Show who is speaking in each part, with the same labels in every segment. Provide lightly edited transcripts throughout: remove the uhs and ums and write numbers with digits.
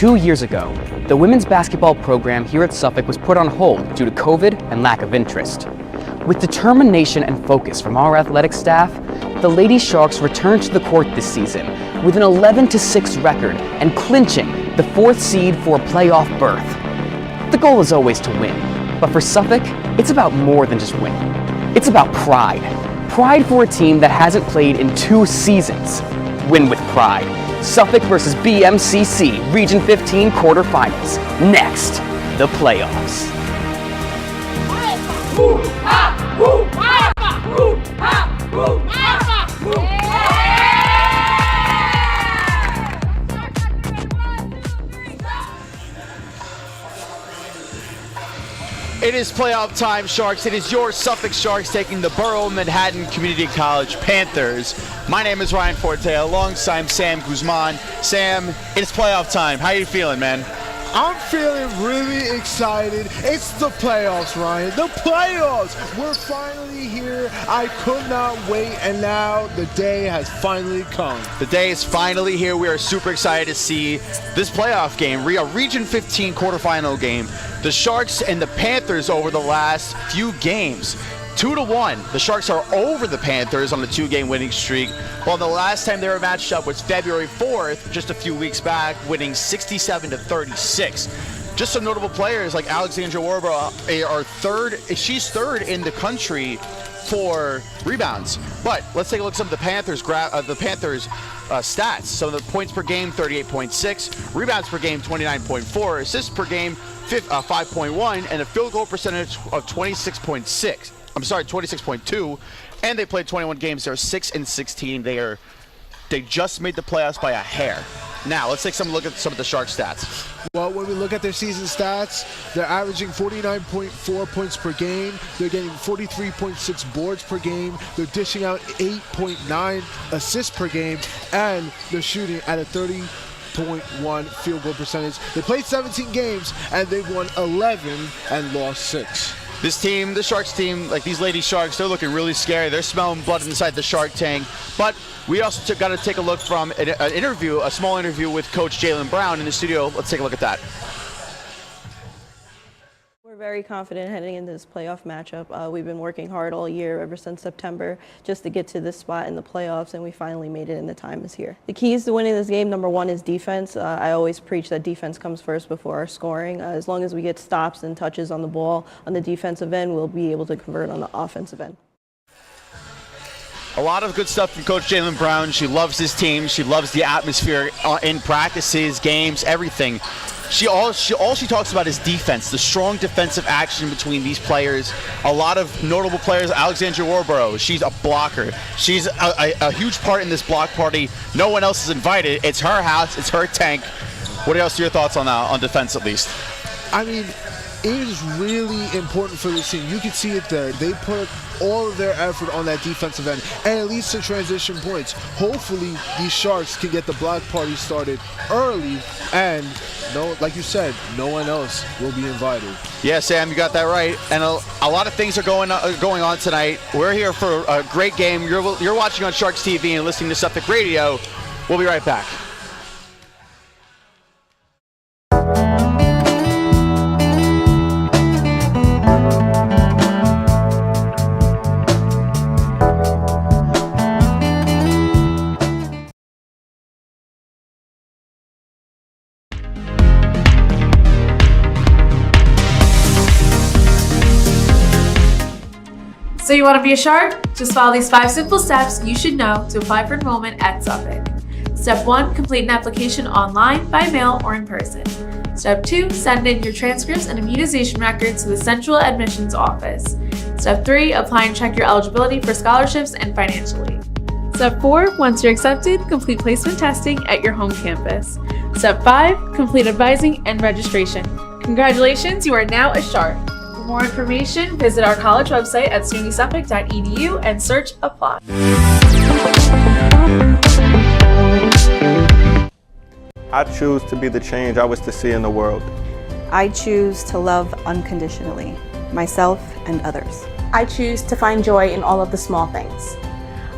Speaker 1: 2 years ago, the women's basketball program here at Suffolk was put on hold due to COVID and lack of interest. With determination and focus from our athletic staff, the Lady Sharks returned to the court this season with an 11-6 record and clinching the 4th seed for a playoff berth. The goal is always to win, but for Suffolk, it's about more than just winning. It's about pride. Pride for a team that hasn't played in 2 seasons. Win with pride. Suffolk versus BMCC Region 15 quarterfinals. Next, the playoffs.
Speaker 2: It is playoff time, Sharks. It is your Suffolk Sharks taking the Borough Manhattan Community College Panthers. My name is Ryan Forte, alongside Sam Guzman. Sam, it's playoff time. How are you feeling, man?
Speaker 3: I'm feeling really excited. It's the playoffs, Ryan. The playoffs! We're finally here. I could not wait, and now the day has finally come.
Speaker 2: The day is finally here. We are super excited to see this playoff game, a Region 15 quarterfinal game. The Sharks and the Panthers over the last few games. 2-1. The Sharks are over the Panthers on the 2-game winning streak. Well, the last time they were matched up was February 4th, just a few weeks back, winning 67-36. Just some notable players like Alexandra Warborough are third. She's third in the country for rebounds. But let's take a look at some of the Panthers stats. So the points per game, 38.6. Rebounds per game, 29.4. Assists per game, 5.1. And a field goal percentage of 26.2, and they played 21 games. They're 6-16. They just made the playoffs by a hair. Now let's take some look at some of the Sharks stats.
Speaker 3: Well, when we look at their season stats, they're averaging 49.4 points per game. They're getting 43.6 boards per game. They're dishing out 8.9 assists per game, and they're shooting at a 30.1 field goal percentage. They played 17 games, and they've won 11 and lost 6.
Speaker 2: This team, the Sharks team, like these Lady Sharks, they're looking really scary. They're smelling blood inside the Shark Tank. But we also got to take a look from a small interview with Coach Jalen Brown in the studio. Let's take a look at that.
Speaker 4: We're very confident heading into this playoff matchup. We've been working hard all year, ever since September, just to get to this spot in the playoffs, and we finally made it, and the time is here. The keys to winning this game, number one, is defense. I always preach that defense comes first before our scoring. As long as we get stops and touches on the ball on the defensive end, we'll be able to convert on the offensive end.
Speaker 2: A lot of good stuff from Coach Jalen Brown. She loves his team. She loves the atmosphere in practices, games, everything. All she talks about is defense, the strong defensive action between these players. A lot of notable players. Alexandra Warborough, she's a blocker. She's a huge part in this block party. No one else is invited. It's her house. It's her tank. What else are your thoughts on that, on defense at least?
Speaker 3: I mean, it is really important for this team. You can see it there. They put all of their effort on that defensive end, and it leads to transition points. Hopefully, these Sharks can get the block party started early, and like you said, no one else will be invited.
Speaker 2: Yeah, Sam, you got that right. And a lot of things are going on tonight. We're here for a great game. You're watching on Sharks TV and listening to Suffolk Radio. We'll be right back.
Speaker 5: So you want to be a Shark? Just follow these 5 simple steps you should know to apply for enrollment at Suffolk. Step 1, complete an application online, by mail, or in person. Step 2, send in your transcripts and immunization records to the Central Admissions Office. Step 3, apply and check your eligibility for scholarships and financial aid. Step 4, once you're accepted, complete placement testing at your home campus. Step 5, complete advising and registration. Congratulations, you are now a Shark. For more information, visit our college website at SUNYSFLK.edu and search Apply.
Speaker 6: I choose to be the change I wish to see in the world.
Speaker 7: I choose to love unconditionally, myself and others.
Speaker 8: I choose to find joy in all of the small things.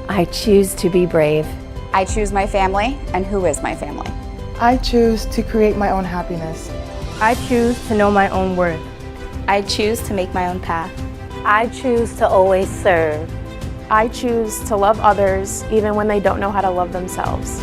Speaker 9: I choose to be brave.
Speaker 10: I choose my family and who is my family.
Speaker 9: I choose to create my own happiness.
Speaker 10: I choose to know my own worth.
Speaker 7: I choose to make my own path.
Speaker 10: I choose to always serve.
Speaker 8: I choose to love others even when they don't know how to love themselves.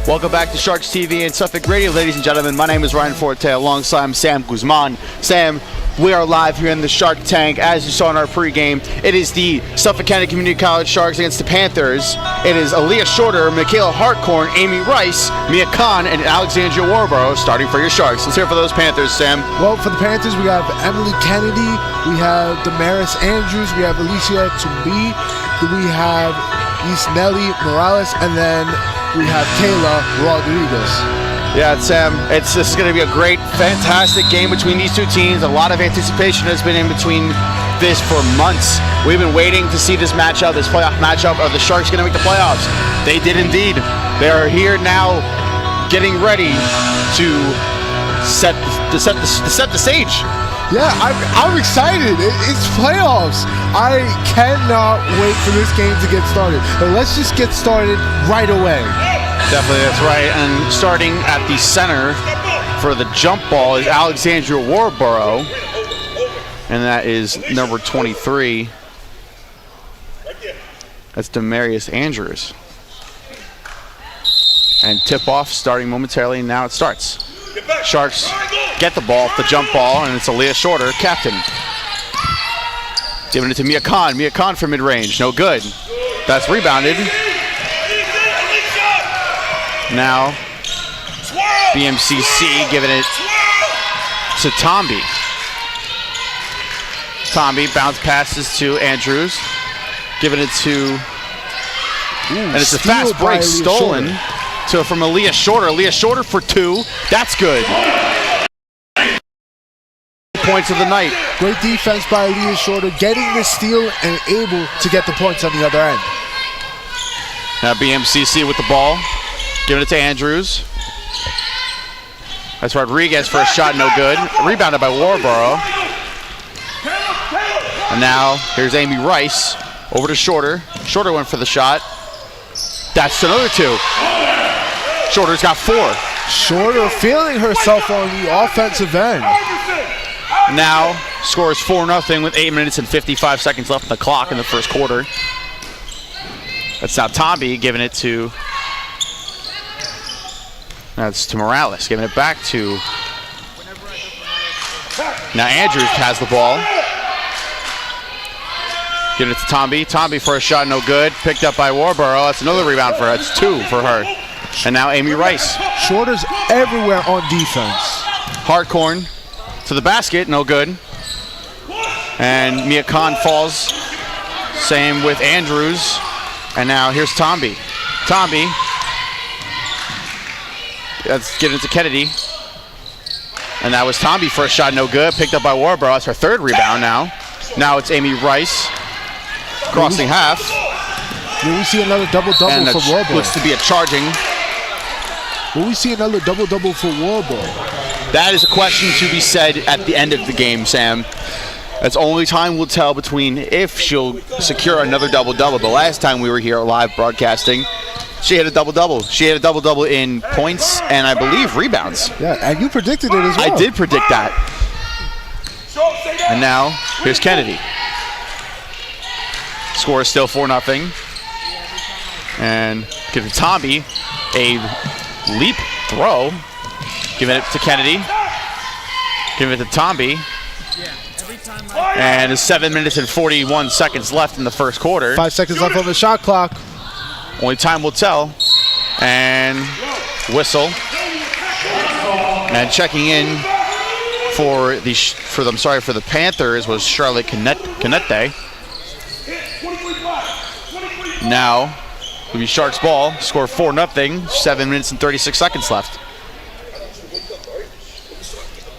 Speaker 2: Welcome back to Sharks TV and Suffolk Radio, ladies and gentlemen. My name is Ryan Forte, alongside Sam Guzman. Sam, we are live here in the Shark Tank. As you saw in our pregame, it is the Suffolk County Community College Sharks against the Panthers. It is Aaliyah Shorter, Michaela Hartcorn, Amy Rice, Mia Khan, and Alexandria Warborough starting for your Sharks. Let's hear for those Panthers, Sam.
Speaker 3: Well, for the Panthers, we have Emily Kennedy, we have Damaris Andrews, we have Alicia Tumbi, we have Nelly Morales, and then we have Kayla Rodriguez.
Speaker 2: Yeah, Sam, this is going to be a great, fantastic game between these two teams. A lot of anticipation has been in between this for months. We've been waiting to see this matchup, this playoff matchup. Are the Sharks going to make the playoffs? They did indeed. They are here now, getting ready to set the stage.
Speaker 3: Yeah, I'm excited. It's playoffs. I cannot wait for this game to get started. But let's just get started right away.
Speaker 2: Definitely, that's right. And starting at the center for the jump ball is Alexandria Warborough. And that is number 23. That's Demarius Andrews. And tip-off starting momentarily. Now it starts. Sharks get the ball, the jump ball, and it's Aaliyah Shorter, captain. Giving it to Mia Khan. Mia Khan for mid-range. No good. That's rebounded. Now, BMCC giving it to Tomby. Tomby bounce passes to Andrews. Giving it to... and it's a fast break stolen from Aaliyah Shorter. Aaliyah Shorter for two. That's good. Points of the night.
Speaker 3: Great defense by Aaliyah Shorter, getting the steal and able to get the points on the other end.
Speaker 2: Now BMCC with the ball. Giving it to Andrews. That's Rodriguez for a shot, no good. Rebounded by Warborough. And now here's Amy Rice. Over to Shorter. Shorter went for the shot. That's another two. Shorter's got four.
Speaker 3: Shorter feeling herself on the offensive end.
Speaker 2: Now scores 4-0 with 8 minutes and 55 seconds left on the clock in the first quarter. That's now Tomby giving it to... that's to Morales, giving it back to... now Andrews has the ball. Giving it to Tomby. Tomby for a shot, no good. Picked up by Warborough. That's another rebound for her. That's two for her. And now Amy Rice.
Speaker 3: Shorter's everywhere on defense.
Speaker 2: Hartcorn to the basket, no good. And Mia Khan falls. Same with Andrews. And now here's Tomby. Tomby. That's giving it to Kennedy. And that was Tomby for a shot, no good. Picked up by Warborough. That's her third rebound now. Now it's Amy Rice. Crossing half.
Speaker 3: Will we see another double-double for Warborough?
Speaker 2: Looks to be a charging.
Speaker 3: Will we see another double-double for Warborough?
Speaker 2: That is a question to be said at the end of the game, Sam. That's only time will tell between if she'll secure another double-double. The last time we were here live broadcasting, she had a double-double. She had a double-double in points and I believe rebounds.
Speaker 3: Yeah, and you predicted it as well.
Speaker 2: I did predict that. And now, here's Kennedy. Score is still 4-0. And give it to Tomby. A leap throw. Giving it to Kennedy. Giving it to Tomby. And 7 minutes and 41 seconds left in the first quarter.
Speaker 3: 5 seconds left on the shot clock.
Speaker 2: Only time will tell. And whistle. And checking in for the Panthers was Charlotte Canete. Now it'll be Sharks ball. Score 4-0. 7 minutes and 36 seconds left.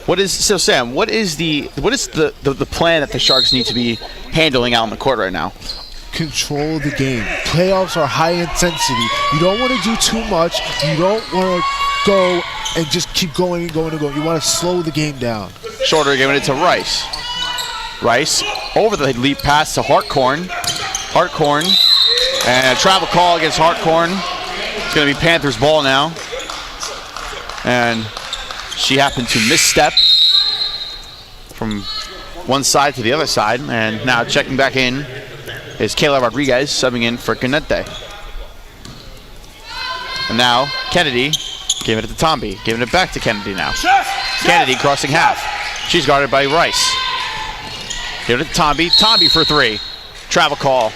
Speaker 2: Sam? What is the plan that the Sharks need to be handling out on the court right now?
Speaker 3: Control the game. Playoffs are high intensity. You don't want to do too much. You don't want to go and just keep going and going and going. You want to slow the game down.
Speaker 2: Shorter giving it to Rice. Rice over the lead pass to Hartkorn. Hartkorn and a travel call against Hartkorn. It's going to be Panthers ball now. And she happened to misstep from one side to the other side. And now checking back in is Kayla Rodriguez subbing in for Canete. And now Kennedy giving it to Tomby, giving it back to Kennedy now. Kennedy crossing half. She's guarded by Rice. Give it to Tomby. Tomby for 3. Travel call.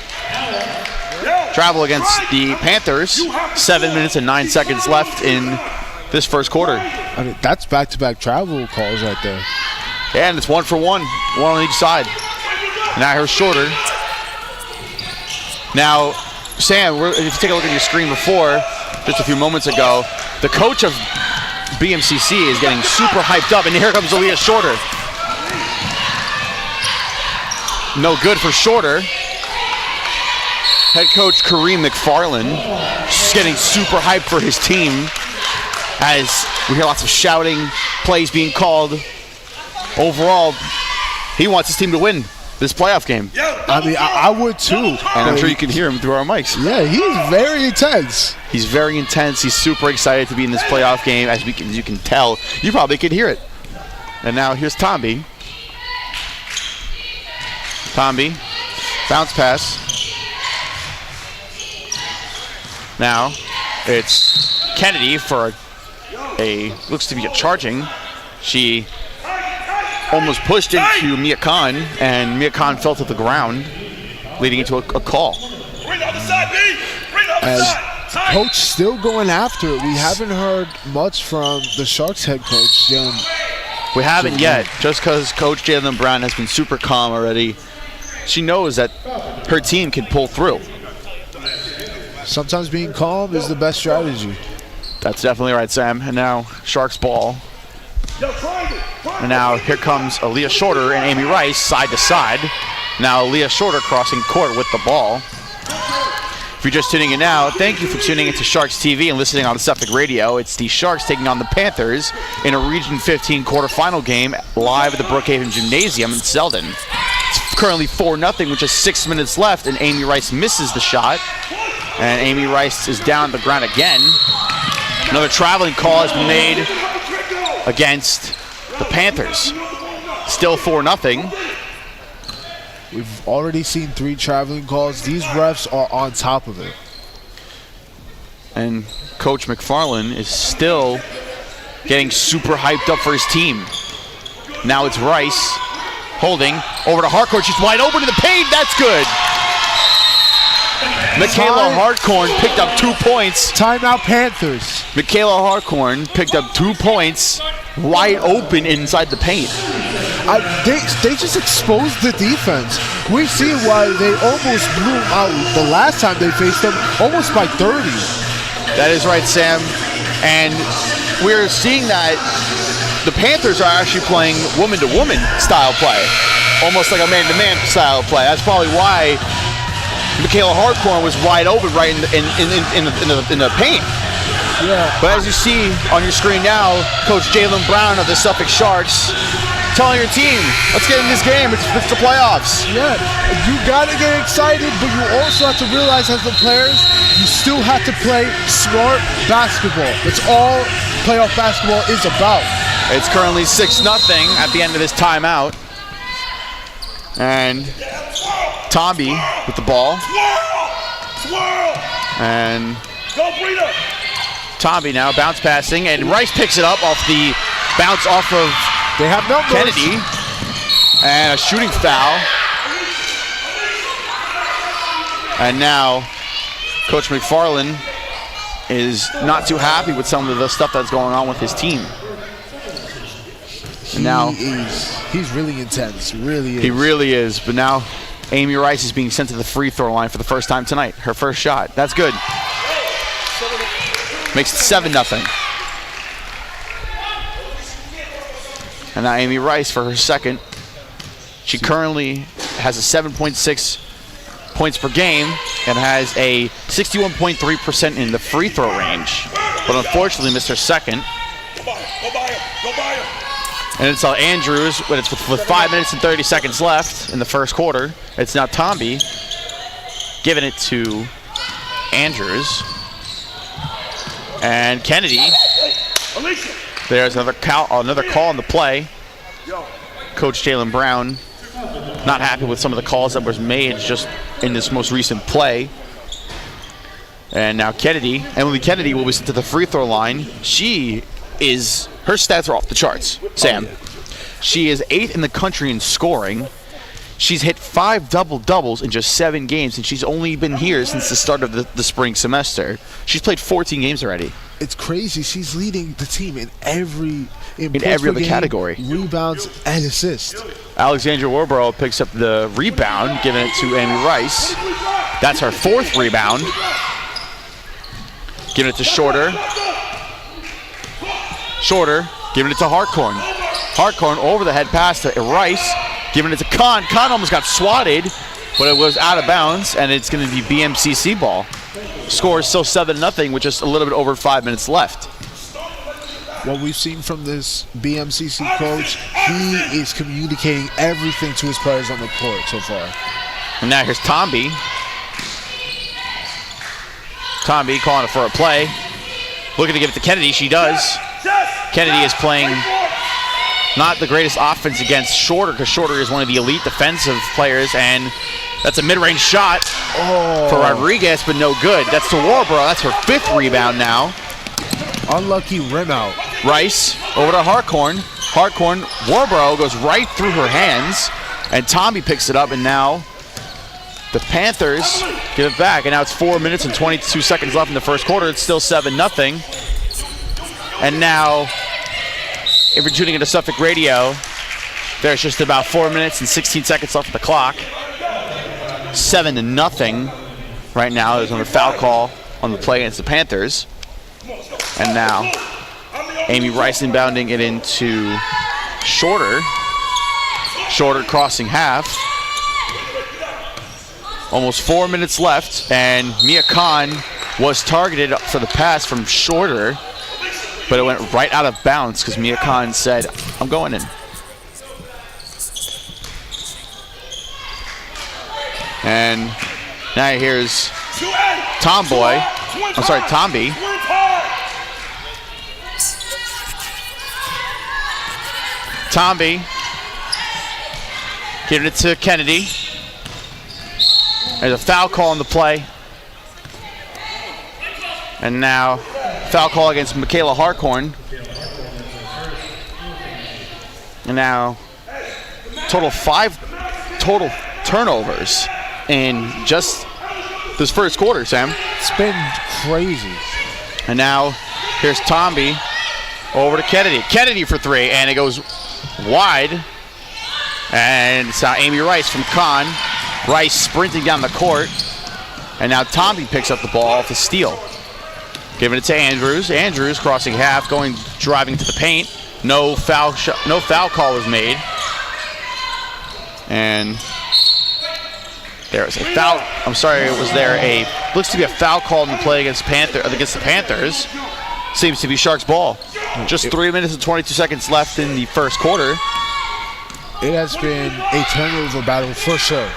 Speaker 2: Travel against the Panthers. 7 minutes and 9 seconds left in this first quarter.
Speaker 3: I mean, that's back-to-back travel calls right there.
Speaker 2: And it's 1 for 1. 1 on each side. Now here's Shorter. Now, Sam, if you take a look at your screen before, just a few moments ago, the coach of BMCC is getting super hyped up, and here comes Aaliyah Shorter. No good for Shorter. Head coach Kareem McFarland just getting super hyped for his team as we hear lots of shouting, plays being called. Overall, he wants his team to win this playoff game.
Speaker 3: I mean, I would too. And
Speaker 2: I'm sure you can hear him through our mics.
Speaker 3: Yeah, he's very intense.
Speaker 2: He's very intense. He's super excited to be in this playoff game. As you can tell, you probably could hear it. And now here's Tomby. Tomby, bounce pass. Now it's Kennedy for a looks to be a charging. She almost pushed into Mia Khan, and Mia Khan fell to the ground, leading into a call.
Speaker 3: As coach still going after it, we haven't heard much from the Sharks head coach.
Speaker 2: We haven't yet, just because Coach Jalen Brown has been super calm already. She knows that her team can pull through.
Speaker 3: Sometimes being calm is the best strategy.
Speaker 2: That's definitely right, Sam. And now Sharks ball. And now here comes Aaliyah Shorter and Amy Rice side to side. Now Aaliyah Shorter crossing court with the ball. If you're just tuning in now, thank you for tuning into Sharks TV and listening on Suffolk Radio. It's the Sharks taking on the Panthers in a Region 15 quarterfinal game live at the Brookhaven Gymnasium in Selden. It's currently 4-0 with just 6 minutes left, and Amy Rice misses the shot. And Amy Rice is down on the ground again. Another traveling call has been made against the Panthers. Still 4-0.
Speaker 3: We've already seen 3 traveling calls. These refs are on top of it.
Speaker 2: And Coach McFarland is still getting super hyped up for his team. Now it's Rice holding over to Hartkorn. She's wide open in the paint. That's good. Michaela Hartkorn picked up 2 points.
Speaker 3: Timeout Panthers.
Speaker 2: Michaela Hartkorn picked up 2 points wide open inside the paint.
Speaker 3: They just exposed the defense. We've seen why they almost blew them out the last time they faced them, almost by 30.
Speaker 2: That is right, Sam. And we're seeing that the Panthers are actually playing woman-to-woman style play, almost like a man-to-man style play. That's probably why Michaela Hartkorn was wide open right in the paint.
Speaker 3: Yeah.
Speaker 2: But as you see on your screen now, Coach Jalen Brown of the Suffolk Sharks telling your team, let's get in this game. It's the playoffs.
Speaker 3: Yeah, you got to get excited, but you also have to realize as the players, you still have to play smart basketball. That's all playoff basketball is about.
Speaker 2: It's currently 6-0 at the end of this timeout. And Tomby with the ball. And Tomby now bounce passing, and Rice picks it up off the bounce off of Kennedy. And a shooting foul. And now Coach McFarland is not too happy with some of the stuff that's going on with his team. And now
Speaker 3: he's really intense, really is.
Speaker 2: He really is, but now Amy Rice is being sent to the free throw line for the first time tonight. Her first shot. That's good. Makes it 7-0. And now Amy Rice for her second. She currently has a 7.6 points per game and has a 61.3% in the free throw range. But unfortunately missed her second. And it's Andrews, but it's with 5 minutes and 30 seconds left in the first quarter. It's now Tomby giving it to Andrews. And Kennedy. There's another call on the play. Coach Jalen Brown not happy with some of the calls that was made just in this most recent play. And now Emily Kennedy will be sent to the free throw line. Her stats are off the charts, Sam. She is 8th in the country in scoring. She's hit 5 double-doubles in just 7 games, and she's only been here since the start of the spring semester. She's played 14 games already.
Speaker 3: It's crazy. She's leading the team in every
Speaker 2: other category.
Speaker 3: Rebounds and assists.
Speaker 2: Alexandra Warborough picks up the rebound, giving it to Amy Rice. That's her 4th rebound. Giving it to Shorter. Shorter, giving it to Hartkorn. Hartkorn over the head pass to Rice, giving it to Kahn. Kahn almost got swatted, but it was out of bounds, and it's going to be BMCC ball. Score is still 7-0 with just a little bit over 5 minutes left.
Speaker 3: What we've seen from this BMCC coach, he is communicating everything to his players on the court so far.
Speaker 2: And now here's Tomby. Tomby calling it for a play. Looking to give it to Kennedy. She does. Kennedy is playing not the greatest offense against Shorter, because Shorter is one of the elite defensive players, and that's a mid-range shot for Rodriguez, but no good. That's to Warborough. That's her 5th rebound now.
Speaker 3: Unlucky rim out.
Speaker 2: Rice over to Hartkorn. Hartkorn, Warborough goes right through her hands, and Tomby picks it up, and now the Panthers give it back. And now it's 4 minutes and 22 seconds left in the first quarter. It's still 7-0. And now, if you're tuning into Suffolk Radio, there's just about 4 minutes and 16 seconds left of the clock. 7-0 right now. There's another foul call on the play against the Panthers. And now Amy Rice inbounding it into Shorter. Shorter crossing half. Almost 4 minutes left, and Mia Khan was targeted for the pass from Shorter, but it went right out of bounds because Mia Khan said, I'm going in. And now here's Tomby. Tomby giving it to Kennedy. There's a foul call on the play. And now foul call against Michaela Hartkorn. And now five total turnovers in just this first quarter, Sam.
Speaker 3: It's been crazy.
Speaker 2: And now here's Tomby over to Kennedy. Kennedy for 3, and it goes wide. And it's now Amy Rice from Kahn. Rice sprinting down the court. And now Tomby picks up the ball off the steal. Giving it to Andrews. Andrews crossing half, driving to the paint. No foul call was made. And there was a foul. Looks to be a foul call in the play against the Panthers. Seems to be Sharks ball. Just 3 minutes and 22 seconds left in the first quarter.
Speaker 3: It has been a turnover battle for sure.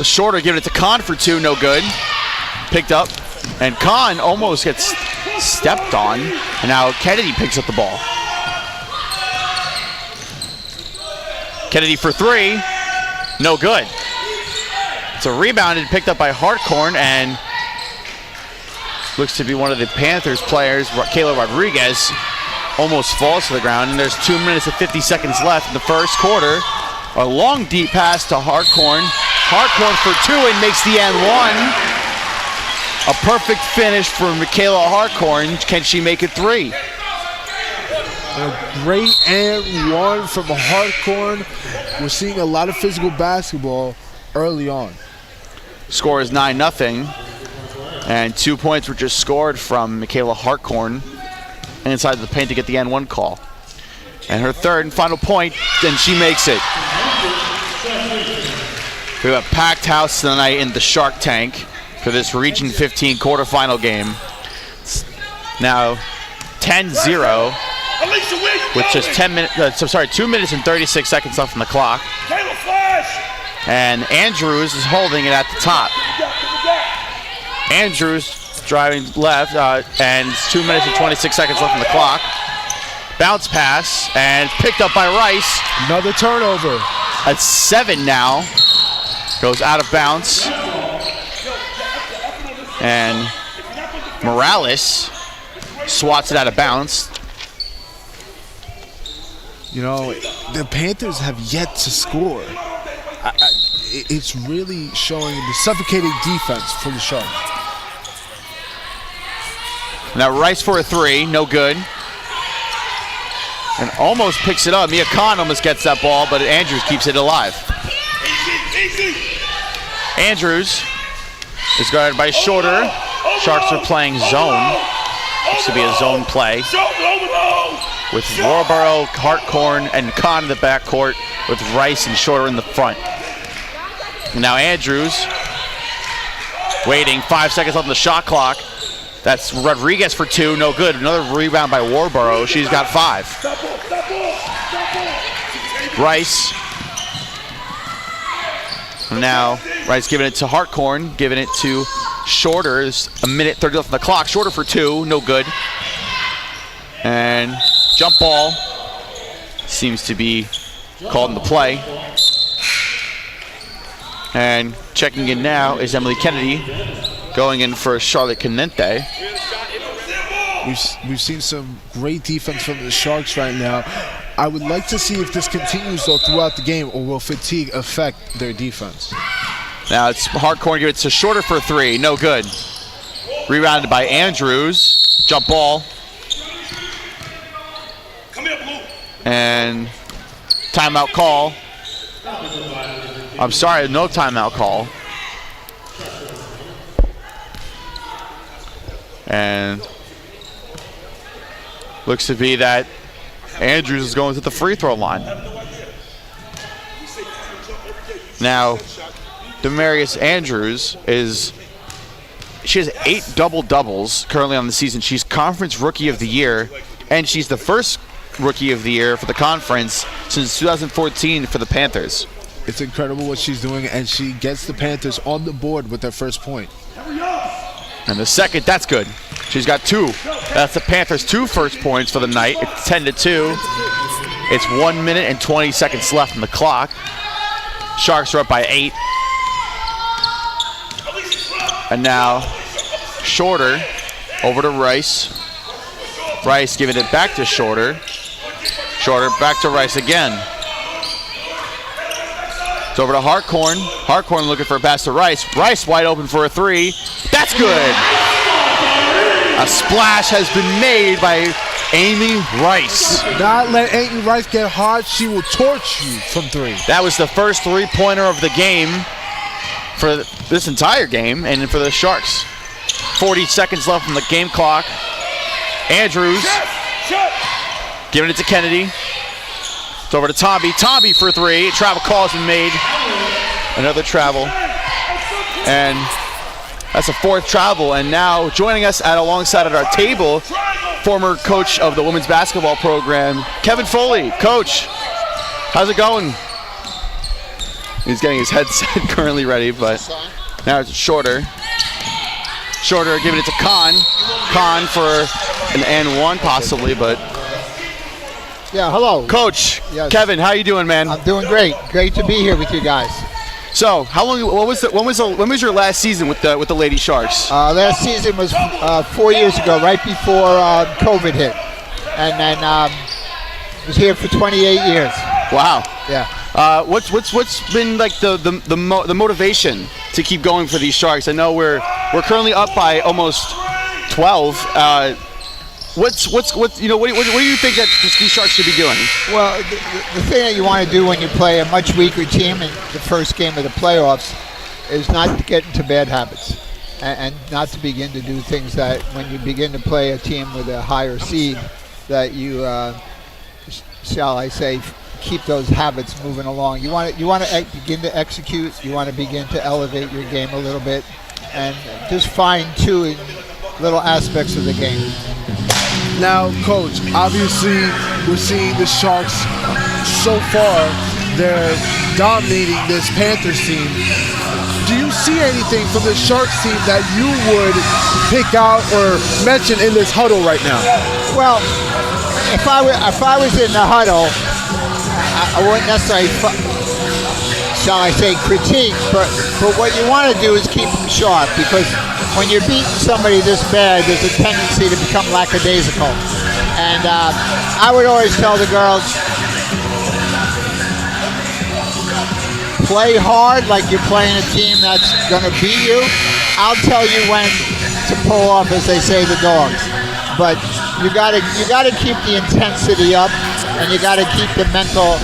Speaker 2: Shorter giving it to Kahn for 2, no good. Picked up, and Kahn almost gets stepped on, and now Kennedy picks up the ball. Kennedy for 3, no good. It's a rebound and picked up by Hartkorn, and looks to be one of the Panthers players, Kayla Rodriguez, almost falls to the ground, and there's 2 minutes and 50 seconds left in the first quarter. A long deep pass to Hartkorn. Hartkorn for 2 and makes the N1. A perfect finish for Michaela Hartkorn. Can she make it 3?
Speaker 3: A great and one from Hartkorn. We're seeing a lot of physical basketball early on.
Speaker 2: Score is 9-0. And 2 points were just scored from Michaela Hartkorn inside the paint to get the N1 call. And her third and final point, and she makes it. We have a packed house tonight in the Shark Tank for this Region 15 quarterfinal game. It's now 10-0 with just 2 minutes and 36 seconds left on the clock. And Andrews is holding it at the top. Andrews driving left, and 2 minutes and 26 seconds left on the clock. Bounce pass, and picked up by Rice.
Speaker 3: Another turnover.
Speaker 2: At 7 now. Goes out of bounds. And Morales swats it out of bounds.
Speaker 3: You know, the Panthers have yet to score. It's really showing the suffocating defense for the Sharks.
Speaker 2: Now Rice for a 3, no good. And almost picks it up. Mia Khan almost gets that ball, but Andrews keeps it alive. Andrews is guarded by Shorter. Sharks are playing zone. Looks to be a zone play. With Warborough, Hartkorn, and Khan in the backcourt, with Rice and Shorter in the front. And now Andrews waiting, 5 seconds left on the shot clock. That's Rodriguez for 2, no good. Another rebound by Warborough. She's got 5. Rice. Now Rice giving it to Hartkorn, giving it to Shorter. There's a minute 30 left on the clock. Shorter for 2, no good. And jump ball seems to be called into play. And checking in now is Emily Kennedy, going in for Charlotte Canente.
Speaker 3: We've seen some great defense from the Sharks right now. I would like to see if this continues though throughout the game, or will fatigue affect their defense.
Speaker 2: Now it's Hartkorn, give it to Shorter for 3, no good. Rebounded by Andrews, jump ball. And timeout call. I'm sorry, no timeout call. And looks to be that Andrews is going to the free throw line. Now, Demarius Andrews she has 8 double-doubles currently on the season. She's Conference Rookie of the Year, and she's the first Rookie of the Year for the conference since 2014 for the Panthers.
Speaker 3: It's incredible what she's doing, and she gets the Panthers on the board with their first point.
Speaker 2: And the second, that's good. She's got 2. That's the Panthers' 2 first points for the night. It's 10-2. It's 1 minute and 20 seconds left on the clock. Sharks are up by 8. And now Shorter over to Rice. Rice giving it back to Shorter. Shorter back to Rice again. It's over to Hartkorn. Hartkorn looking for a pass to Rice. Rice wide open for a 3. That's good. A splash has been made by Amy Rice.
Speaker 3: Not let Amy Rice get hard. She will torch you from 3.
Speaker 2: That was the first 3-pointer of the game for this entire game and for the Sharks. 40 seconds left on the game clock. Andrews giving it to Kennedy. It's over to Tomby. Tomby for 3. Travel call has been made. Another travel. And that's a 4th travel. And now joining us alongside at our table, former coach of the women's basketball program, Kevin Foley. Coach, how's it going? He's getting his headset currently ready, but now it's Shorter. Shorter giving it to Khan. Khan for an N1 possibly, but.
Speaker 11: Yeah, hello.
Speaker 2: Coach,
Speaker 11: yes.
Speaker 2: Kevin, how you doing, man?
Speaker 11: I'm doing great. Great to be here with you guys.
Speaker 2: So, how long? When was your last season with the Lady Sharks?
Speaker 11: Last season was 4 years ago, right before COVID hit, and then was here for 28 years.
Speaker 2: Wow.
Speaker 11: Yeah.
Speaker 2: What's been like the motivation to keep going for these Sharks? I know we're We're currently up by almost 12. What do you think that these Sharks should be doing?
Speaker 11: Well, the thing that you want to do when you play a much weaker team in the first game of the playoffs is not to get into bad habits and not to begin to do things that when you begin to play a team with a higher seed that you, shall I say, keep those habits moving along. You want to begin to execute. You want to begin to elevate your game a little bit and just fine-tune little aspects of the game.
Speaker 3: Now, Coach, obviously we're seeing the Sharks so far, they're dominating this Panthers team. Do you see anything from the Sharks team that you would pick out or mention in this huddle right now?
Speaker 11: Well, if I was in the huddle, I wouldn't necessarily, shall I say, critique, but what you want to do is keep them sharp, because when you're beating somebody this bad, there's a tendency to become lackadaisical. And I would always tell the girls, play hard like you're playing a team that's going to beat you. I'll tell you when to pull off, as they say, the dogs. But you got to keep the intensity up, and you got to keep the mental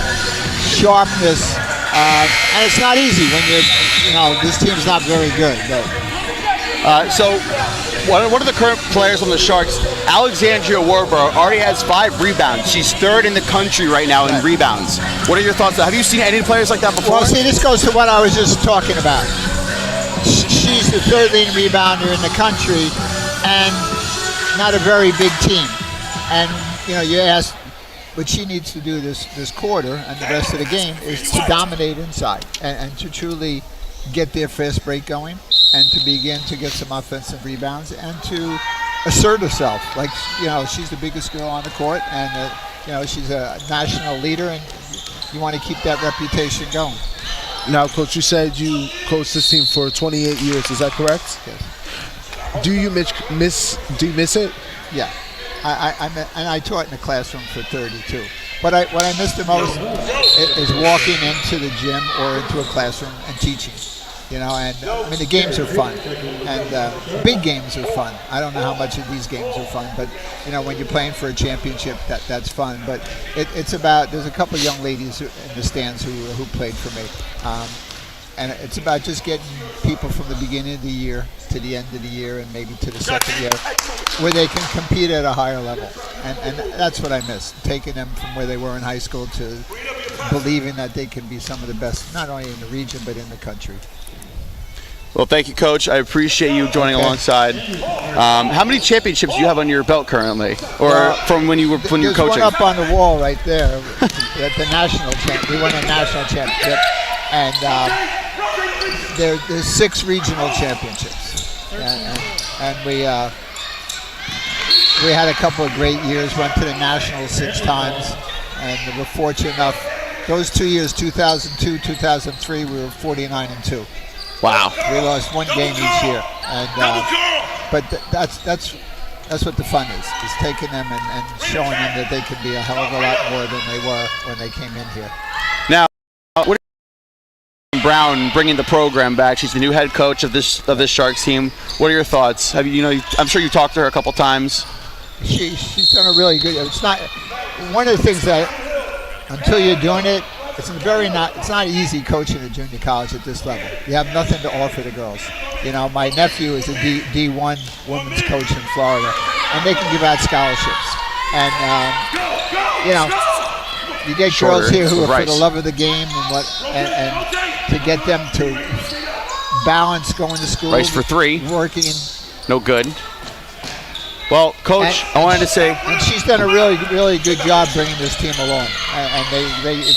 Speaker 11: sharpness. And it's not easy when this team's not very good. But.
Speaker 2: So one of the current players on the Sharks, Alexandria Warborough, already has 5 rebounds. She's 3rd in the country right now in rebounds. What are your thoughts? Have you seen any players like that before?
Speaker 11: Well, see, this goes to what I was just talking about. She's the 3rd leading rebounder in the country, and not a very big team. And you ask, what she needs to do this quarter and the rest of the game is to dominate inside and to truly get their fast break going, and to begin to get some offensive rebounds and to assert herself. Like, she's the biggest girl on the court, and she's a national leader, and you want to keep that reputation going.
Speaker 3: Now, Coach, you said you coached this team for 28 years. Is that correct?
Speaker 11: Yes.
Speaker 3: Do you miss it?
Speaker 11: Yeah. I taught in the classroom for 32. But what I miss the most is walking into the gym or into a classroom and teaching. And the games are fun, and big games are fun. I don't know how much of these games are fun, but when you're playing for a championship, that's fun. But it's about, there's a couple of young ladies in the stands who played for me, and it's about just getting people from the beginning of the year to the end of the year and maybe to the second year, where they can compete at a higher level, and that's what I miss, taking them from where they were in high school to believing that they can be some of the best, not only in the region but in the country.
Speaker 2: Well, thank you, Coach. I appreciate you joining alongside. How many championships do you have on your belt currently, or from when you were coaching?
Speaker 11: There's one up on the wall right there at the national champ. We won a national championship, and there's 6 regional championships, and we had a couple of great years. Went to the nationals 6 times, and we're fortunate enough. Those 2 years, 2002, 2003, we were 49-2.
Speaker 2: Wow.
Speaker 11: We lost 1 game each year, and but that's what the fun is taking them and showing them that they can be a hell of a lot more than they were when they came in here.
Speaker 2: Now, what are Brown bringing the program back? She's the new head coach of this Sharks team. What are your thoughts? Have I'm sure you talked to her a couple times.
Speaker 11: She's done a really good. It's not one of the things that until you're doing it. It's not easy coaching a junior college at this level. You have nothing to offer the girls. My nephew is a D1 women's coach in Florida, and they can give out scholarships. And you get girls here who are for the love of the game and to get them to balance going to school.
Speaker 2: Rice for 3.
Speaker 11: Working.
Speaker 2: No good. Well, Coach, I wanted to say,
Speaker 11: and she's done a really, really good job bringing this team along. And they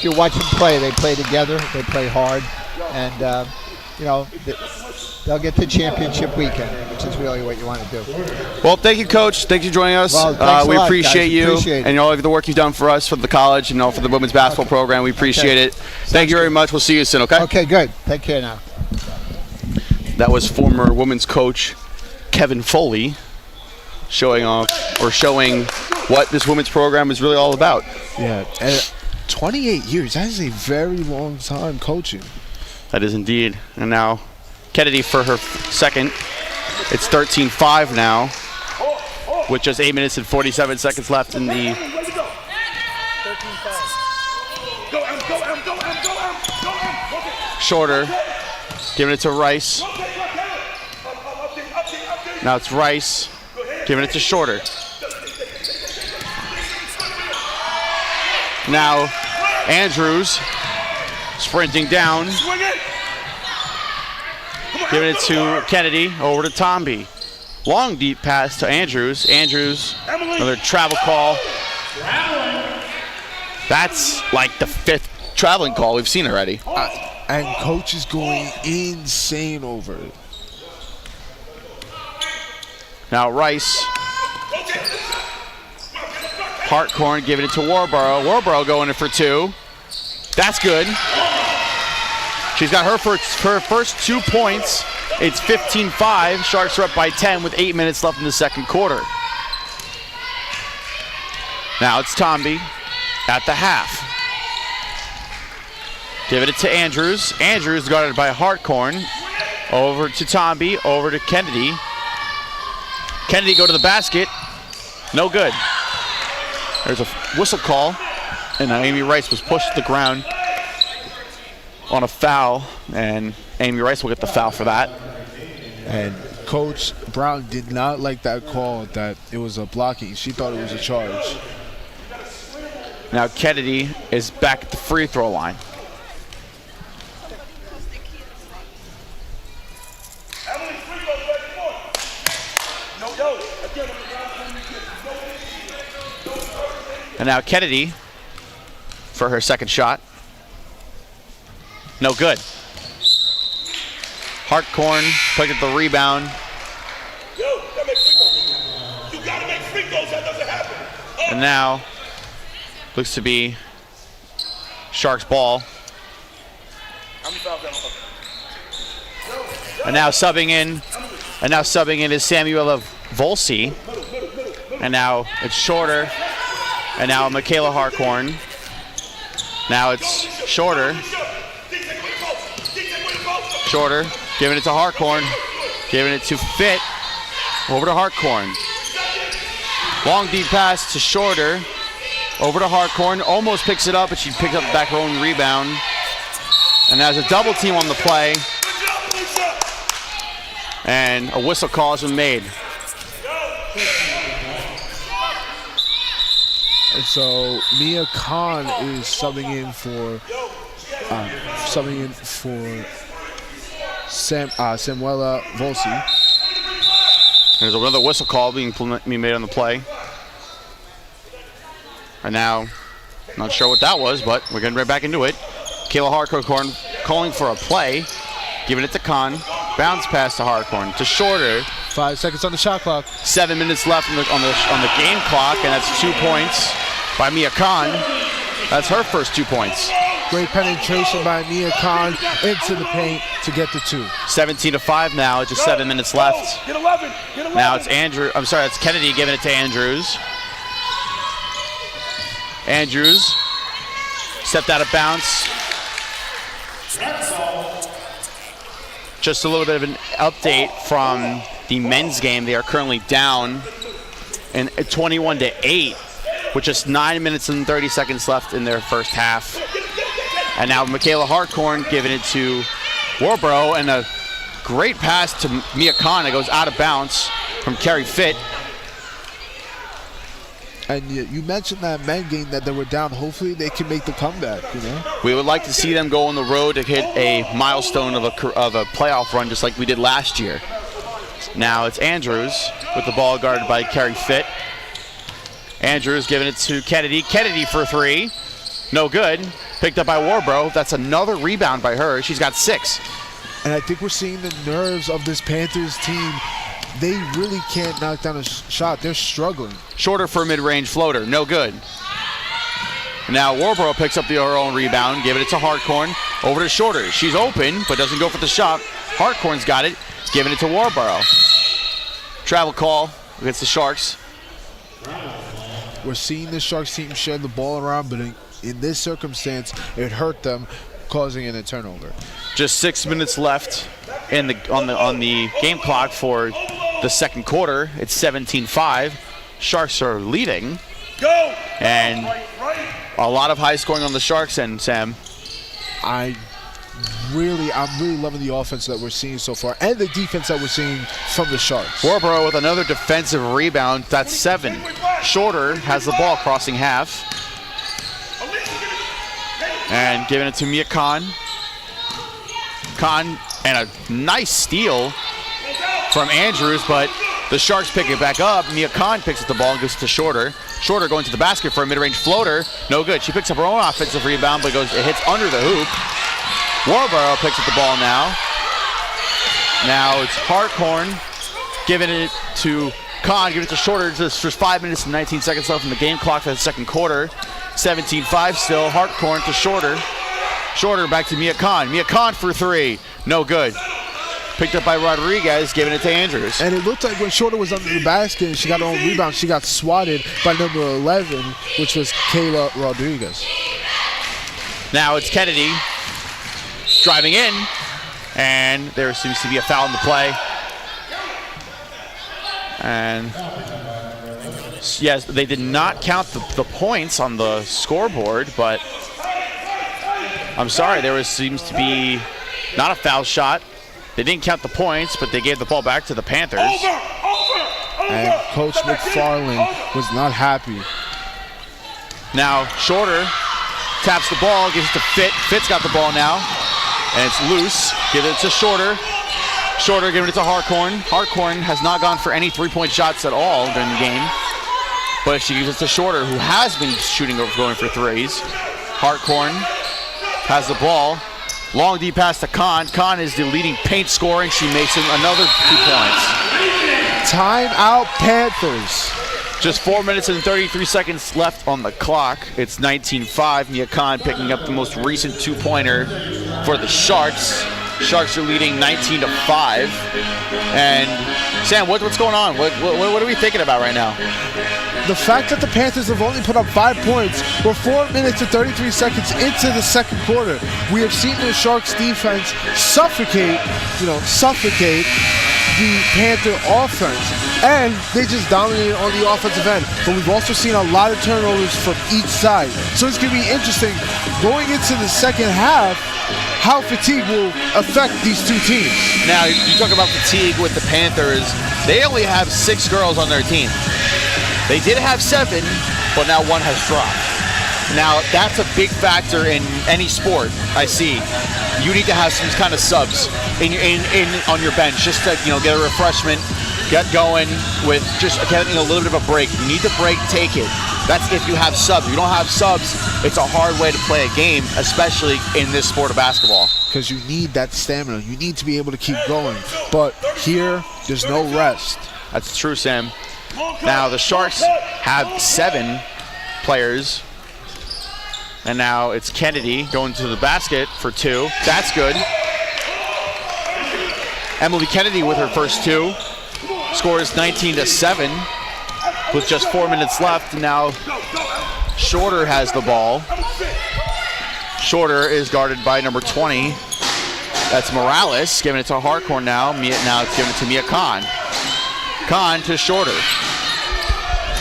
Speaker 11: if you watch them play, they play together, they play hard, and they'll get to championship weekend, which is really what you want to do.
Speaker 2: Well, thank you, Coach. Thank you for joining us.
Speaker 11: Well,
Speaker 2: we appreciate you
Speaker 11: and
Speaker 2: all of the work you've done for us, for the college, and all for the women's basketball program. We appreciate it. Thank you very much. We'll see you soon, okay?
Speaker 11: Okay, good. Take care now.
Speaker 2: That was former women's coach Kevin Foley showing what this women's program is really all about.
Speaker 3: Yeah, and 28 years, that is a very long time coaching.
Speaker 2: That is indeed. And now Kennedy for her second. It's 13-5 now, with just 8 minutes and 47 seconds left in the. Shorter, giving it to Rice. Now it's Rice, giving it to Shorter. Now Andrews sprinting down, giving it to Kennedy, over to Tomby. Long deep pass to Andrews. Andrews, another travel call. That's like the 5th traveling call we've seen already.
Speaker 3: And coach is going insane over it.
Speaker 2: Now Rice. Hartcorn giving it to Warborough. Warborough going in for 2. That's good. She's got her first 2 points. It's 15-5. Sharks are up by 10 with 8 minutes left in the second quarter. Now it's Tomby at the half. Give it to Andrews. Andrews guarded by Hartcorn. Over to Tomby, over to Kennedy. Kennedy go to the basket. No good. There's a whistle call, and Amy Rice was pushed to the ground on a foul, and Amy Rice will get the foul for that.
Speaker 3: And Coach Brown did not like that call, that it was a blocking. She thought it was a charge.
Speaker 2: Now Kennedy is back at the free throw line. And now Kennedy for her second shot. No good. Hartcorn picked up the rebound. And now looks to be Sharks ball. And now subbing in is Samuela Volsi. And now it's Shorter. And now Michaela Hartcorn. Now it's Shorter. Shorter, giving it to Hartcorn. Giving it to Fit. Over to Hartcorn. Long deep pass to Shorter. Over to Hartcorn. Almost picks it up, but she picked up the back row and rebound. And there's a double team on the play. And a whistle call has been made.
Speaker 3: And so Mia Khan is subbing in for Samuela Volsi.
Speaker 2: There's another whistle call being made on the play. And now, not sure what that was, but we're getting right back into it. Kayla Hartcorn calling for a play, giving it to Khan. Bounce pass to Hartcorn to Shorter.
Speaker 3: 5 seconds on the shot clock.
Speaker 2: 7 minutes left on the game clock, and that's 2 points by Mia Khan. That's her first 2 points.
Speaker 3: Great penetration by Mia Khan into the paint to get the 2.
Speaker 2: 17-5 now, just 7 minutes left. Now it's it's Kennedy giving it to Andrews. Andrews stepped out of bounds. Just a little bit of an update from the men's game. They are currently down in 21-8 with just 9 minutes and 30 seconds left in their first half. And now Michaela Hartcorn giving it to Warborough, and a great pass to Mia Khan that goes out of bounds from Carrie Fitt.
Speaker 3: And you mentioned that men game that they were down. Hopefully they can make the comeback, you know?
Speaker 2: We would like to see them go on the road to hit a milestone of a playoff run just like we did last year. Now it's Andrews with the ball guarded by Carrie Fitt. Andrews giving it to Kennedy. Kennedy for 3. No good. Picked up by Warborough. That's another rebound by her. She's got 6.
Speaker 3: And I think we're seeing the nerves of this Panthers team. They really can't knock down a shot. They're struggling.
Speaker 2: Shorter for a mid-range floater. No good. Now Warborough picks up her own rebound, giving it to Hartcorn. Over to Shorter. She's open, but doesn't go for the shot. Hartcorn's got it, giving it to Warborough. Travel call against the Sharks.
Speaker 3: We're seeing the Sharks team share the ball around, but in this circumstance, it hurt them, causing a turnover.
Speaker 2: Just 6 minutes left on the game clock for the second quarter. It's 17-5. Sharks are leading. And a lot of high scoring on the Sharks end, Sam.
Speaker 3: I'm really loving the offense that we're seeing so far and the defense that we're seeing from the Sharks.
Speaker 2: Warborough with another defensive rebound. That's 7. Shorter has the ball crossing half. And giving it to Mia Khan. Khan, and a nice steal from Andrews, but the Sharks pick it back up. Mia Khan picks up the ball and gives it to Shorter. Shorter going to the basket for a mid-range floater. No good. She picks up her own offensive rebound, but it hits under the hoop. Warborough picks up the ball now. Now it's Hartkorn giving it to Khan, giving it to Shorter. There's 5 minutes and 19 seconds left in the game clock for the second quarter. 17-5 still. Hartkorn to Shorter. Shorter back to Mia Khan. Mia Khan for 3. No good. Picked up by Rodriguez, giving it to Andrews.
Speaker 3: And it looked like when Shorter was under the basket and she got her own rebound, she got swatted by number 11, which was Kayla Rodriguez.
Speaker 2: Now it's Kennedy driving in, and there seems to be a foul in the play. And yes, they did not count the points on the scoreboard, but I'm sorry, seems to be not a foul shot. They didn't count the points, but they gave the ball back to the Panthers.
Speaker 3: And Coach McFarland was not happy.
Speaker 2: Now Shorter taps the ball, gives it to Fitt. Fitt's got the ball now, and it's loose. Give it to Shorter. Shorter giving it to Hartkorn. Hartkorn has not gone for any three-point shots at all during the game, but she gives it to Shorter, who has been shooting or going for threes. Hartkorn has the ball. Long deep pass to Khan. Khan is the leading paint scorer, and she makes him another 2 points.
Speaker 3: Timeout Panthers.
Speaker 2: Just 4 minutes and 33 seconds left on the clock. It's 19-5. Mia Khan picking up the most recent 2-pointer for the Sharks. Sharks are leading 19-5. And Sam, what's going on? What are we thinking about right now?
Speaker 3: The fact that the Panthers have only put up 5 points, we're 4 minutes and 33 seconds into the second quarter. We have seen the Sharks defense suffocate the Panther offense, and they just dominated on the offensive end. But we've also seen a lot of turnovers from each side. So it's going to be interesting going into the second half how fatigue will affect these two teams.
Speaker 2: Now, you talk about fatigue with the Panthers. They only have 6 girls on their team. They did have 7, but now 1 has dropped. Now, that's a big factor in any sport I see. You need to have some kind of subs on your bench just to get a refreshment, get going with just getting a little bit of a break. You need the break, take it. That's if you have subs. If you don't have subs, it's a hard way to play a game, especially in this sport of basketball.
Speaker 3: Because you need that stamina. You need to be able to keep going. But here, there's no rest.
Speaker 2: That's true, Sam. Now, the Sharks have 7 players. And now it's Kennedy going to the basket for 2. That's good. Emily Kennedy with her first 2. Scores 19-7 with just 4 minutes left. Now Shorter has the ball. Shorter is guarded by number 20. That's Morales, giving it to Hartkorn now. Now it's given it to Mia Khan. Khan to Shorter.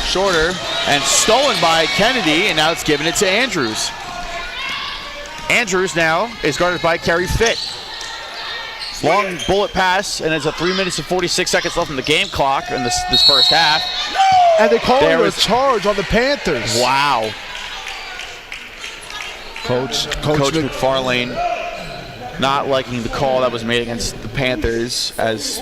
Speaker 2: Shorter, and stolen by Kennedy, and now it's given it to Andrews. Andrews now is guarded by Carrie Fitt. Long bullet pass, and it's a 3 minutes and 46 seconds left in the game clock in this first half.
Speaker 3: And they called a charge on the Panthers.
Speaker 2: Wow.
Speaker 3: Coach
Speaker 2: McFarlane not liking the call that was made against the Panthers as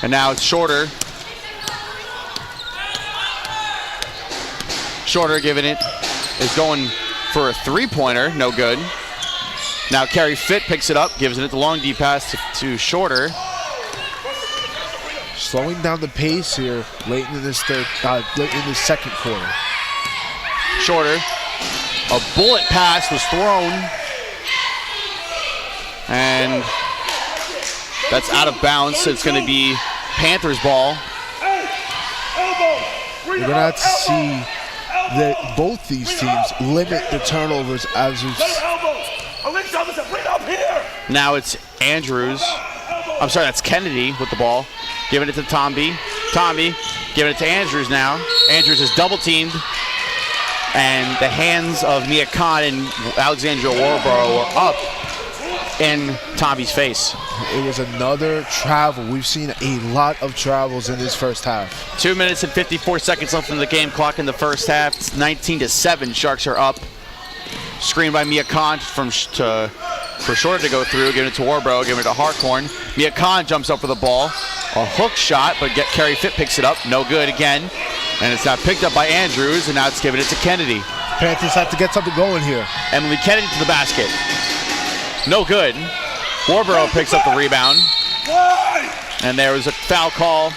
Speaker 2: and now it's Shorter. Shorter giving it is going for a 3-pointer, no good. Now Carrie Fitt picks it up, gives it the long deep pass to Shorter.
Speaker 3: Slowing down the pace here late in this second quarter.
Speaker 2: Shorter, a bullet pass was thrown, and that's out of bounds. It's going to be Panthers ball.
Speaker 3: We're going to have to see that both these teams limit the turnovers as we've
Speaker 2: Now it's Andrews. I'm sorry, that's Kennedy with the ball. Giving it to Tomby. Tomby giving it to Andrews now. Andrews is double teamed. And the hands of Mia Khan and Alexandria Warborough were up in Tomby's face.
Speaker 3: It was another travel. We've seen a lot of travels in this first half.
Speaker 2: 2 minutes and 54 seconds left in the game clock in the first half. It's 19-7. Sharks are up. Screen by Mia Khan for Shorter to go through. Giving it to Warborough. Giving it to Hartcorn. Mia Khan jumps up for the ball. A hook shot, but Carrie Fitt picks it up. No good again. And it's now picked up by Andrews, and now it's giving it to Kennedy.
Speaker 3: Panthers have to get something going here.
Speaker 2: Emily Kennedy to the basket. No good. Warborough picks up the rebound. And there was a foul call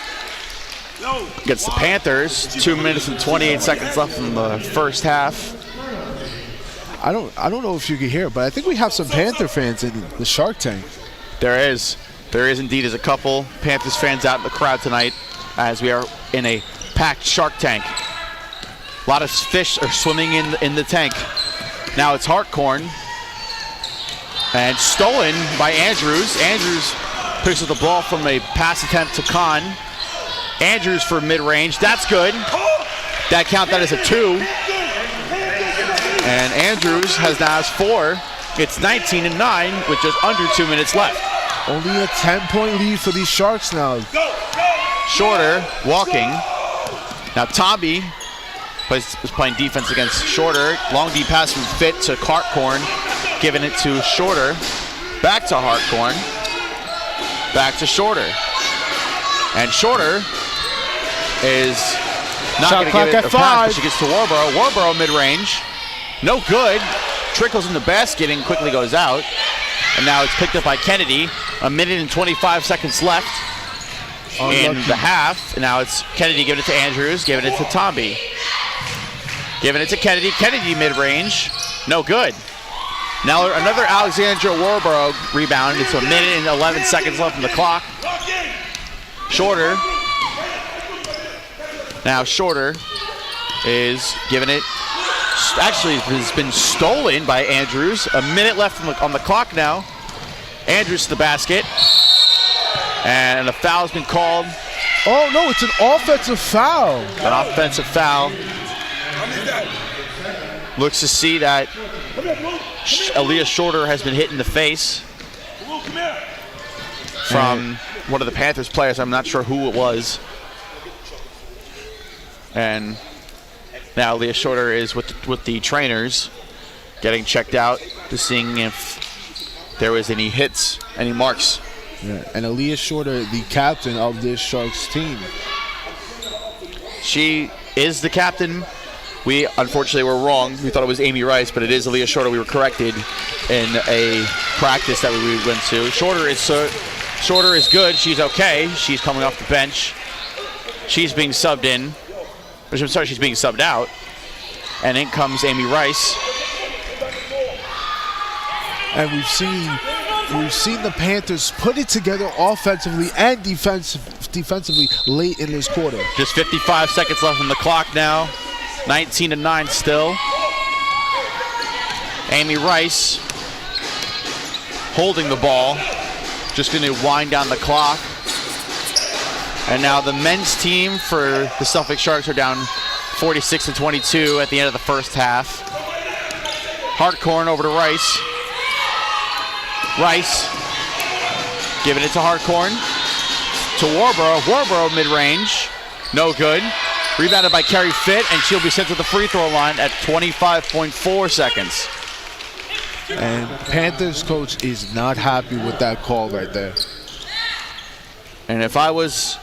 Speaker 2: against the Panthers. 2 minutes and 28 seconds left in the first half.
Speaker 3: I don't know if you can hear it, but I think we have some Panther fans in the Shark Tank.
Speaker 2: There is indeed. There's a couple Panthers fans out in the crowd tonight as we are in a packed Shark Tank. A lot of fish are swimming in the tank. Now it's Hartcorn. And stolen by Andrews. Andrews picks up the ball from a pass attempt to Khan. Andrews for mid-range. That's good. That is a 2. And Andrews now has 4. It's 19-9 with just under 2 minutes left.
Speaker 3: Only a 10-point lead for these Sharks now.
Speaker 2: Shorter walking. Now Tomby is playing defense against Shorter. Long deep pass from Fitt to Hartcorn. Giving it to Shorter. Back to Hartcorn. Back to Shorter. And Shorter is not going to give it a pass, but she gets to Warborough. Warborough mid-range. No good. Trickles in the basket and quickly goes out. And now it's picked up by Kennedy. 1 minute and 25 seconds left in the half. And now it's Kennedy giving it to Andrews, giving it to Tomby. Giving it to Kennedy. Kennedy mid-range. No good. Now another Alexandria Warborough rebound. It's 1 minute and 11 seconds left on the clock. Shorter. Now Shorter is giving it. Actually, has been stolen by Andrews. 1 minute left on the clock now. Andrews to the basket. And a foul's been called.
Speaker 3: Oh, no, it's an offensive foul.
Speaker 2: An offensive foul. Looks to see that Aaliyah Shorter has been hit in the face from one of the Panthers players. I'm not sure who it was. And now Aaliyah Shorter is with the trainers, getting checked out to seeing if there was any hits, any marks.
Speaker 3: Yeah. And Aaliyah Shorter, the captain of this Sharks team.
Speaker 2: She is the captain. We unfortunately were wrong. We thought it was Amy Rice, but it is Aaliyah Shorter. We were corrected in a practice that we went to. Shorter is good. She's okay. She's coming off the bench. She's being subbed in. I'm sorry, she's being subbed out. And in comes Amy Rice.
Speaker 3: And we've seen the Panthers put it together offensively and defensively late in this quarter.
Speaker 2: Just 55 seconds left on the clock now. 19-9 still. Amy Rice holding the ball. Just going to wind down the clock. And now the men's team for the Suffolk Sharks are down 46-22 at the end of the first half. Hartcorn over to Rice. Rice giving it to Hartcorn. To Warborough. Warborough mid-range. No good. Rebounded by Carrie Fitt, and she'll be sent to the free throw line at 25.4 seconds.
Speaker 3: And Panthers coach is not happy with that call right there.
Speaker 2: And if I was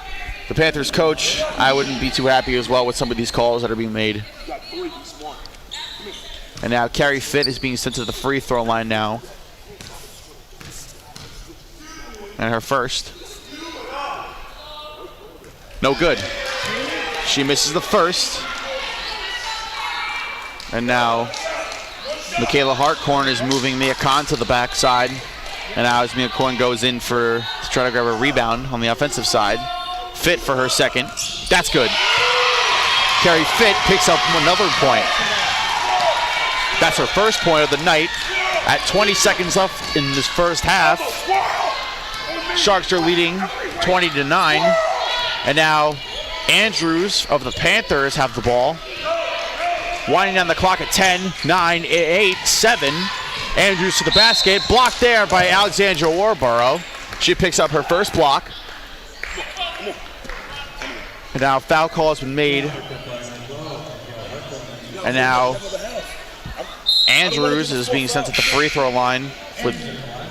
Speaker 2: the Panthers coach, I wouldn't be too happy as well with some of these calls that are being made. And now Carrie Fitt is being sent to the free throw line now. And her first. No good. She misses the first. And now Michaela Hartcorn is moving Mia Khan to the backside. And now as Mia Khan goes in to try to grab a rebound on the offensive side. Fit for her second. That's good. Carrie Fitt picks up another point. That's her first point of the night. At 20 seconds left in this first half, Sharks are leading 20-9. And now Andrews of the Panthers have the ball. Winding down the clock at 10, 9, 8, 7. Andrews to the basket, blocked there by Alexandra Warborough. She picks up her first block. And now foul call has been made. And now Andrews is being sent to the free throw line with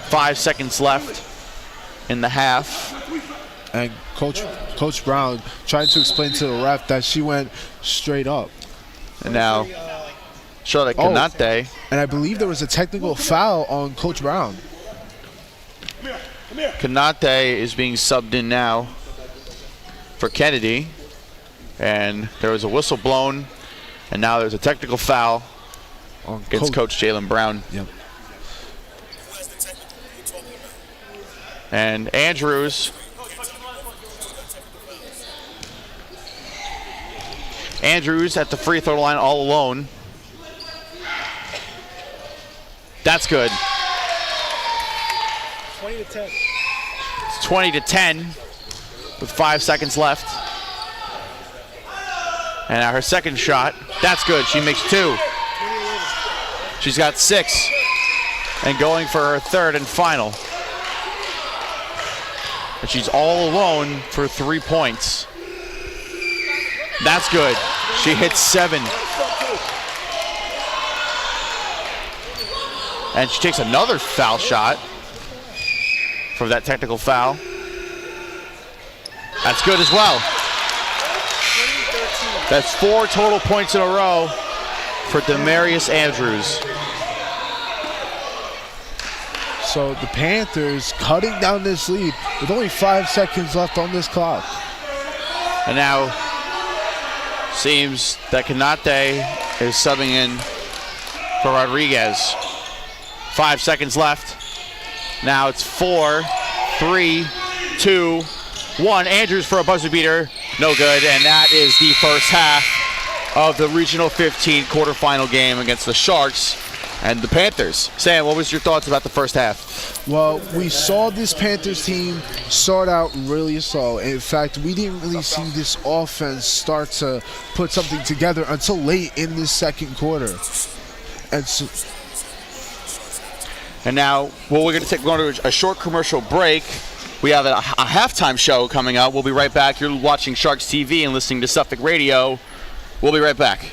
Speaker 2: 5 seconds left in the half.
Speaker 3: And Coach Brown trying to explain to the ref that she went straight up.
Speaker 2: And now Charlotte Canate.
Speaker 3: And I believe there was a technical foul on Coach Brown.
Speaker 2: Canate is being subbed in now for Kennedy. And there was a whistle blown. And now there's a technical foul against Coach Jalen Brown.
Speaker 3: Yep.
Speaker 2: And Andrews at the free throw line all alone. That's good.
Speaker 3: 20-10.
Speaker 2: It's 20-10 with 5 seconds left. And now her second shot. That's good. She makes 2. She's got 6. And going for her third and final. And she's all alone for 3 points. That's good. She hits 7. And she takes another foul shot for that technical foul. That's good as well. That's 4 total points in a row for Demarius Andrews.
Speaker 3: So the Panthers cutting down this lead with only 5 seconds left on this clock.
Speaker 2: And now seems that Canate is subbing in for Rodriguez. 5 seconds left. Now it's 4, 3, 2, 1. Andrews for a buzzer beater. No good. And that is the first half of the Regional 15 quarterfinal game against the Sharks and the Panthers. Sam, what was your thoughts about the first half?
Speaker 3: Well, we saw this Panthers team start out really slow. In fact, we didn't really see this offense start to put something together until late in the second quarter.
Speaker 2: And now, well, we're going to a short commercial break. We have a halftime show coming up. We'll be right back. You're watching Sharks TV and listening to Suffolk Radio. We'll be right back.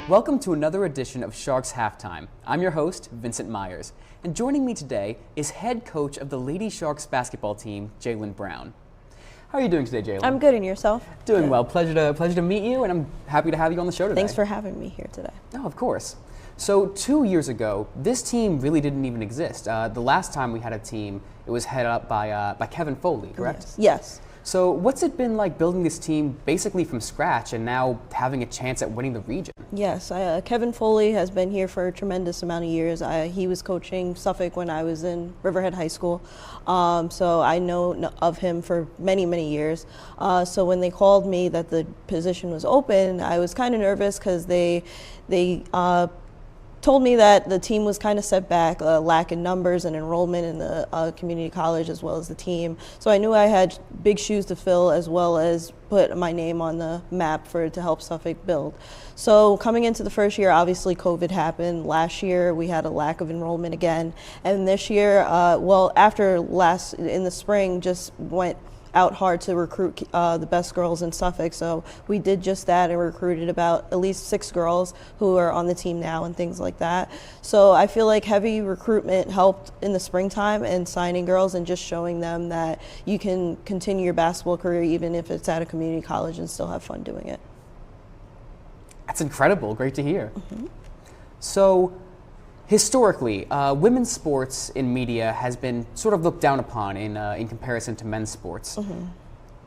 Speaker 1: Welcome to another edition of Sharks Halftime. I'm your host, Vincent Myers, and joining me today is head coach of the Lady Sharks basketball team, Jalen Brown. How are you doing today, Jalen?
Speaker 4: I'm good, and yourself?
Speaker 1: Doing well. Pleasure to meet you, and I'm happy to have you on the show today.
Speaker 4: Thanks for having me here today.
Speaker 1: Oh, of course. So 2 years ago, this team really didn't even exist. The last time we had a team, it was headed up by Kevin Foley, correct?
Speaker 4: Yes.
Speaker 1: So what's it been like building this team basically from scratch and now having a chance at winning the region?
Speaker 4: Yes, Kevin Foley has been here for a tremendous amount of years. He was coaching Suffolk when I was in Riverhead High School, so I know of him for many, many years. So when they called me that the position was open, I was kind of nervous because they told me that the team was kind of set back, lack in numbers and enrollment in the community college as well as the team. So I knew I had big shoes to fill as well as put my name on the map to help Suffolk build. So coming into the first year, obviously COVID happened. Last year we had a lack of enrollment again. And this year, in the spring, just went out hard to recruit the best girls in Suffolk. So we did just that and recruited about at least 6 girls who are on the team now and things like that. So I feel like heavy recruitment helped in the springtime and signing girls and just showing them that you can continue your basketball career even if it's at a community college and still have fun doing it.
Speaker 1: That's incredible. Great to hear. So historically, women's sports in media has been sort of looked down upon in comparison to men's sports.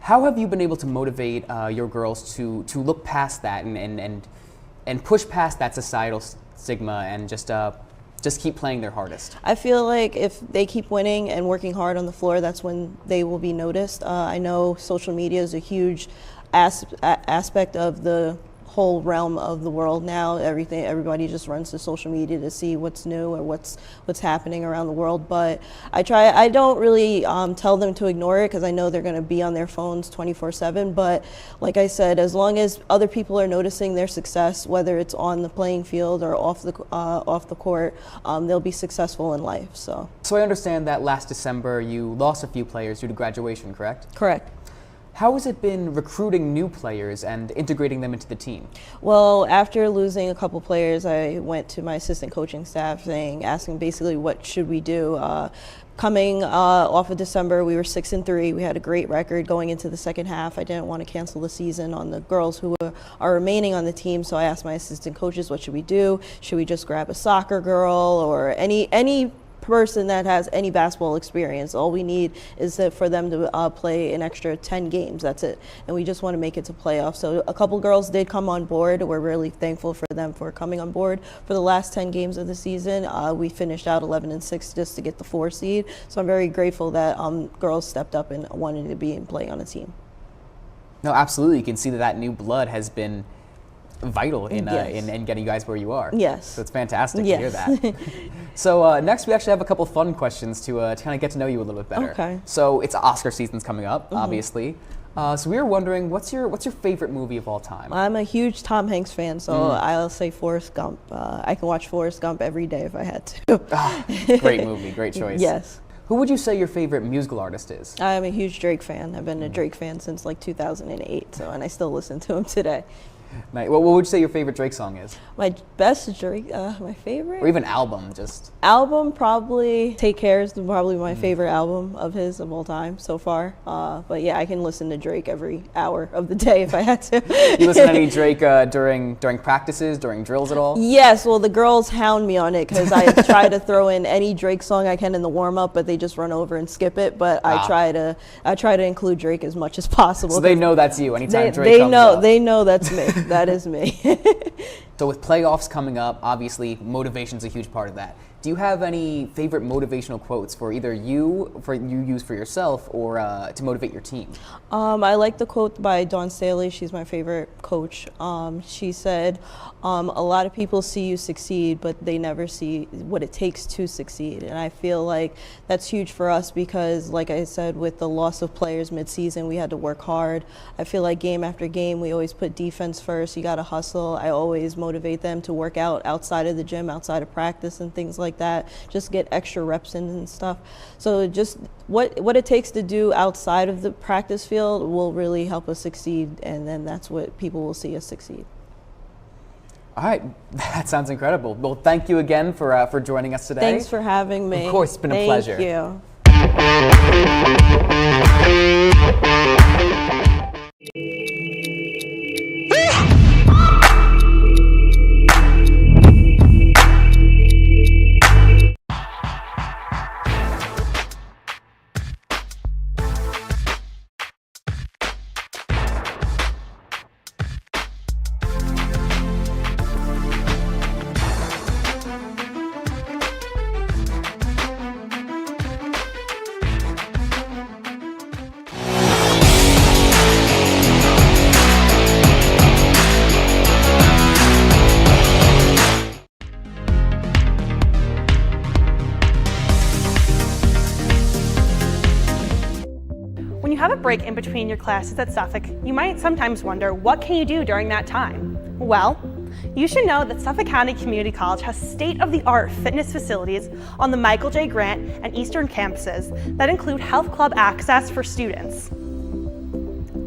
Speaker 1: How have you been able to motivate your girls to look past that and push past that societal stigma and just keep playing their hardest?
Speaker 4: I feel like if they keep winning and working hard on the floor, that's when they will be noticed. I know social media is a huge aspect of the whole realm of the world now. Everybody just runs to social media to see what's new or what's happening around the world. But I don't really tell them to ignore it because I know they're going to be on their phones 24/7. But like I said, as long as other people are noticing their success, whether it's on the playing field or off the court, they'll be successful in life. So
Speaker 1: I understand that last December you lost a few players due to graduation, correct?
Speaker 4: Correct.
Speaker 1: How has it been recruiting new players and integrating them into the team?
Speaker 4: Well, after losing a couple players, I went to my assistant coaching staff asking basically what should we do. Coming off of December, we were 6-3. We had a great record going into the second half. I didn't want to cancel the season on the girls who are remaining on the team, so I asked my assistant coaches, what should we do? Should we just grab a soccer girl or any person that has any basketball experience? All we need is for them to play an extra 10 games. That's it. And we just want to make it to playoffs. So a couple girls did come on board. We're really thankful for them for coming on board. For the last 10 games of the season, we finished out 11-6 just to get the 4 seed. So I'm very grateful that girls stepped up and wanted to be and play on a team.
Speaker 1: No, absolutely. You can see that new blood has been vital in getting you guys where you are.
Speaker 4: Yes.
Speaker 1: So it's fantastic to hear that. So next we actually have a couple fun questions to kind of get to know you a little bit better.
Speaker 4: Okay.
Speaker 1: So it's Oscar season's coming up, obviously. So we were wondering, what's your favorite movie of all time?
Speaker 4: I'm a huge Tom Hanks fan, so I'll say Forrest Gump. I can watch Forrest Gump every day if I had to.
Speaker 1: Great movie, great choice.
Speaker 4: Yes.
Speaker 1: Who would you say your favorite musical artist is?
Speaker 4: I'm a huge Drake fan. I've been a Drake fan since like 2008, and I still listen to him today.
Speaker 1: Nice. What would you say your favorite Drake song is?
Speaker 4: My best Drake, my favorite?
Speaker 1: Or even album, just.
Speaker 4: Album, probably Take Care is probably my favorite album of his of all time so far. But yeah, I can listen to Drake every hour of the day if I had to.
Speaker 1: You listen to any Drake during practices, during drills at all?
Speaker 4: Yes, well the girls hound me on it because I try to throw in any Drake song I can in the warm up, but they just run over and skip it. But I try to include Drake as much as possible.
Speaker 1: So they know that's you anytime Drake comes up.
Speaker 4: They know that's me. That is me.
Speaker 1: So with playoffs coming up, obviously motivation's a huge part of that. Do you have any favorite motivational quotes for either you use for yourself or to motivate your team?
Speaker 4: I like the quote by Dawn Staley. She's my favorite coach. She said, a lot of people see you succeed, but they never see what it takes to succeed. And I feel like that's huge for us because, like I said, with the loss of players mid-season, we had to work hard. I feel like game after game, we always put defense first. You got to hustle. I always motivate them to work out outside of the gym, outside of practice and things like that, just get extra reps in and stuff. So just what it takes to do outside of the practice field will really help us succeed, and then that's what people will see us succeed.
Speaker 1: All right, that sounds incredible. Well, thank you again for joining us today.
Speaker 4: Thanks for having me.
Speaker 1: Of course, it's been a pleasure.
Speaker 4: Thank you.
Speaker 12: have a break in between your classes at Suffolk, you might sometimes wonder, what can you do during that time? Well, you should know that Suffolk County Community College has state-of-the-art fitness facilities on the Michael J. Grant and Eastern campuses that include health club access for students.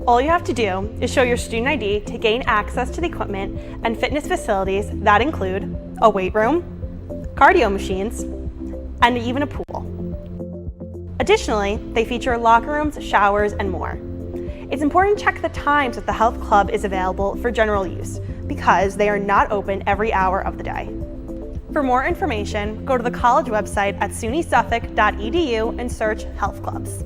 Speaker 12: All you have to do is show your student ID to gain access to the equipment and fitness facilities that include a weight room, cardio machines, and even a pool. Additionally, they feature locker rooms, showers, and more. It's important to check the times that the health club is available for general use because they are not open every hour of the day. For more information, go to the college website at SUNYSFLK.edu and search health clubs.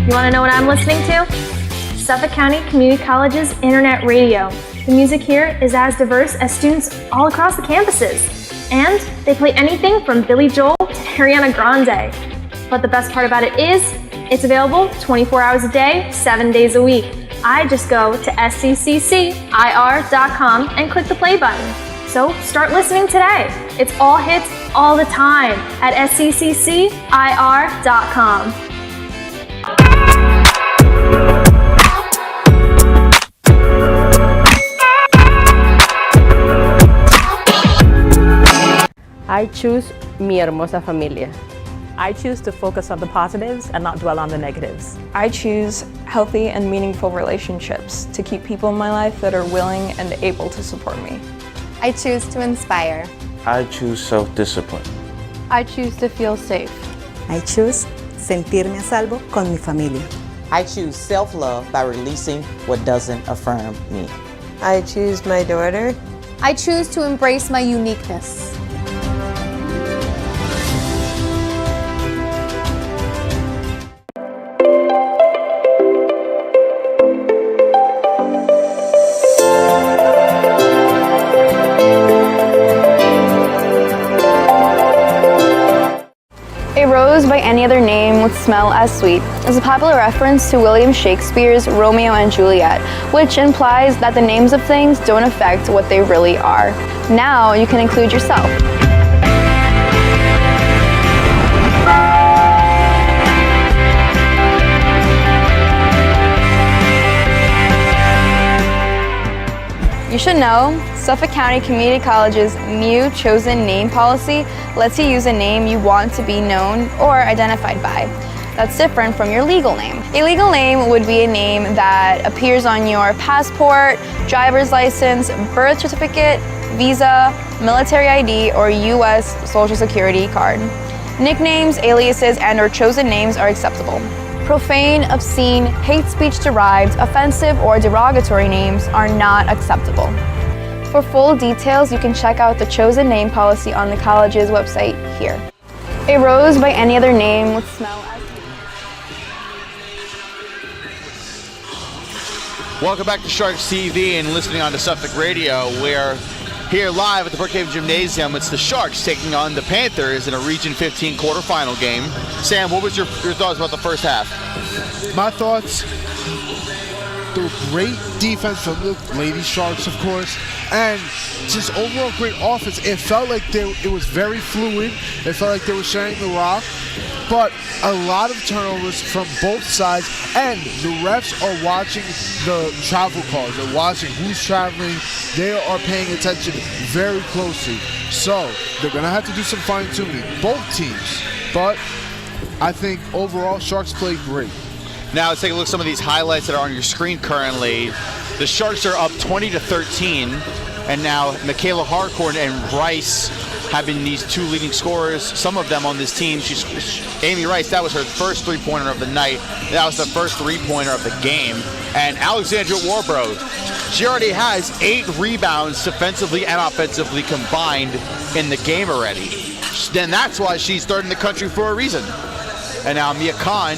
Speaker 8: You want to know what I'm listening to? Suffolk County Community College's internet radio. The music here is as diverse as students all across the campuses. And they play anything from Billy Joel to Ariana Grande. But the best part about it is, it's available 24 hours a day, 7 days a week. I just go to sccir.com and click the play button. So start listening today. It's all hits all the time at sccir.com.
Speaker 13: I choose mi hermosa familia. I choose to focus on the positives and not dwell on the negatives.
Speaker 14: I choose healthy and meaningful relationships to keep people in my life that are willing and able to support me.
Speaker 15: I choose to inspire.
Speaker 16: I choose self-discipline.
Speaker 17: I choose to feel safe.
Speaker 18: I choose sentirme a salvo con mi familia.
Speaker 19: I choose self-love by releasing what doesn't affirm me.
Speaker 20: I choose my daughter.
Speaker 15: I choose to embrace my uniqueness.
Speaker 8: A rose by any other name would smell as sweet is a popular reference to William Shakespeare's Romeo and Juliet, which implies that the names of things don't affect what they really are. Now you can include yourself. You should know, Suffolk County Community College's new chosen name policy lets you use a name you want to be known or identified by. That's different from your legal name. A legal name would be a name that appears on your passport, driver's license, birth certificate, visa, military ID, or U.S. Social Security card. Nicknames, aliases, and/or chosen names are acceptable. Profane, obscene, hate speech-derived, offensive, or derogatory names are not acceptable. For full details, you can check out the chosen name policy on the college's website here. A rose by any other name would smell as sweet.
Speaker 2: Welcome back to Sharks TV and listening on to Suffolk Radio. We're here live at the Brookhaven Gymnasium. It's the Sharks taking on the Panthers in a Region 15 quarterfinal game. Sam, what was your thoughts about the first half?
Speaker 3: My thoughts, the great defense from the Lady Sharks, of course, and just overall great offense. It felt like it was very fluid. It felt like they were sharing the rock, but a lot of turnovers from both sides, and the refs are watching the travel calls. They're watching who's traveling. They are paying attention very closely. So they're going to have to do some fine-tuning, both teams. But I think overall, Sharks played great.
Speaker 2: Now let's take a look at some of these highlights that are on your screen currently. The Sharks are up 20-13, and now Michaela Harcourt and Rice have been these two leading scorers, some of them on this team. Amy Rice, that was her first three-pointer of the night. That was the first three-pointer of the game. And Alexandra Warbrough, she already has 8 rebounds defensively and offensively combined in the game already. Then that's why she's third in the country for a reason. And now Mia Khan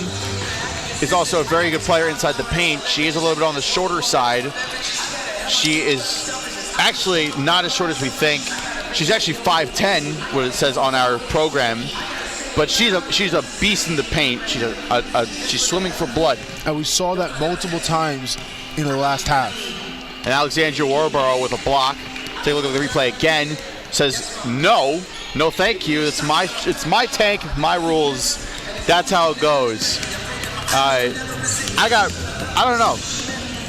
Speaker 2: is also a very good player inside the paint. She is a little bit on the shorter side. She is actually not as short as we think. She's actually 5'10", what it says on our program. But she's a beast in the paint. She's swimming for blood.
Speaker 3: And we saw that multiple times in the last half.
Speaker 2: And Alexandria Warborough with a block. Take a look at the replay again. Says no thank you. It's my tank, my rules. That's how it goes. I don't know.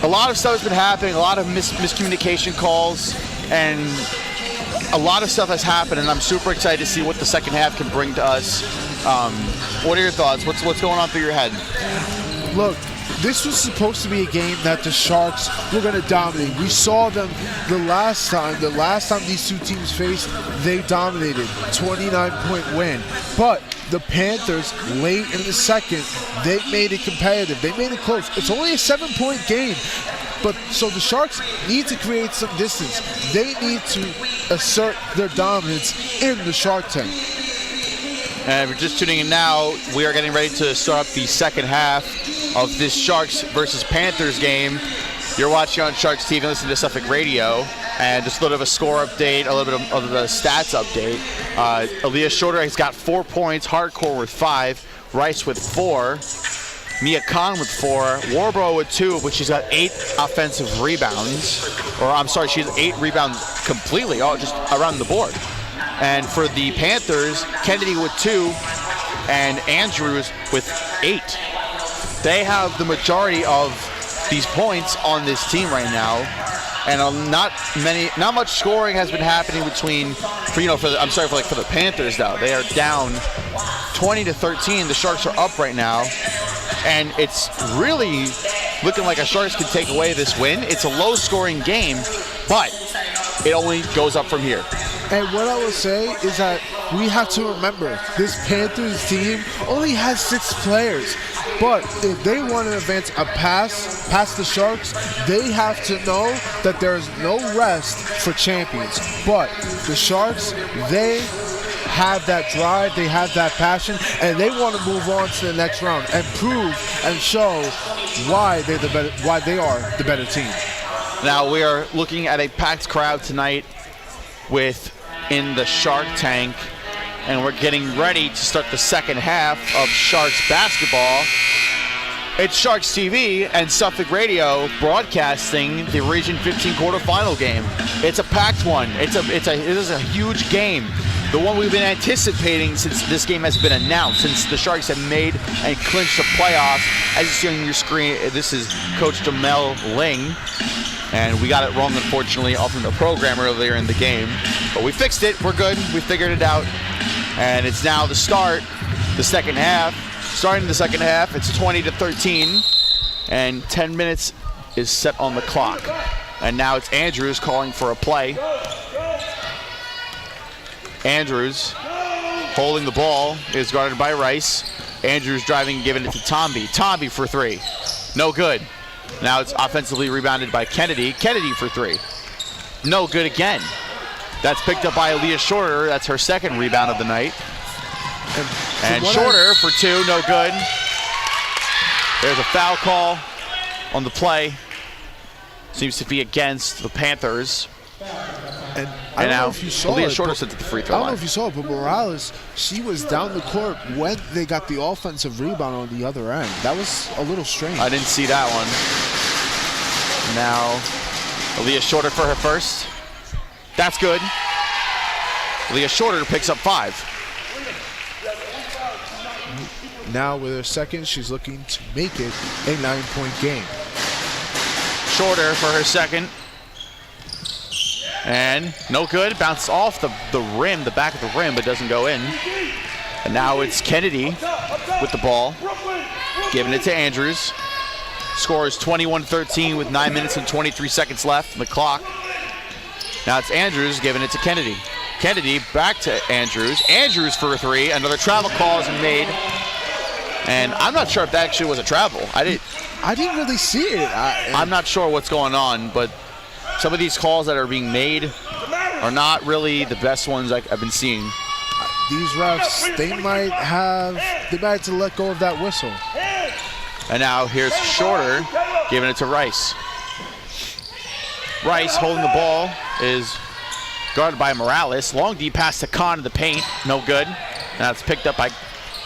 Speaker 2: A lot of stuff has been happening, a lot of miscommunication calls, and a lot of stuff has happened, and I'm super excited to see what the second half can bring to us. What are your thoughts? What's going on through your head?
Speaker 3: Look, this was supposed to be a game that the Sharks were going to dominate. We saw them the last time these two teams faced, they dominated, 29-point win. But the Panthers, late in the second, they made it competitive. They made it close. It's only a 7-point game. But so the Sharks need to create some distance. They need to assert their dominance in the Shark tank.
Speaker 2: And if you're just tuning in now, we are getting ready to start up the second half of this Sharks versus Panthers game. You're watching on Sharks TV and listening to Suffolk Radio. And just a little bit of a score update, a little bit of the stats update. Aaliyah Shorter has got 4 points, Hardcore with 5, Rice with 4, Mia Khan with 4, Warborough with 2, but she's got 8 offensive rebounds. Or I'm sorry, she has 8 rebounds completely, just around the board. And for the Panthers, Kennedy with 2 and Andrews with 8. They have the majority of these points on this team right now, and not much scoring has been happening between, for the Panthers though. They are down 20-13. The Sharks are up right now, and it's really looking like a Sharks can take away this win. It's a low-scoring game, but it only goes up from here.
Speaker 3: And what I will say is that we have to remember this Panthers team only has 6 players. But if they want to advance past the Sharks, they have to know that there is no rest for champions. But the Sharks, they have that drive, they have that passion, and they want to move on to the next round and prove and show why they are the better team.
Speaker 2: Now we are looking at a packed crowd tonight in the Shark Tank, and we're getting ready to start the second half of Sharks basketball. It's Sharks TV and Suffolk Radio broadcasting the Region 15 quarterfinal game. It's a packed one. It is a huge game. The one we've been anticipating since this game has been announced, since the Sharks have made and clinched the playoffs. As you see on your screen, this is Coach Jamel Ling. And we got it wrong, unfortunately, off from the program earlier in the game. But we fixed it. We're good. We figured it out. And it's now the start, the second half. Starting the second half, it's 20-13. And 10 minutes is set on the clock. And now it's Andrews calling for a play. Andrews holding the ball is guarded by Rice. Andrews driving, giving it to Tomby. Tomby for 3. No good. Now it's offensively rebounded by Kennedy. Kennedy for 3. No good again. That's picked up by Aaliyah Shorter. That's her second rebound of the night. And Shorter for 2. No good. There's a foul call on the play. Seems to be against the Panthers.
Speaker 3: And I don't know if you saw
Speaker 2: Aaliyah
Speaker 3: it,
Speaker 2: Shorter sent to the free throw line.
Speaker 3: I don't know if you saw it, but Morales, she was down the court when they got the offensive rebound on the other end. That was a little strange.
Speaker 2: I didn't see that one. Now, Aaliyah Shorter for her first. That's good. Aaliyah Shorter picks up 5.
Speaker 3: Now with her second, she's looking to make it a 9-point game.
Speaker 2: Shorter for her second. And no good. Bounces off the rim, the back of the rim, but doesn't go in. And now it's Kennedy with the ball, giving it to Andrews. Scores 21-13 with 9 minutes and 23 seconds left on the clock. Now it's Andrews giving it to Kennedy. Kennedy back to Andrews. Andrews for 3. Another travel call is made. And I'm not sure if that actually was a travel. I didn't
Speaker 3: really see it.
Speaker 2: I'm not sure what's going on, but some of these calls that are being made are not really the best ones I've been seeing.
Speaker 3: These refs, they might have to let go of that whistle.
Speaker 2: And now here's Shorter giving it to Rice. Rice holding the ball is guarded by Morales. Long deep pass to Khan in the paint, no good. Now it's picked up by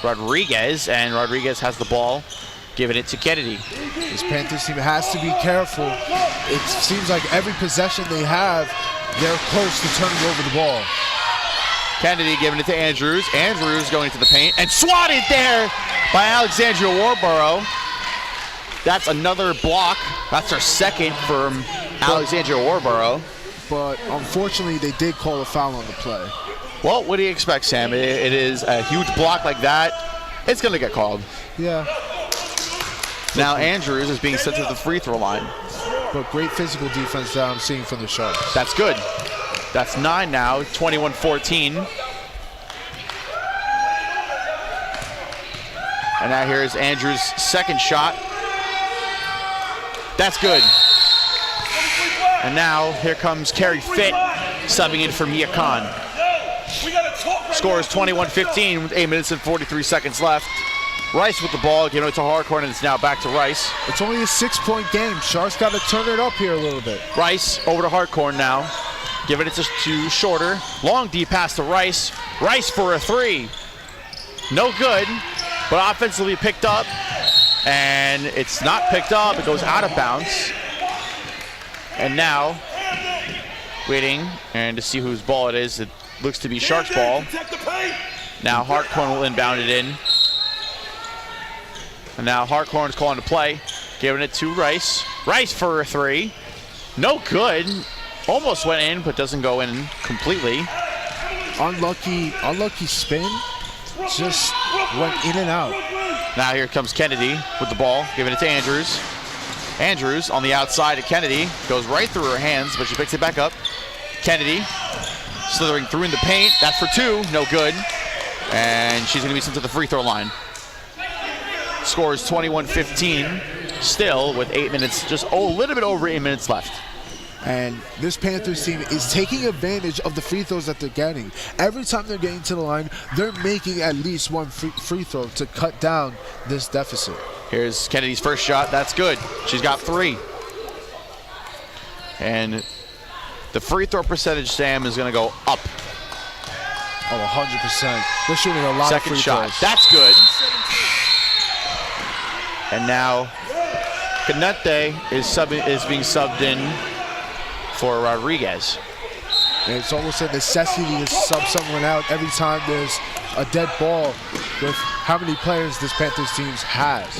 Speaker 2: Rodriguez, and Rodriguez has the ball, giving it to Kennedy.
Speaker 3: This Panthers team has to be careful. It seems like every possession they have, they're close to turning over the ball.
Speaker 2: Kennedy giving it to Andrews. Andrews going into the paint and swatted there by Alexandria Warborough. That's another block. That's our second from Alexandria Warborough.
Speaker 3: But unfortunately, they did call a foul on the play.
Speaker 2: Well, what do you expect, Sam? It is a huge block like that. It's going to get called.
Speaker 3: Yeah.
Speaker 2: Now Andrews is being sent to the free throw line.
Speaker 3: But great physical defense that I'm seeing from the Sharks.
Speaker 2: That's good. That's 9 now, 21-14. And now here's Andrews' second shot. That's good. And now here comes Kerry Fitt subbing in for Mia Khan. Score is 21-15 with 8 minutes and 43 seconds left. Rice with the ball, giving it to Harcourt, and it's now back to Rice.
Speaker 3: It's only a 6-point game. Sharks got to turn it up here a little bit.
Speaker 2: Rice over to Harcourt now, giving it to Shorter. Long deep pass to Rice. Rice for a three. No good, but offensively picked up. And it's not picked up, it goes out of bounds. And now, waiting, and to see whose ball it is, it looks to be Sharks' ball. Now Harcourt will inbound it in. And now Harcourt is calling the play, giving it to Rice. Rice for a three. No good. Almost went in, but doesn't go in completely.
Speaker 3: Unlucky spin. Just went in and out.
Speaker 2: Now here comes Kennedy with the ball, giving it to Andrews. Andrews on the outside to Kennedy. Goes right through her hands, but she picks it back up. Kennedy slithering through in the paint. That's for two. No good. And she's going to be sent to the free throw line. Score is 21-15. Still with 8 minutes, just a little bit over 8 minutes left.
Speaker 3: And this Panthers team is taking advantage of the free throws that they're getting. Every time they're getting to the line, they're making at least one free throw to cut down this deficit.
Speaker 2: Here's Kennedy's first shot. That's good. She's got 3. And the free throw percentage, Sam, is going to go up.
Speaker 3: Oh, 100%. They're shooting a lot of free
Speaker 2: shot.
Speaker 3: throws.
Speaker 2: That's good. And now Canete is being subbed in for Rodriguez.
Speaker 3: And it's almost a necessity to sub someone out every time there's a dead ball with how many players this Panthers team has.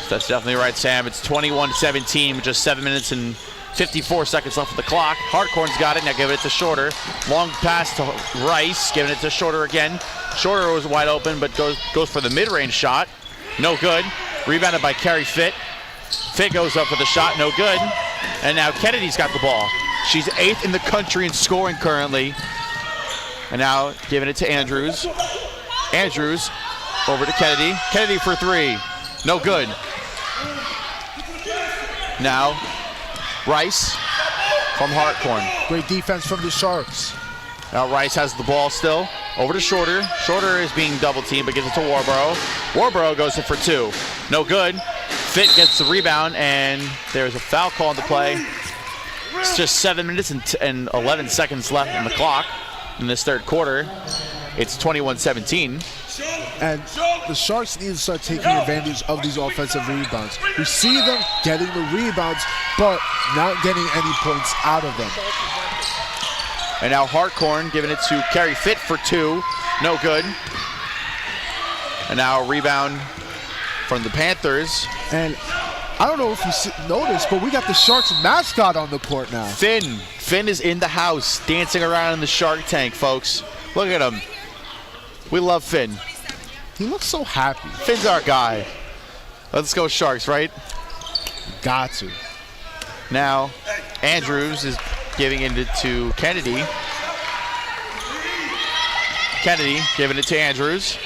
Speaker 2: So that's definitely right, Sam. It's 21-17 with just 7 minutes and 54 seconds left of the clock. Hartcorn's got it. Now give it to Shorter. Long pass to Rice. Giving it to Shorter again. Shorter was wide open, but goes for the mid-range shot. No good. Rebounded by Kerry Fitt. Fitt goes up for the shot. No good. And now Kennedy's got the ball. She's 8th in the country in scoring currently. And now giving it to Andrews. Andrews over to Kennedy. Kennedy for 3. No good. Now Rice from Hartcorn.
Speaker 3: Great defense from the Sharks.
Speaker 2: Now Rice has the ball still. Over to Shorter. Shorter is being double teamed, but gives it to Warborough. Warborough goes in for 2. No good. Fitt gets the rebound, and there's a foul call on the play. It's just 7 minutes and 11 seconds left in the clock in this third quarter. It's 21-17.
Speaker 3: And the Sharks need to start taking advantage of these offensive rebounds. We see them getting the rebounds, but not getting any points out of them.
Speaker 2: And now Hartcorn giving it to Kerry Fitt for 2. No good. And now a rebound from the Panthers.
Speaker 3: And I don't know if you noticed, but we got the Sharks mascot on the court now.
Speaker 2: Finn. Finn is in the house, dancing around in the Shark Tank, folks. Look at him. We love Finn.
Speaker 3: He looks so happy.
Speaker 2: Finn's our guy. Let's go Sharks, right?
Speaker 3: Got to.
Speaker 2: Now, Andrews is giving it to Kennedy. Kennedy giving it to Andrews.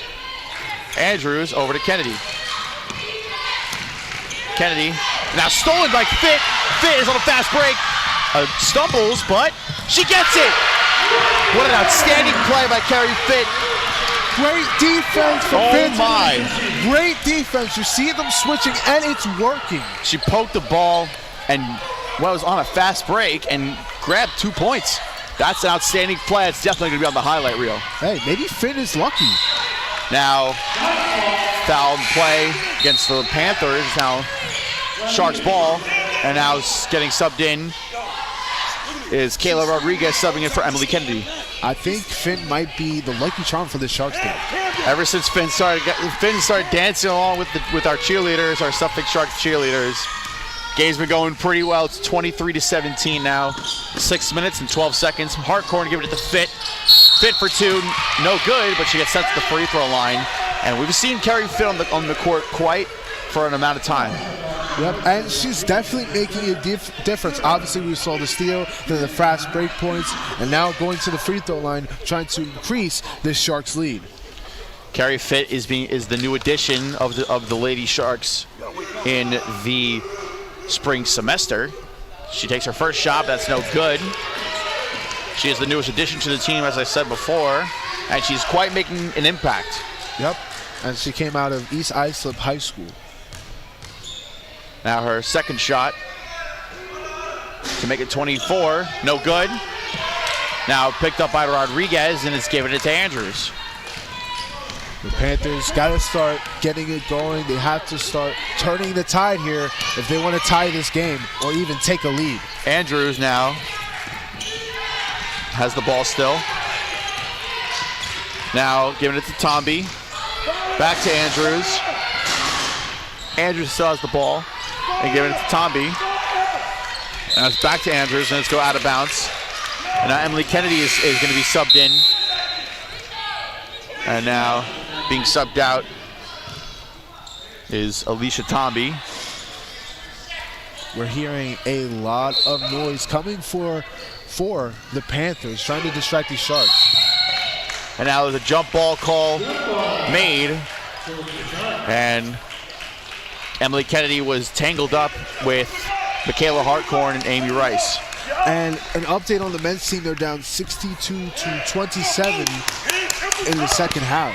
Speaker 2: Andrews over to Kennedy. Kennedy now stolen by Fitt. Fitt is on a fast break. Stumbles, but she gets it. What an outstanding play by Kerry Fitt.
Speaker 3: Great defense from Fitt.
Speaker 2: Oh my.
Speaker 3: Great defense. You see them switching, and it's working.
Speaker 2: She poked the ball and was on a fast break and grabbed 2 points. That's an outstanding play. It's definitely going to be on the highlight reel.
Speaker 3: Hey, maybe Finn is lucky.
Speaker 2: Now, foul play against the Panthers. Now, Sharks ball. And now getting subbed in is Kayla Rodriguez subbing in for Emily Kennedy.
Speaker 3: I think Finn might be the lucky charm for the Sharks team.
Speaker 2: Ever since Finn started dancing along with our cheerleaders, our Suffolk Sharks cheerleaders, game's been going pretty well. It's 23-17 now. 6 minutes and 12 seconds. Hartcorn giving it to Fit. Fit for two, no good, but she gets sent to the free throw line. And we've seen Carrie Fit on the court quite for an amount of time.
Speaker 3: Yep, and she's definitely making a difference. Obviously, we saw the steal, then the fast break points, and now going to the free throw line, trying to increase this Sharks lead.
Speaker 2: Carrie Fit is the new addition of the Lady Sharks in the spring semester. She takes her first shot. That's no good. She is the newest addition to the team, as I said before, and she's quite making an impact.
Speaker 3: Yep, and she came out of East Islip High School.
Speaker 2: Now her second shot to make it 24, no good. Now picked up by Rodriguez, and it's given it to Andrews.
Speaker 3: The Panthers got to start getting it going. They have to start turning the tide here if they want to tie this game or even take a lead.
Speaker 2: Andrews now has the ball still. Now giving it to Tomby. Back to Andrews. Andrews still has the ball and giving it to Tomby. Now it's back to Andrews, and it's go out of bounds. And now Emily Kennedy is going to be subbed in. And now being subbed out is Alicia Tomby.
Speaker 3: We're hearing a lot of noise coming for the Panthers, trying to distract these Sharks.
Speaker 2: And now there's a jump ball call made. And Emily Kennedy was tangled up with Michaela Hartcorn and Amy Rice.
Speaker 3: And an update on the men's team, they're down 62-27 in the second half.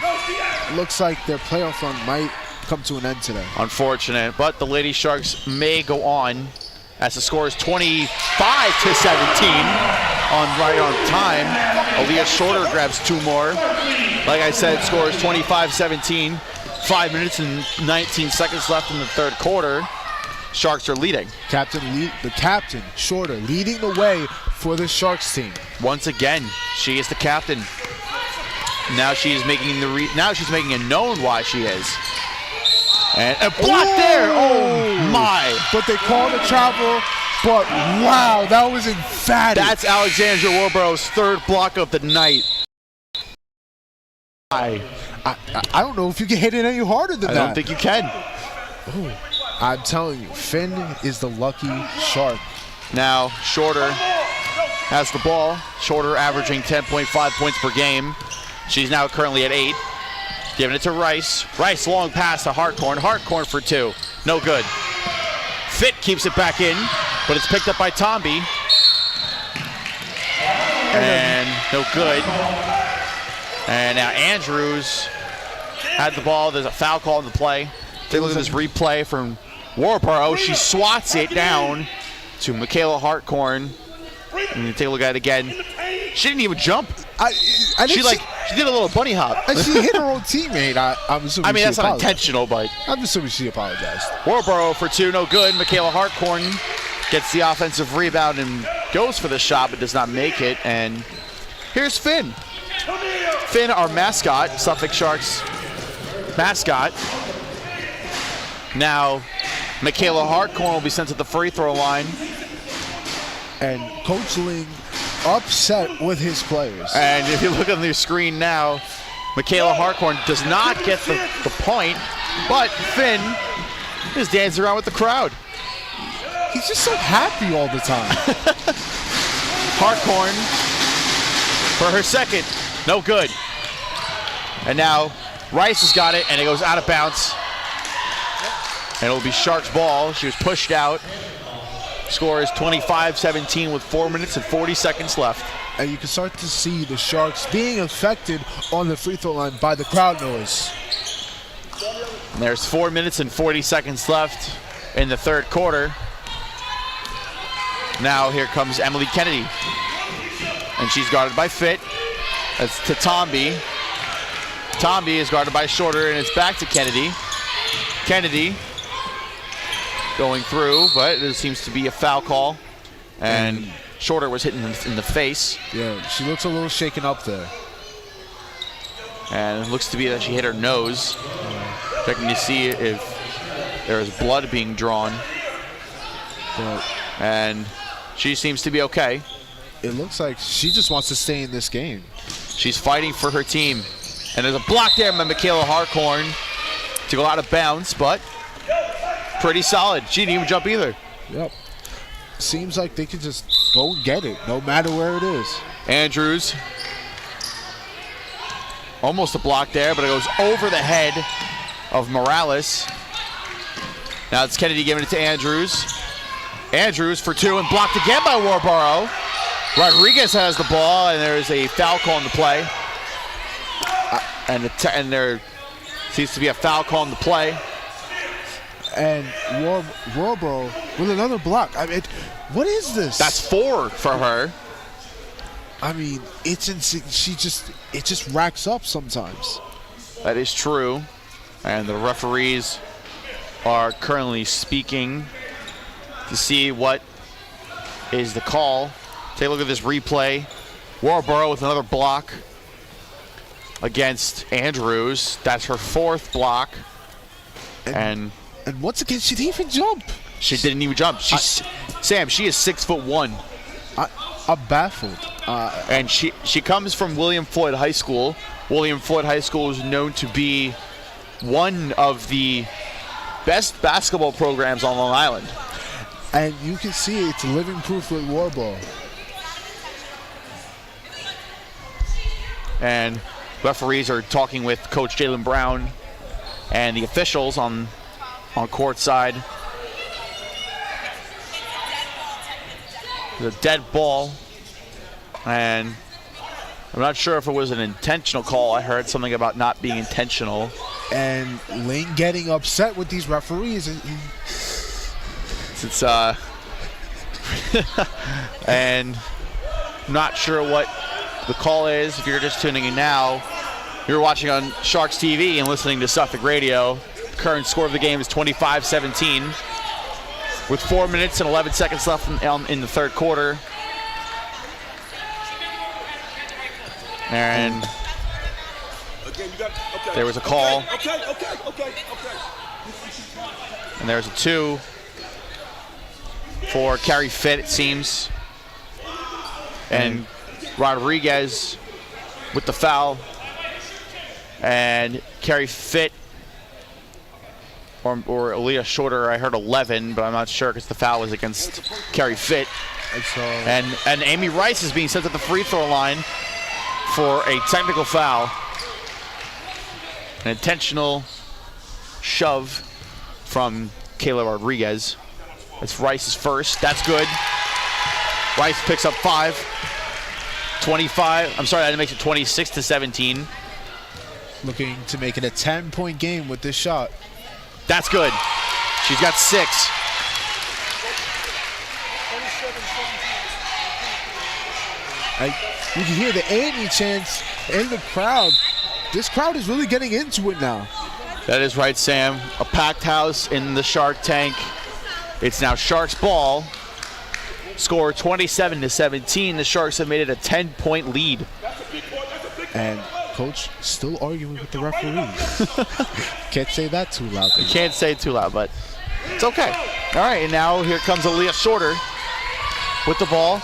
Speaker 3: Looks like their playoff run might come to an end today.
Speaker 2: Unfortunate, but the Lady Sharks may go on as the score is 25-17 right on time. Aaliyah Shorter grabs two more. Like I said, score is 25-17. 5 minutes and 19 seconds left in the third quarter. Sharks are leading.
Speaker 3: The captain, Shorter, leading the way for the Sharks team.
Speaker 2: Once again, she is the captain. Now she is making she's making it known why she is. And a block there. Oh my!
Speaker 3: But they called a travel. But wow, that was emphatic.
Speaker 2: That's Alexandra Warborough's third block of the night.
Speaker 3: I don't know if you can hit it any harder than that.
Speaker 2: I don't think you can.
Speaker 3: Ooh, I'm telling you, Finn is the lucky Shark.
Speaker 2: Now Shorter has the ball. Shorter averaging 10.5 points per game. She's now currently at 8. Giving it to Rice. Rice long pass to Hartcorn. Hartcorn for two. No good. Fit keeps it back in, but it's picked up by Tomby. And no good. And now Andrews had the ball. There's a foul call in the play. Take a look at this replay from Warborough. She swats it down to Michaela Hartcorn. And you take a look at it again. She didn't even jump. She did a little bunny hop.
Speaker 3: And she hit her own teammate. I'm assuming.
Speaker 2: I mean, that's not intentional, but
Speaker 3: I'm assuming she apologized.
Speaker 2: Warborough for two, no good. Michaela Hartcorn gets the offensive rebound and goes for the shot, but does not make it. And here's Finn. Finn, our mascot, Suffolk Sharks mascot. Now, Michaela Hartcorn will be sent to the free throw line.
Speaker 3: And Coach Ling upset with his players.
Speaker 2: And if you look on the screen now, Michaela Hartcorn does not get the point, but Finn is dancing around with the crowd.
Speaker 3: He's just so happy all the time.
Speaker 2: Hartcorn for her second, no good. And now Rice has got it, and it goes out of bounds. And it'll be Sharks ball. She was pushed out. Score is 25-17 with 4 minutes and 40 seconds left.
Speaker 3: And you can start to see the Sharks being affected on the free throw line by the crowd noise.
Speaker 2: And there's 4 minutes and 40 seconds left in the third quarter. Now here comes Emily Kennedy. And she's guarded by Fit. That's to Tomby. Tomby is guarded by Shorter, and it's back to Kennedy. Kennedy going through, but it seems to be a foul call. And Shorter was hitting in the face.
Speaker 3: Yeah, she looks a little shaken up there.
Speaker 2: And it looks to be that she hit her nose. Checking to see if there is blood being drawn. And she seems to be okay.
Speaker 3: It looks like she just wants to stay in this game.
Speaker 2: She's fighting for her team. And there's a block there by Michaela Harkhorn to go out of bounds, but pretty solid. She didn't even jump either.
Speaker 3: Yep. Seems like they could just go and get it, no matter where it is.
Speaker 2: Andrews. Almost a block there, but it goes over the head of Morales. Now it's Kennedy giving it to Andrews. Andrews for two and blocked again by Warborough. Rodriguez has the ball, and there is a foul call on the play. And there seems to be a foul call on the play.
Speaker 3: And Warborough with another block. I mean, what is this?
Speaker 2: That's 4 for her.
Speaker 3: I mean, it's it just racks up sometimes.
Speaker 2: That is true. And the referees are currently speaking to see what is the call. Take a look at this replay. Warborough with another block against Andrews. That's her 4th block. And
Speaker 3: once again, she didn't even jump.
Speaker 2: She didn't even jump. Sam, she is 6'1".
Speaker 3: I'm baffled.
Speaker 2: And she comes from William Floyd High School. William Floyd High School is known to be one of the best basketball programs on Long Island.
Speaker 3: And you can see it's living proof with Warborough.
Speaker 2: And referees are talking with Coach Jalen Brown and the officials on court side. The dead ball, and I'm not sure if it was an intentional call. I heard something about not being intentional.
Speaker 3: And Lane getting upset with these referees.
Speaker 2: It's and not sure what the call is. If you're just tuning in now, you're watching on Sharks TV and listening to Suffolk Radio. Current score of the game is 25-17 with 4 minutes and 11 seconds left in the third quarter. And there was a call. And there's a 2 for Carrie Fitt, it seems. And Rodriguez with the foul. And Carrie Fitt or Aaliyah Shorter, I heard 11, but I'm not sure because the foul was against Carrie Fitt. And Amy Rice is being sent to the free throw line for a technical foul. An intentional shove from Kayla Rodriguez. It's Rice's first. That's good. Rice picks up 5. 25. I'm sorry, that makes it 26-17.
Speaker 3: Looking to make it a 10-point game with this shot.
Speaker 2: That's good. She's got 6.
Speaker 3: You can hear the Amy chants in the crowd. This crowd is really getting into it now.
Speaker 2: That is right, Sam. A packed house in the Shark Tank. It's now Sharks ball. Score 27-17. The Sharks have made it a 10-point lead.
Speaker 3: And Coach still arguing with the referees. Can't say that too loud.
Speaker 2: You can't say it too loud, but it's okay. All right, and now here comes Aaliyah Shorter with the ball.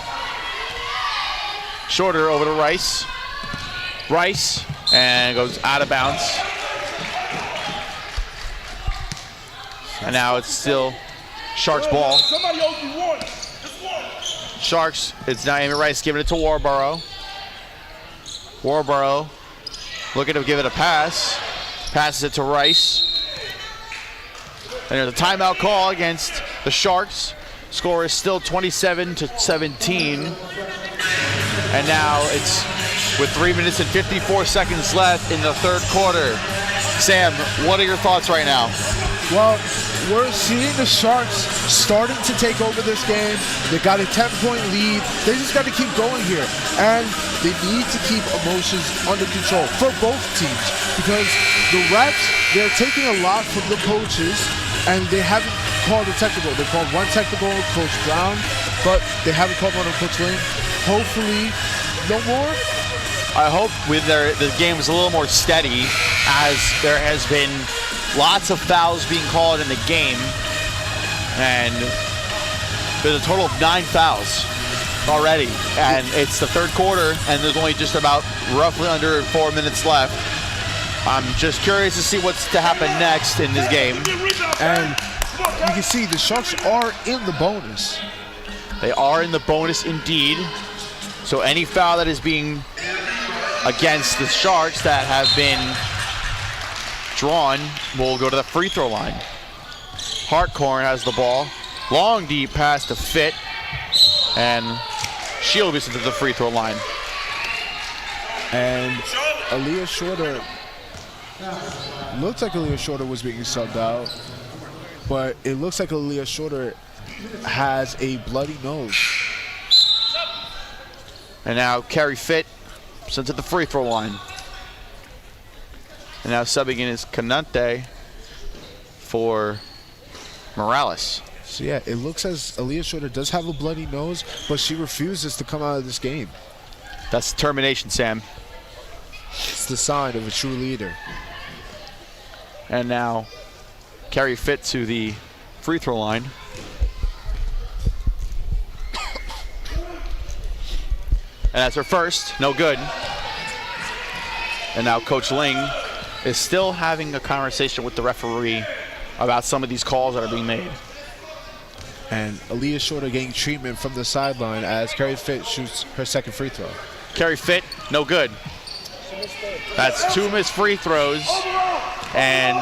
Speaker 2: Shorter over to Rice. Rice, and goes out of bounds. And now it's still Sharks ball. Sharks, it's now Amy Rice giving it to Warborough. Warborough looking to give it a pass. Passes it to Rice. And there's a timeout call against the Sharks. Score is still 27-17. And now it's with 3 minutes and 54 seconds left in the third quarter. Sam, what are your thoughts right now?
Speaker 3: Well, we're seeing the Sharks starting to take over this game. They got a 10-point lead. They just got to keep going here. And they need to keep emotions under control for both teams because the refs, they're taking a lot from the coaches and they haven't called a technical. They called one technical, Coach Brown, but they haven't called one on Coach Lane. Hopefully, no more.
Speaker 2: I hope the game is a little more steady as there has been lots of fouls being called in the game, and there's a total of 9 fouls already, and it's the third quarter, and there's only just about roughly under 4 minutes left. I'm just curious to see what's to happen next in this game.
Speaker 3: And you can see the Sharks are in the bonus.
Speaker 2: They are in the bonus indeed. So any foul that is being against the Sharks that have been drawn will go to the free throw line. Hartkorn has the ball. Long deep pass to Fit. And Shield gets into the free throw line.
Speaker 3: And Aaliyah Shorter, looks like Aaliyah Shorter was being subbed out, but it looks like Aaliyah Shorter has a bloody nose.
Speaker 2: And now Carrie Fit sent to the free throw line. And now subbing in is Canante for Morales.
Speaker 3: So yeah, it looks as Aaliyah Shorter does have a bloody nose, but she refuses to come out of this game.
Speaker 2: That's determination, Sam.
Speaker 3: It's the sign of a true leader.
Speaker 2: And now Carrie Fit to the free throw line. And that's her first, no good. And now Coach Ling is still having a conversation with the referee about some of these calls that are being made.
Speaker 3: And Aaliyah Shorter getting treatment from the sideline as Carrie Fit shoots her second free throw.
Speaker 2: Carrie Fit, no good. That's 2 missed free throws. And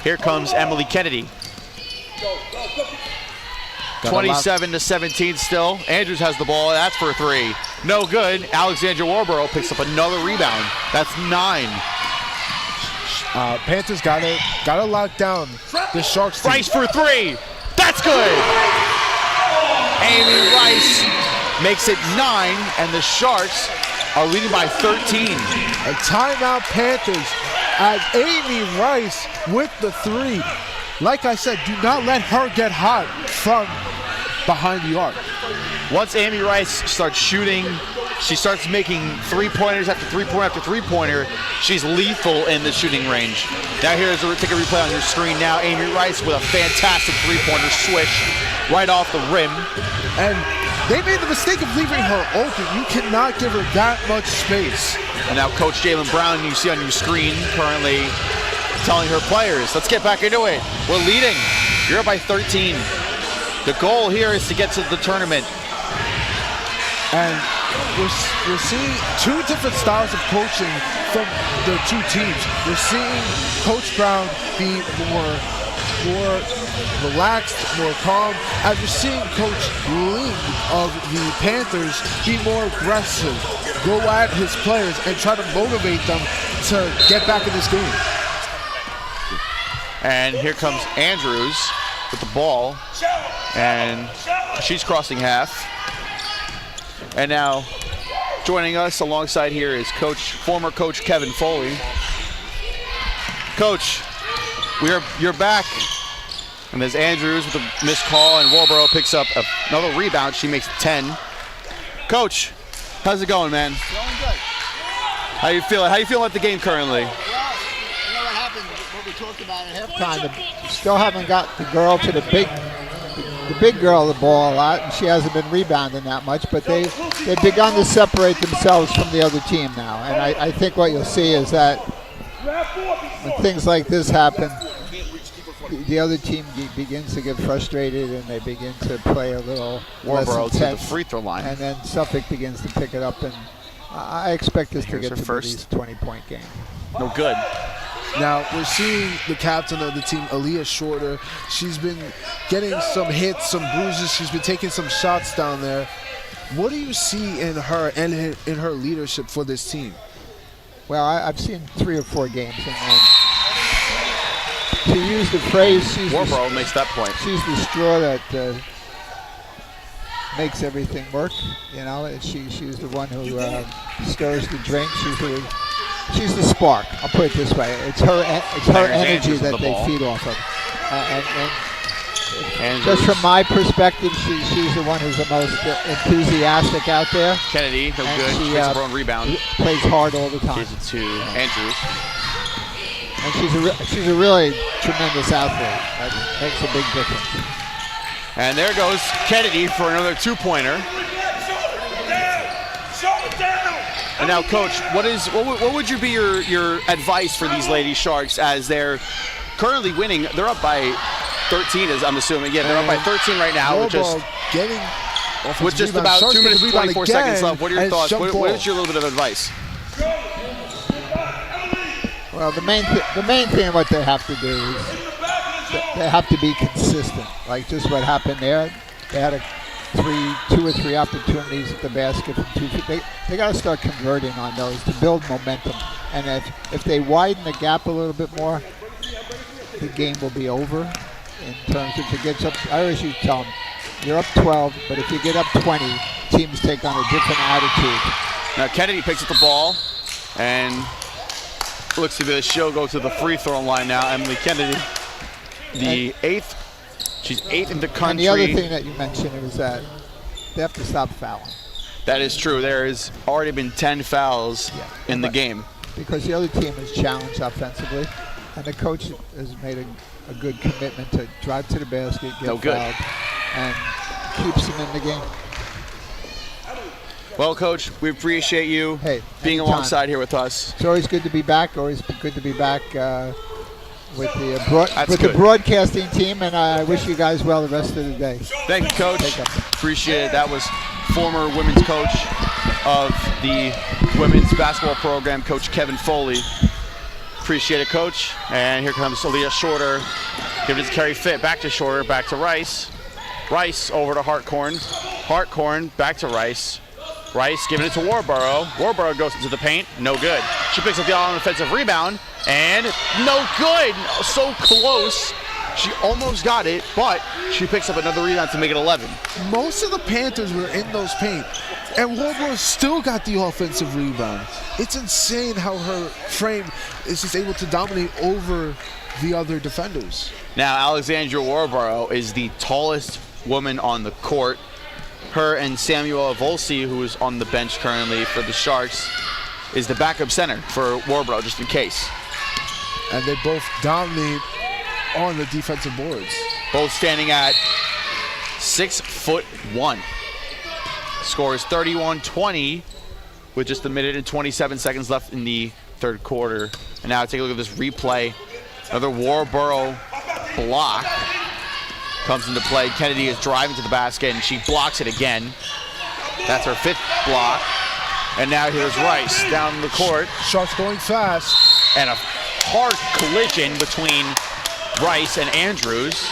Speaker 2: here comes Emily Kennedy. 27-17 still. Andrews has the ball. That's for 3. No good. Alexandra Warborough picks up another rebound. That's 9.
Speaker 3: Panthers gotta lock down the Sharks team.
Speaker 2: Rice for 3. That's good. Amy Rice makes it 9, and the Sharks are leading by 13.
Speaker 3: A timeout Panthers as Amy Rice with the 3. Like I said, do not let her get hot from behind the arc.
Speaker 2: Once Amy Rice starts shooting, she starts making 3-pointers after 3-pointer after 3-pointer. She's lethal in the shooting range. Now here's take a replay on your screen now. Amy Rice with a fantastic 3-pointer swish right off the rim.
Speaker 3: And they made the mistake of leaving her open. You cannot give her that much space.
Speaker 2: And now Coach Jalen Brown, you see on your screen currently telling her players, let's get back into it. We're leading. You're up by 13. The goal here is to get to the tournament.
Speaker 3: And we're seeing 2 different styles of coaching from the 2 teams. We're seeing Coach Brown be more relaxed, more calm, as we're seeing Coach Ling of the Panthers be more aggressive, go at his players and try to motivate them to get back in this game.
Speaker 2: And here comes Andrews with the ball, and she's crossing half. And now joining us alongside here is former coach Kevin Foley. Coach, you're back. And there's Andrews with a missed call, and Warborough picks up another rebound. She makes 10. Coach, how's it going, man?
Speaker 11: Going good.
Speaker 2: How you feeling? How you feeling about the game currently?
Speaker 11: Well, you know what happened, what we talked about at halftime, still haven't got the girl to the big girl the ball a lot, and she hasn't been rebounding that much, but they've begun to separate themselves from the other team now. And I think what you'll see is that when things like this happen, the other team begins to get frustrated and they begin to play a little less intense.
Speaker 2: To the free throw line.
Speaker 11: And then Suffolk begins to pick it up, and I expect this to get to
Speaker 2: first
Speaker 11: at least a 20-point game.
Speaker 2: No good.
Speaker 3: Now, we're seeing the captain of the team, Aaliyah Shorter. She's been getting some hits, some bruises. She's been taking some shots down there. What do you see in her and in her leadership for this team?
Speaker 11: Well, I've seen 3 or 4 games, and to use use the phrase,
Speaker 2: Warborough makes that point.
Speaker 11: She's the straw that makes everything work. You know, and she's the one who stirs the drink. She's the spark. I'll put it this way: it's her energy that they feed off of. And just from my perspective, she's the one who's the most enthusiastic out there.
Speaker 2: Kennedy, no good. She picks up her own rebound.
Speaker 11: Plays hard all the time.
Speaker 2: Gives it to Andrews.
Speaker 11: And she's a really tremendous athlete. That makes a big difference.
Speaker 2: And there goes Kennedy for another two-pointer. And now, Coach, what would you be your advice for these Lady Sharks as they're currently winning? They're up by 13, as I'm assuming. Yeah, they're up by 13 right now. With just about 2 minutes and 24 seconds left. What are your thoughts? What is your little bit of advice?
Speaker 11: Well, the main thing what they have to do is they have to be consistent. Like just what happened there. They had two or three opportunities at the basket from 2 feet. They got to start converting on those to build momentum. And if they widen the gap a little bit more, the game will be over. In terms of if it gets up, I always used to tell them, you're up 12, but if you get up 20, teams take on a different attitude.
Speaker 2: Now Kennedy picks up the ball and looks to be the show go to the free throw line now. Emily Kennedy, the eighth. She's 8th in the country.
Speaker 11: And the other thing that you mentioned is that they have to stop fouling.
Speaker 2: That is true. There has already been 10 fouls in the game.
Speaker 11: Because the other team is challenged offensively, and the coach has made a good commitment to drive to the basket, get fouled, and keeps them in the game.
Speaker 2: Well, Coach, we appreciate you being alongside here with us.
Speaker 11: It's always good to be back. Always good to be back with the broadcasting team, and I wish you guys well the rest of the day.
Speaker 2: Thank you, Coach. Appreciate it. That was former women's coach of the women's basketball program, Coach Kevin Foley. Appreciate it, Coach. And here comes Aaliyah Shorter. Give it to Carrie Fitt. Back to Shorter. Back to Rice. Rice over to Hartkorn. Hartkorn back to Rice. Rice giving it to Warborough. Warborough goes into the paint. No good. She picks up the offensive rebound. And no good. So close. She almost got it, but she picks up another rebound to make it 11.
Speaker 3: Most of the Panthers were in those paint, and Warborough still got the offensive rebound. It's insane how her frame is just able to dominate over the other defenders.
Speaker 2: Now, Alexandra Warborough is the tallest woman on the court. Her and Samuel Volsi, who is on the bench currently for the Sharks, is the backup center for Warborough, just in case.
Speaker 3: And they both dominate on the defensive boards.
Speaker 2: Both standing at 6'1". Score is 31-20 with just 1 minute and 27 seconds left in the third quarter. And now take a look at this replay. Another Warborough block comes into play. Kennedy is driving to the basket and she blocks it again. That's her 5th block. And now here's Rice down the court.
Speaker 3: Sharks going fast.
Speaker 2: And a hard collision between Rice and Andrews.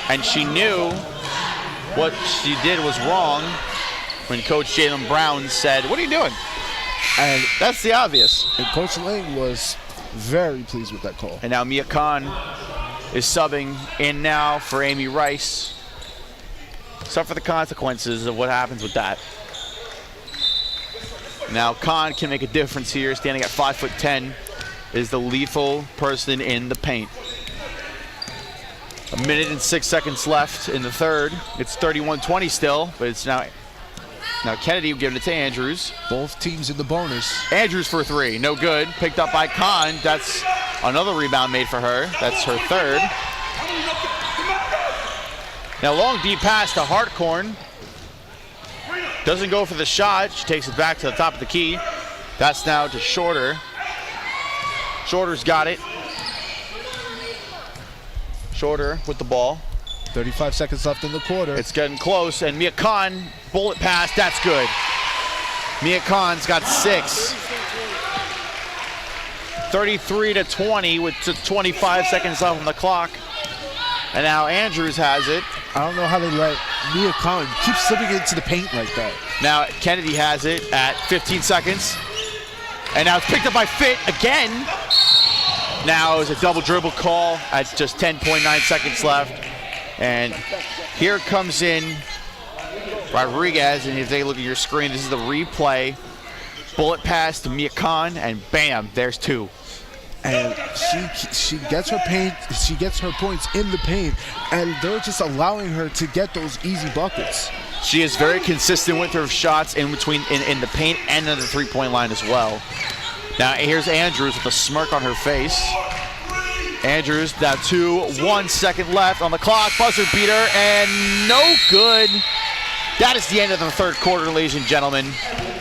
Speaker 2: And she knew what she did was wrong when Coach Jalen Brown said, "What are you doing?" And that's the obvious.
Speaker 3: And Coach Lang was very pleased with that call.
Speaker 2: And now Mia Khan is subbing in now for Amy Rice. Suffer the consequences of what happens with that. Now Khan can make a difference here, standing at 5'10", is the lethal person in the paint. 1 minute and 6 seconds left in the third. It's 31-20 still, but it's now Kennedy giving it to Andrews.
Speaker 3: Both teams in the bonus.
Speaker 2: Andrews for 3, no good. Picked up by Khan. That's another rebound made for her. That's her 3rd. Now long deep pass to Hartkorn. Doesn't go for the shot. She takes it back to the top of the key. That's now to Shorter. Shorter's got it. Shorter with the ball.
Speaker 3: 35 seconds left in the quarter.
Speaker 2: It's getting close, and Mia Khan, bullet pass, that's good. Mia Khan's got 6. 33-20 with 25 seconds left on the clock. And now Andrews has it.
Speaker 3: I don't know how they let Mia Khan keep slipping into the paint like that.
Speaker 2: Now Kennedy has it at 15 seconds. And now it's picked up by Fitt again. Now is a double dribble call at just 10.9 seconds left. And here comes in Rodriguez, and if they look at your screen, this is the replay. Bullet pass to Mia Khan, and bam, there's two.
Speaker 3: And she gets her paint, she gets her points in the paint, and they're just allowing her to get those easy buckets.
Speaker 2: She is very consistent with her shots in between in the paint and on the three-point line as well. Now here's Andrews with a smirk on her face. Andrews, now 1 second left on the clock, buzzer beater, and no good. That is the end of the third quarter, ladies and gentlemen.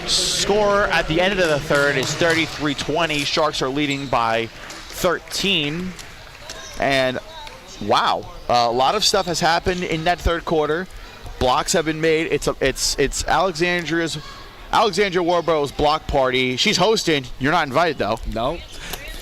Speaker 2: Score at the end of the third is 33-20. Sharks are leading by 13. And wow, a lot of stuff has happened in that third quarter. Blocks have been made. It's Alexandria Warborough's block party. She's hosting. You're not invited though.
Speaker 3: No.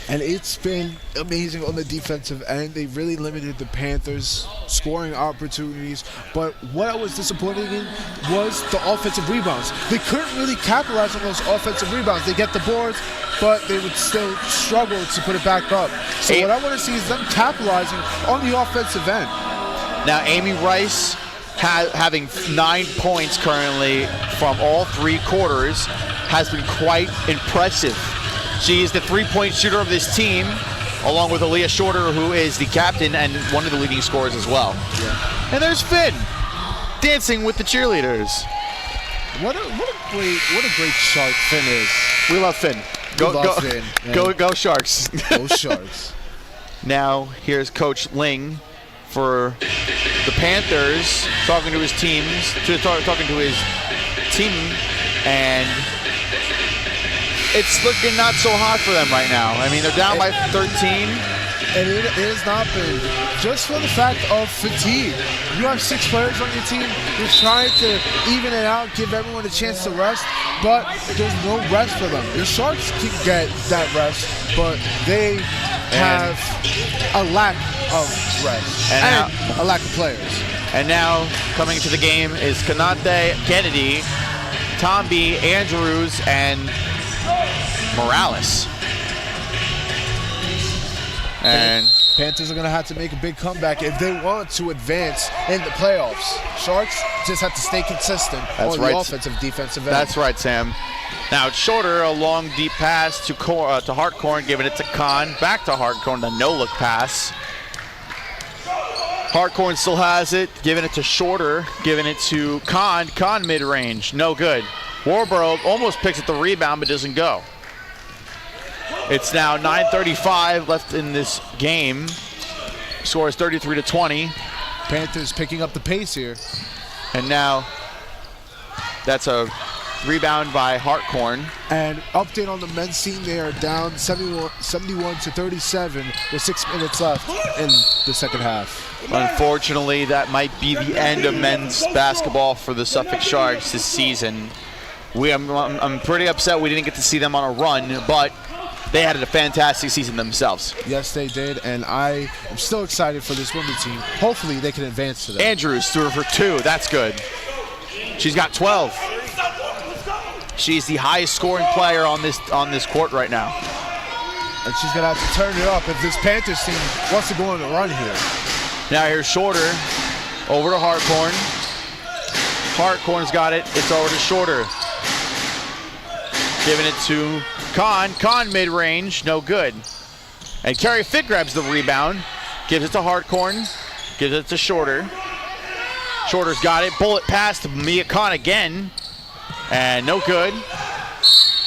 Speaker 3: And it's been amazing on the defensive end. They really limited the Panthers' scoring opportunities. But what I was disappointed in was the offensive rebounds. They couldn't really capitalize on those offensive rebounds. They get the boards, but they would still struggle to put it back up. So what I want to see is them capitalizing on the offensive end.
Speaker 2: Now, Amy Rice, having 9 points currently from all 3 quarters, has been quite impressive. She is the three-point shooter of this team, along with Aaliyah Shorter, who is the captain and one of the leading scorers as well. Yeah. And there's Finn, dancing with the cheerleaders.
Speaker 3: What a great Shark Finn is.
Speaker 2: We love Finn. Go Sharks.
Speaker 3: Go Sharks.
Speaker 2: Now here's Coach Ling for the Panthers, talking to his team, and it's looking not so hot for them right now. I mean, they're down by 13.
Speaker 3: And it has not been. Just for the fact of fatigue. You have 6 players on your team. You're trying to even it out, give everyone a chance to rest, but there's no rest for them. The Sharks can get that rest, but they have a lack of rest and a lack of players.
Speaker 2: And now coming into the game is Kanate, Kennedy, Tomby, Andrews, and Morales. And
Speaker 3: Panthers are going to have to make a big comeback if they want to advance in the playoffs. Sharks just have to stay consistent on the offensive, defensive end.
Speaker 2: That's right, Sam. Now it's Shorter, a long, deep pass to Hartkorn, giving it to Kahn. Back to Hartkorn, the no-look pass. Hartkorn still has it, giving it to Shorter, giving it to Kahn. Kahn mid-range, no good. Warborough almost picks up the rebound, but doesn't go. It's now 9:35 left in this game. Score is 33-20.
Speaker 3: Panthers picking up the pace here.
Speaker 2: And now that's a rebound by Hartkorn.
Speaker 3: And update on the men's team, they are down 71-37 with 6 minutes left in the second half.
Speaker 2: Unfortunately, that might be the end of men's basketball for the Suffolk Sharks this season. I'm pretty upset we didn't get to see them on a run, but they had a fantastic season themselves.
Speaker 3: Yes, they did, and I am still excited for this women's team. Hopefully, they can advance to that.
Speaker 2: Andrews threw her for 2. That's good. She's got 12. She's the highest scoring player on this court right now.
Speaker 3: And she's gonna have to turn it up if this Panthers team wants to go on a run here.
Speaker 2: Now here's Shorter, over to Hartkorn. Hartkorn's got it. It's over to Shorter. Giving it to Kahn. Kahn mid-range, no good. And Carrie Fitt grabs the rebound, gives it to Hartkorn, gives it to Shorter. Shorter's got it. Bullet pass to Mia Kahn again, and no good.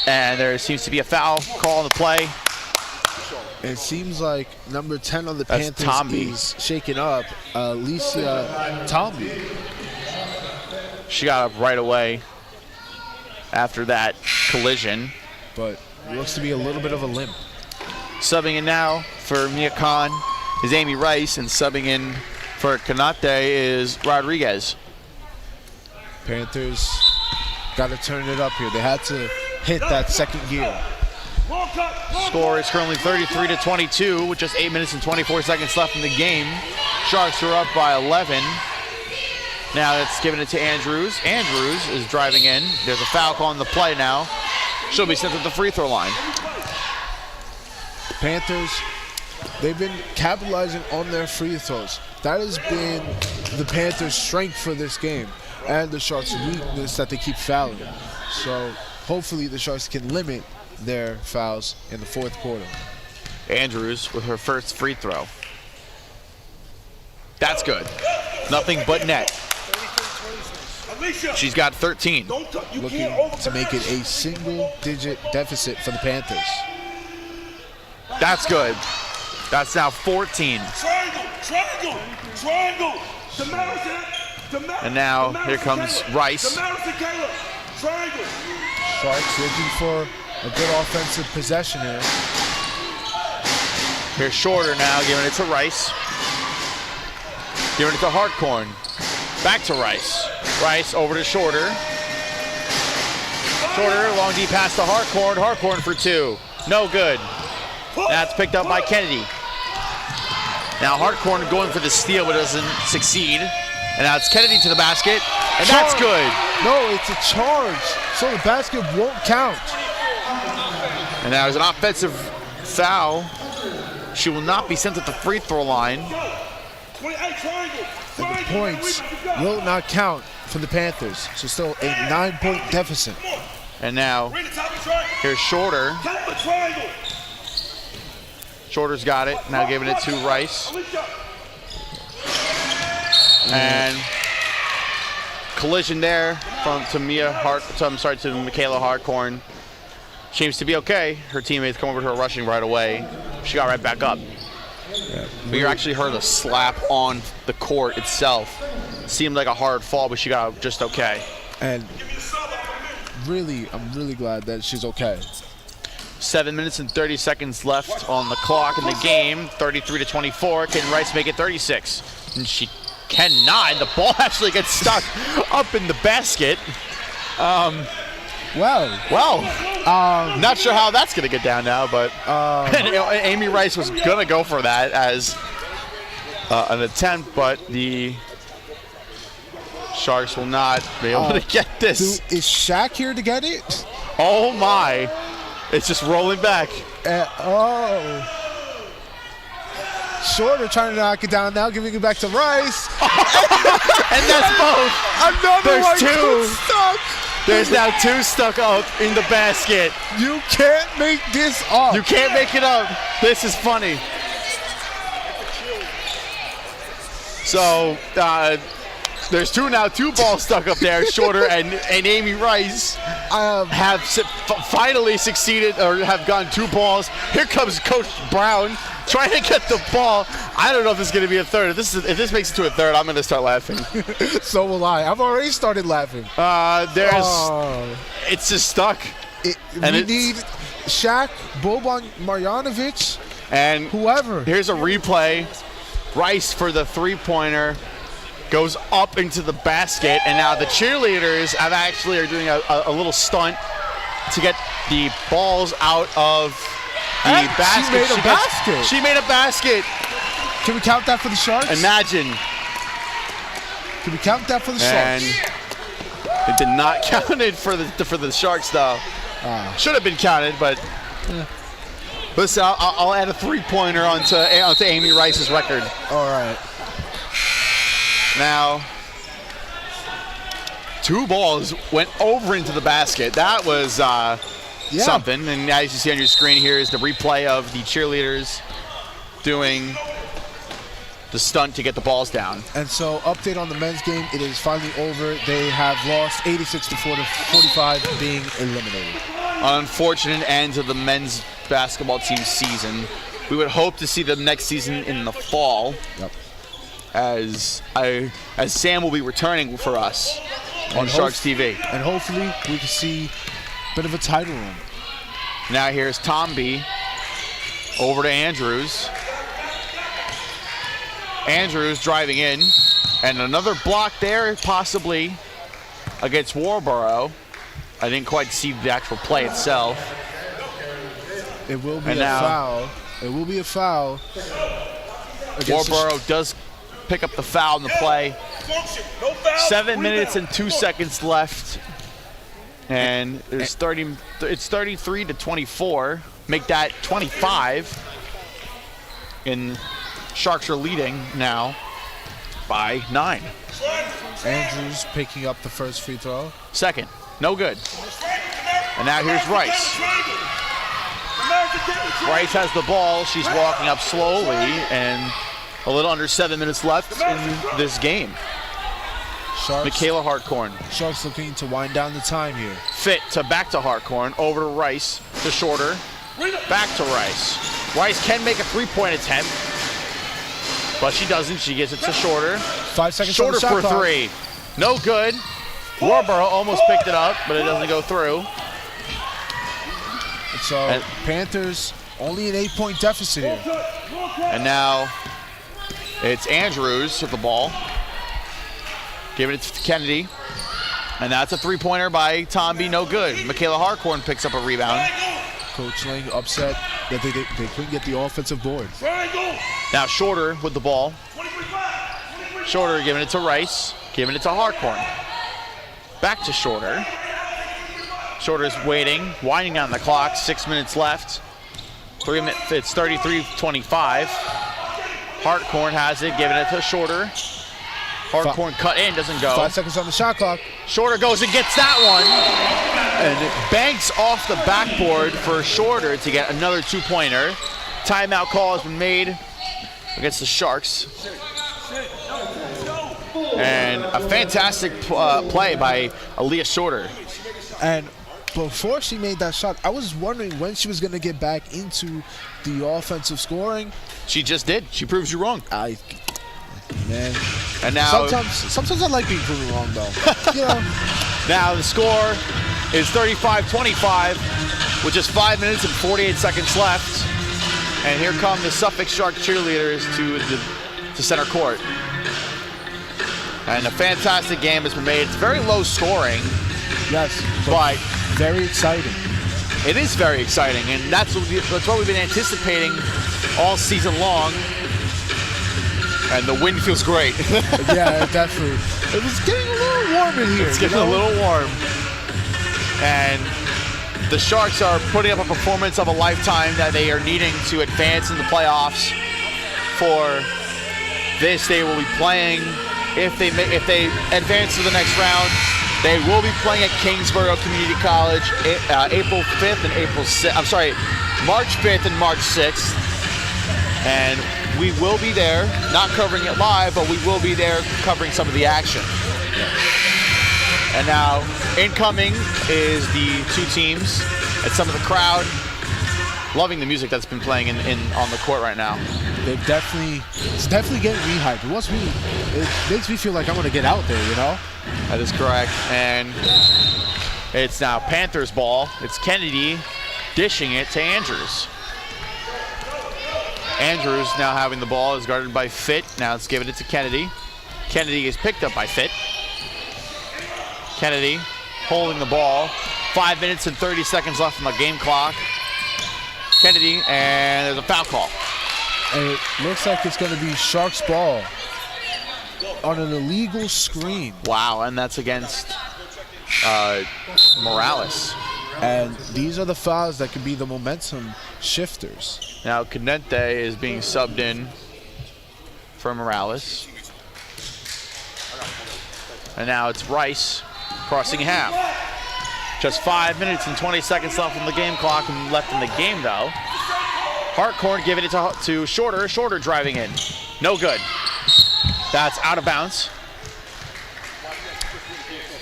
Speaker 2: And there seems to be a foul call on the play.
Speaker 3: It seems like number 10 on the Panthers is shaken up, Alicia Tomby.
Speaker 2: She got up right away after that collision.
Speaker 3: But it looks to be a little bit of a limp.
Speaker 2: Subbing in now for Mia Kahn is Amy Rice, and subbing in for Kanate is Rodriguez.
Speaker 3: Panthers got to turn it up here. They had to hit that second gear.
Speaker 2: Score is currently 33-22 with just 8 minutes and 24 seconds left in the game. Sharks are up by 11. Now it's giving it to Andrews. Andrews is driving in. There's a foul call on the play now. She'll be sent to the free throw line.
Speaker 3: Panthers They've been capitalizing on their free throws. That has been the Panthers' strength for this game, and the Sharks' weakness that they keep fouling. So hopefully the Sharks can limit their fouls in the fourth quarter.
Speaker 2: Andrews with her first free throw. That's good. Nothing but net. She's got 13.
Speaker 3: Looking to make it a single-digit deficit for the Panthers.
Speaker 2: That's good. That's now 14. And now here comes Rice.
Speaker 3: Sharks looking for a good offensive possession here.
Speaker 2: Here's Shorter now, giving it to Rice. Giving it to Hartkorn. Back to Rice. Rice over to Shorter. Shorter, long deep pass to Hartkorn. Hartkorn for two. No good. That's picked up by Kennedy. Now Hartkorn going for the steal but doesn't succeed. And now it's Kennedy to the basket. And that's good.
Speaker 3: No, it's a charge. So the basket won't count.
Speaker 2: And now there's an offensive foul. She will not be sent to the free throw line.
Speaker 3: And the points will not count for the Panthers. So still a 9-point deficit.
Speaker 2: And now here's Shorter. Shorter's got it. Now giving it to Rice. And collision there to Michaela Hartkorn. Seems to be okay. Her teammates come over to her rushing right away. She got right back up. We actually heard a slap on the court itself. Seemed like a hard fall, but she got just okay.
Speaker 3: And really, I'm really glad that she's okay.
Speaker 2: 7 minutes and 30 seconds left on the clock in the game. 33-24. Can Rice make it 36? And she cannot. The ball actually gets stuck up in the basket. Not sure how that's going to get down now, but Amy Rice was going to go for that as an attempt, but the Sharks will not be able to get this.
Speaker 3: Is Shaq here to get it?
Speaker 2: Oh my. It's just rolling back.
Speaker 3: Shorter trying to knock it down now, giving it back to Rice.
Speaker 2: And that's both.
Speaker 3: Another one stuck.
Speaker 2: There's now two stuck up in the basket.
Speaker 3: You can't make this up.
Speaker 2: You can't make it up. This is funny. So there's two balls stuck up there. Shorter and Amy Rice have finally succeeded, or have gotten two balls. Here comes Coach Brown trying to get the ball. I don't know if this is going to be a third. If this makes it to a third, I'm going to start laughing.
Speaker 3: So will I. I've already started laughing.
Speaker 2: It's just stuck.
Speaker 3: We need Shaq, Boban Marjanovic,
Speaker 2: and
Speaker 3: whoever.
Speaker 2: Here's a replay. Rice for the three-pointer. Goes up into the basket, and now the cheerleaders are doing a little stunt to get the balls out of the basket. She made a basket.
Speaker 3: Can we count that for the Sharks?
Speaker 2: Imagine.
Speaker 3: Can we count that for the
Speaker 2: and
Speaker 3: Sharks?
Speaker 2: It did not count it for the Sharks though. Should have been counted, but listen, I'll add a three-pointer onto Amy Rice's record.
Speaker 3: All right.
Speaker 2: Now, two balls went over into the basket. That was something. And as you see on your screen here is the replay of the cheerleaders doing the stunt to get the balls down.
Speaker 3: And so, update on the men's game. It is finally over. They have lost 86-45, being eliminated.
Speaker 2: An unfortunate end to the men's basketball team season. We would hope to see them next season in the fall.
Speaker 3: Yep.
Speaker 2: As Sam will be returning for us on Sharks TV.
Speaker 3: And hopefully we can see a bit of a title run.
Speaker 2: Now here's Tomby over to Andrews. Andrews driving in, and another block there possibly against Warborough. I didn't quite see the actual play itself.
Speaker 3: It will be a foul. It will be a foul.
Speaker 2: Warborough does pick up the foul in the play. 7 minutes and 2 seconds left. And it's 33-24. Make that 25. And Sharks are leading now by 9.
Speaker 3: Andrews picking up the first free throw.
Speaker 2: Second, no good. And now here's Rice. Rice has the ball. She's walking up slowly, and a little under 7 minutes left in this game.
Speaker 3: Sharks,
Speaker 2: Michaela Hartkorn.
Speaker 3: Sharks looking to wind down the time here.
Speaker 2: Fit to back to Hartkorn, over to Rice, to Shorter, back to Rice. Rice can make a three-point attempt, but she doesn't. She gives it to Shorter.
Speaker 3: 5 seconds
Speaker 2: Shorter
Speaker 3: on the shot
Speaker 2: for
Speaker 3: clock.
Speaker 2: 3. No good. Warborough almost picked it up, but it doesn't go through.
Speaker 3: So Panthers only an 8-point deficit here.
Speaker 2: And now it's Andrews with the ball. Giving it to Kennedy. And that's a three-pointer by Tomby, no good. Michaela Hartkorn picks up a rebound.
Speaker 3: Coach Lang upset that they couldn't get the offensive board.
Speaker 2: Now Shorter with the ball. Shorter giving it to Rice, giving it to Hartkorn. Back to Shorter. Shorter's waiting, winding down the clock, 6 minutes left. It's 33-25. Hartkorn has it, giving it to Shorter. Hartkorn cut in, doesn't go.
Speaker 3: 5 seconds on the shot clock.
Speaker 2: Shorter goes and gets that one. And it banks off the backboard for Shorter to get another two-pointer. Timeout call has been made against the Sharks. And a fantastic play by Aaliyah Shorter.
Speaker 3: And before she made that shot, I was wondering when she was going to get back into the offensive scoring.
Speaker 2: She just did. She proves you wrong.
Speaker 3: Man.
Speaker 2: And now
Speaker 3: sometimes I like being proven wrong, though. You know.
Speaker 2: Now the score is 35-25 with just 5 minutes and 48 seconds left. And here come the Suffolk Shark cheerleaders to center court. And a fantastic game has been made. It's very low scoring.
Speaker 3: Yes,
Speaker 2: but
Speaker 3: very exciting.
Speaker 2: It is very exciting, and that's what we've been anticipating all season long. And the wind feels great.
Speaker 3: Yeah, definitely. It was getting a little warm in here.
Speaker 2: It's getting a little warm. And the Sharks are putting up a performance of a lifetime that they are needing to advance in the playoffs. For this, they will be playing, if they advance to the next round, they will be playing at Kingsborough Community College April 5th and March 5th and March 6th. And we will be there, not covering it live, but we will be there covering some of the action. And now, incoming is the two teams and some of the crowd. Loving the music that's been playing on the court right now.
Speaker 3: It's definitely getting me hyped. It makes me feel like I want to get out there, you know?
Speaker 2: That is correct. And it's now Panthers ball. It's Kennedy dishing it to Andrews. Andrews now having the ball, is guarded by Fit. Now it's giving it to Kennedy. Kennedy is picked up by Fit. Kennedy holding the ball. 5 minutes and 30 seconds left on the game clock. Kennedy, and there's a foul call.
Speaker 3: And it looks like it's going to be Sharks ball on an illegal screen.
Speaker 2: Wow, and that's against Morales.
Speaker 3: And these are the fouls that could be the momentum shifters.
Speaker 2: Now Cadente is being subbed in for Morales. And now it's Rice crossing half. Just 5 minutes and 20 seconds left on the game clock and left in the game though. Hartkorn giving it to Shorter. Shorter driving in. No good. That's out of bounds.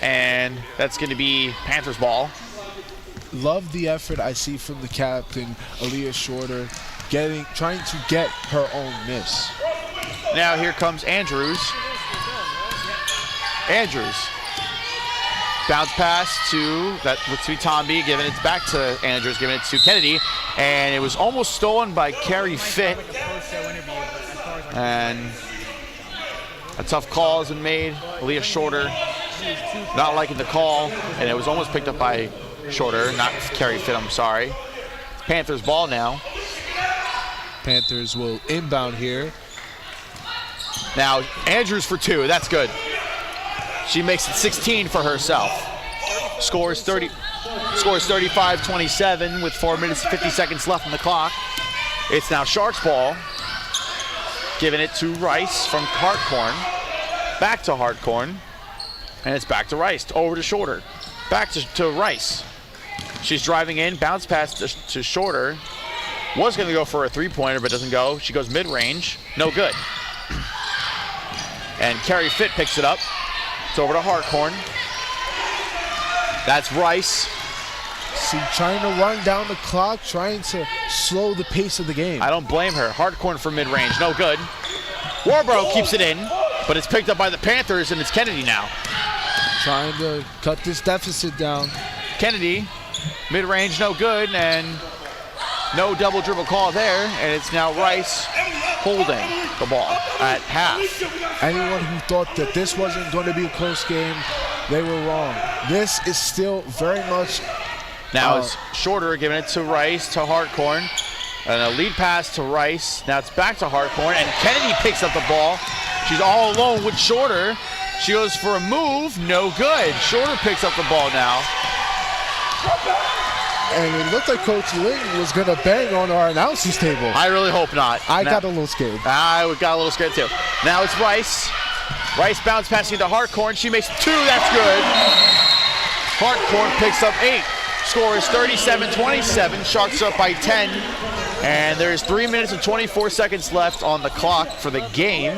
Speaker 2: And that's going to be Panthers ball.
Speaker 3: Love the effort I see from the captain, Aaliyah Shorter, trying to get her own miss.
Speaker 2: Now here comes Andrews. Andrews. Bounce pass that looks to be Tomby, giving it back to Andrews, giving it to Kennedy. And it was almost stolen by Carrie Fitt. And a tough call has been made. Aaliyah Shorter not liking the call, and it was almost picked up by Shorter, not Carrie Fitt, I'm sorry. Panthers ball now.
Speaker 3: Panthers will inbound here.
Speaker 2: Now Andrews for 2, that's good. She makes it 16 for herself. Scores 35-27 with 4 minutes and 50 seconds left on the clock. It's now Sharks ball. Giving it to Rice from Hartkorn. Back to Hartkorn. And it's back to Rice. Over to Shorter. Back to Rice. She's driving in. Bounce pass to Shorter. Was going to go for a three-pointer, but doesn't go. She goes mid-range. No good. And Carrie Fitt picks it up. It's over to Hartkorn. That's Rice.
Speaker 3: See, trying to run down the clock, trying to slow the pace of the game.
Speaker 2: I don't blame her. Hartkorn for mid-range. No good. Warborough keeps it in, but it's picked up by the Panthers, and it's Kennedy now.
Speaker 3: Trying to cut this deficit down.
Speaker 2: Kennedy, mid-range, no good, and no double dribble call there, and it's now Rice holding the ball at half.
Speaker 3: Anyone who thought that this wasn't going to be a close game, they were wrong. This is still very much...
Speaker 2: Now it's Shorter giving it to Rice, to Hartkorn, and a lead pass to Rice. Now it's back to Hartkorn, and Kennedy picks up the ball. She's all alone with Shorter. She goes for a move, no good. Shorter picks up the ball now.
Speaker 3: And it looked like Coach Ling was going to bang on our announcers table.
Speaker 2: I really hope not.
Speaker 3: I got a little scared.
Speaker 2: I got a little scared too. Now it's Rice. Rice bounce passing to Hartkorn. She makes two, that's good. Hartkorn picks up 8. Score is 37-27. Sharks are up by 10. And there's 3 minutes and 24 seconds left on the clock for the game.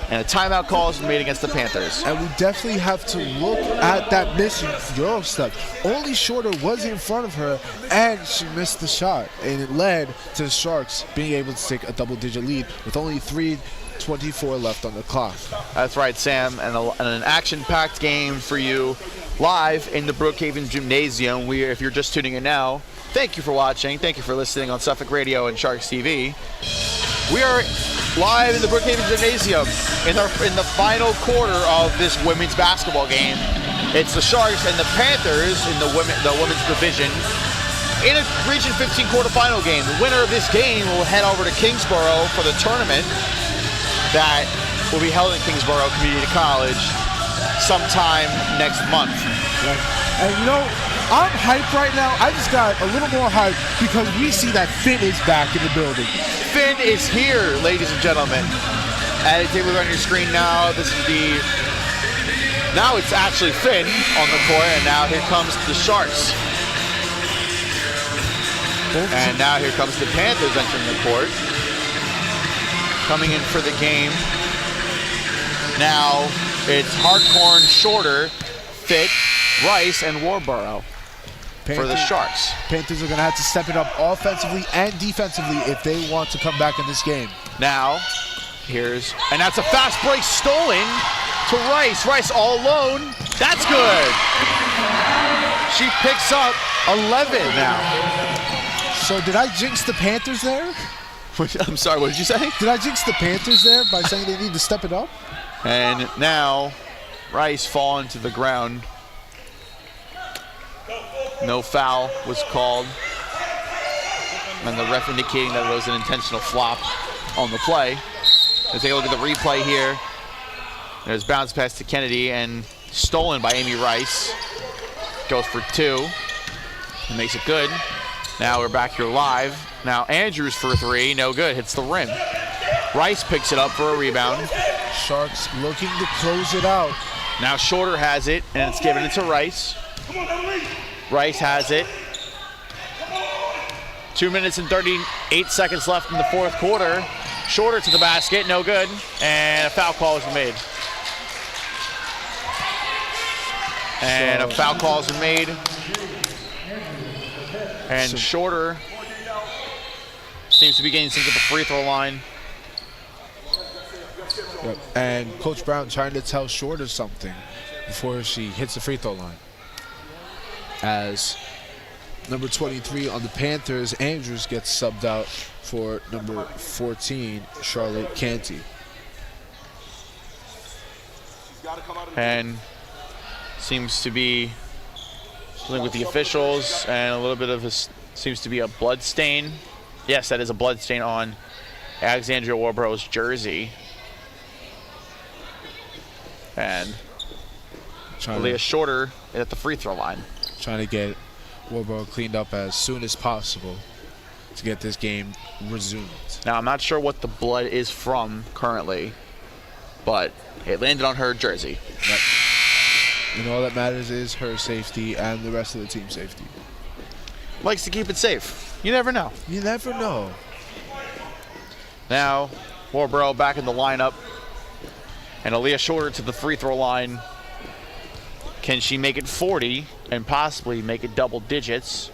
Speaker 2: And a timeout call is made against the Panthers.
Speaker 3: And we definitely have to look at that missing Euro step. Only Shorter was in front of her, and she missed the shot. And it led to the Sharks being able to take a double-digit lead with only 3:24 left on the clock.
Speaker 2: That's right, Sam. And an action-packed game for you live in the Brookhaven Gymnasium. If you're just tuning in now, thank you for watching. Thank you for listening on Suffolk Radio and Sharks TV. We are live in the Brookhaven Gymnasium in the final quarter of this women's basketball game. It's the Sharks and the Panthers in the women's division in a Region 15 quarterfinal game. The winner of this game will head over to Kingsborough for the tournament that will be held in Kingsborough Community College sometime next month.
Speaker 3: And you know, I'm hyped right now. I just got a little more hyped because we see that Finn is back in the building.
Speaker 2: Finn is here, ladies and gentlemen. As you look on your screen now, now it's actually Finn on the court, and now here comes the Sharks. And now here comes the Panthers entering the court. Coming in for the game. Now it's Hartkorn, Shorter, Fitt, Rice, and Warborough for the Sharks.
Speaker 3: Panthers are going to have to step it up offensively and defensively if they want to come back in this game.
Speaker 2: Now, and that's a fast break stolen to Rice. Rice all alone. That's good. She picks up 11 now.
Speaker 3: So did I jinx the Panthers there?
Speaker 2: I'm sorry, what did you say?
Speaker 3: Did I jinx the Panthers there by saying they need to step it up?
Speaker 2: And now Rice falling to the ground. No foul was called. And the ref indicating that it was an intentional flop on the play. Let's take a look at the replay here. There's bounce pass to Kennedy and stolen by Amy Rice. Goes for 2 and makes it good. Now we're back here live. Now Andrews for 3, no good, hits the rim. Rice picks it up for a rebound.
Speaker 3: Sharks looking to close it out.
Speaker 2: Now Shorter has it, and it's given it to Rice. Rice has it. 2 minutes and 38 seconds left in the fourth quarter. Shorter to the basket, no good, and a foul call is made. And a foul call is made. And Shorter seems to be getting sent to the free throw line.
Speaker 3: Yep. And Coach Brown trying to tell Shorter something before she hits the free throw line. As number 23 on the Panthers, Andrews, gets subbed out for number 14, Charlotte Canty.
Speaker 2: And seems to be dealing with the officials, and a little bit of seems to be a blood stain. Yes, that is a blood stain on Alexandria Warborough's jersey. And Leah Shorter at the free throw line.
Speaker 3: Trying to get Warborough cleaned up as soon as possible. to get this game resumed.
Speaker 2: Now, I'm not sure what the blood is from currently, but it landed on her jersey.
Speaker 3: Yep. And all that matters is her safety and the rest of the team's safety.
Speaker 2: Likes to keep it safe. You never know.
Speaker 3: You never know.
Speaker 2: Now, Warborough back in the lineup. And Aaliyah Shorter to the free throw line. Can she make it 40 and possibly make it double digits?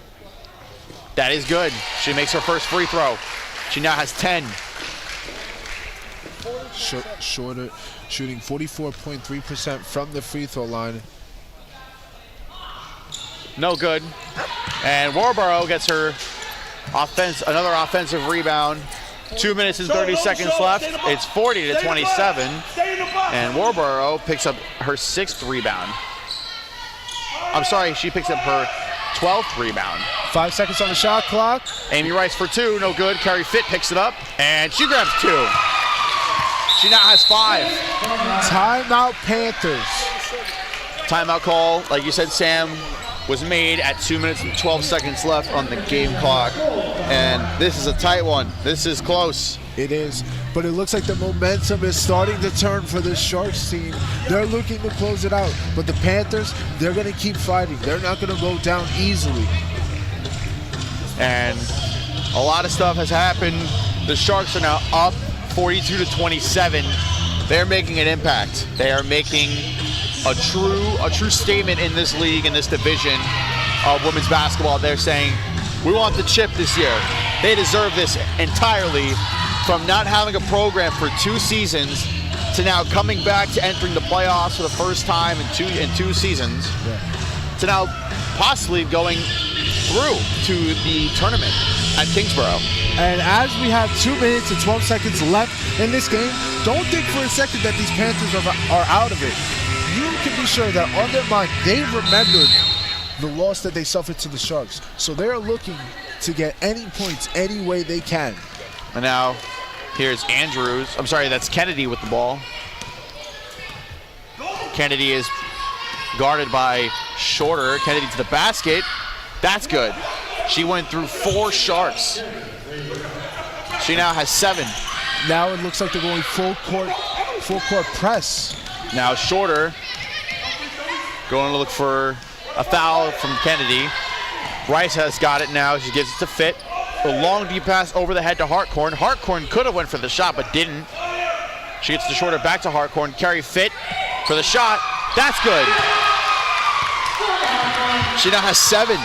Speaker 2: That is good. She makes her first free throw. She now has 10.
Speaker 3: Shorter shooting 44.3% from the free throw line.
Speaker 2: No good. And Warborough gets her another offensive rebound. 2 minutes and 30 seconds left. It's 40 to 27. And Warborough picks up her 6th rebound. I'm sorry, she picks up her 12th rebound.
Speaker 3: 5 seconds on the shot clock.
Speaker 2: Amy Rice for 2, no good. Carrie Fitt picks it up, and she grabs 2. She now has 5.
Speaker 3: Timeout Panthers.
Speaker 2: Timeout call, like you said, Sam, was made at 2 minutes and 12 seconds left on the game clock. And this is a tight one. This is close.
Speaker 3: It is, but it looks like the momentum is starting to turn for this Sharks team. They're looking to close it out, but the Panthers, they're going to keep fighting. They're not going to go down easily.
Speaker 2: And a lot of stuff has happened. The Sharks are now up 42 to 27. They're making an impact. They are making a true statement in this league, in this division of women's basketball. They're saying, we want the chip this year. They deserve this entirely. From not having a program for 2 seasons to now coming back to entering the playoffs for the first time in two seasons, to now possibly going through to the tournament at Kingsborough.
Speaker 3: And as we have 2 minutes and 12 seconds left in this game, don't think for a second that these Panthers are out of it. You can be sure that on their mind, they remembered the loss that they suffered to the Sharks. So they're looking to get any points any way they can.
Speaker 2: And now, here's Andrews. I'm sorry, that's Kennedy with the ball. Kennedy is guarded by Shorter. Kennedy to the basket. That's good. She went through 4 Sharks. She now has 7.
Speaker 3: Now it looks like they're going full court press.
Speaker 2: Now Shorter going to look for a foul from Kennedy. Rice has got it now. She gives it to Fitt. A long deep pass over the head to Hartkorn. Hartkorn could have went for the shot, but didn't. She gets the Shorter back to Hartkorn. Carrie Fitt for the shot. That's good. She now has 7.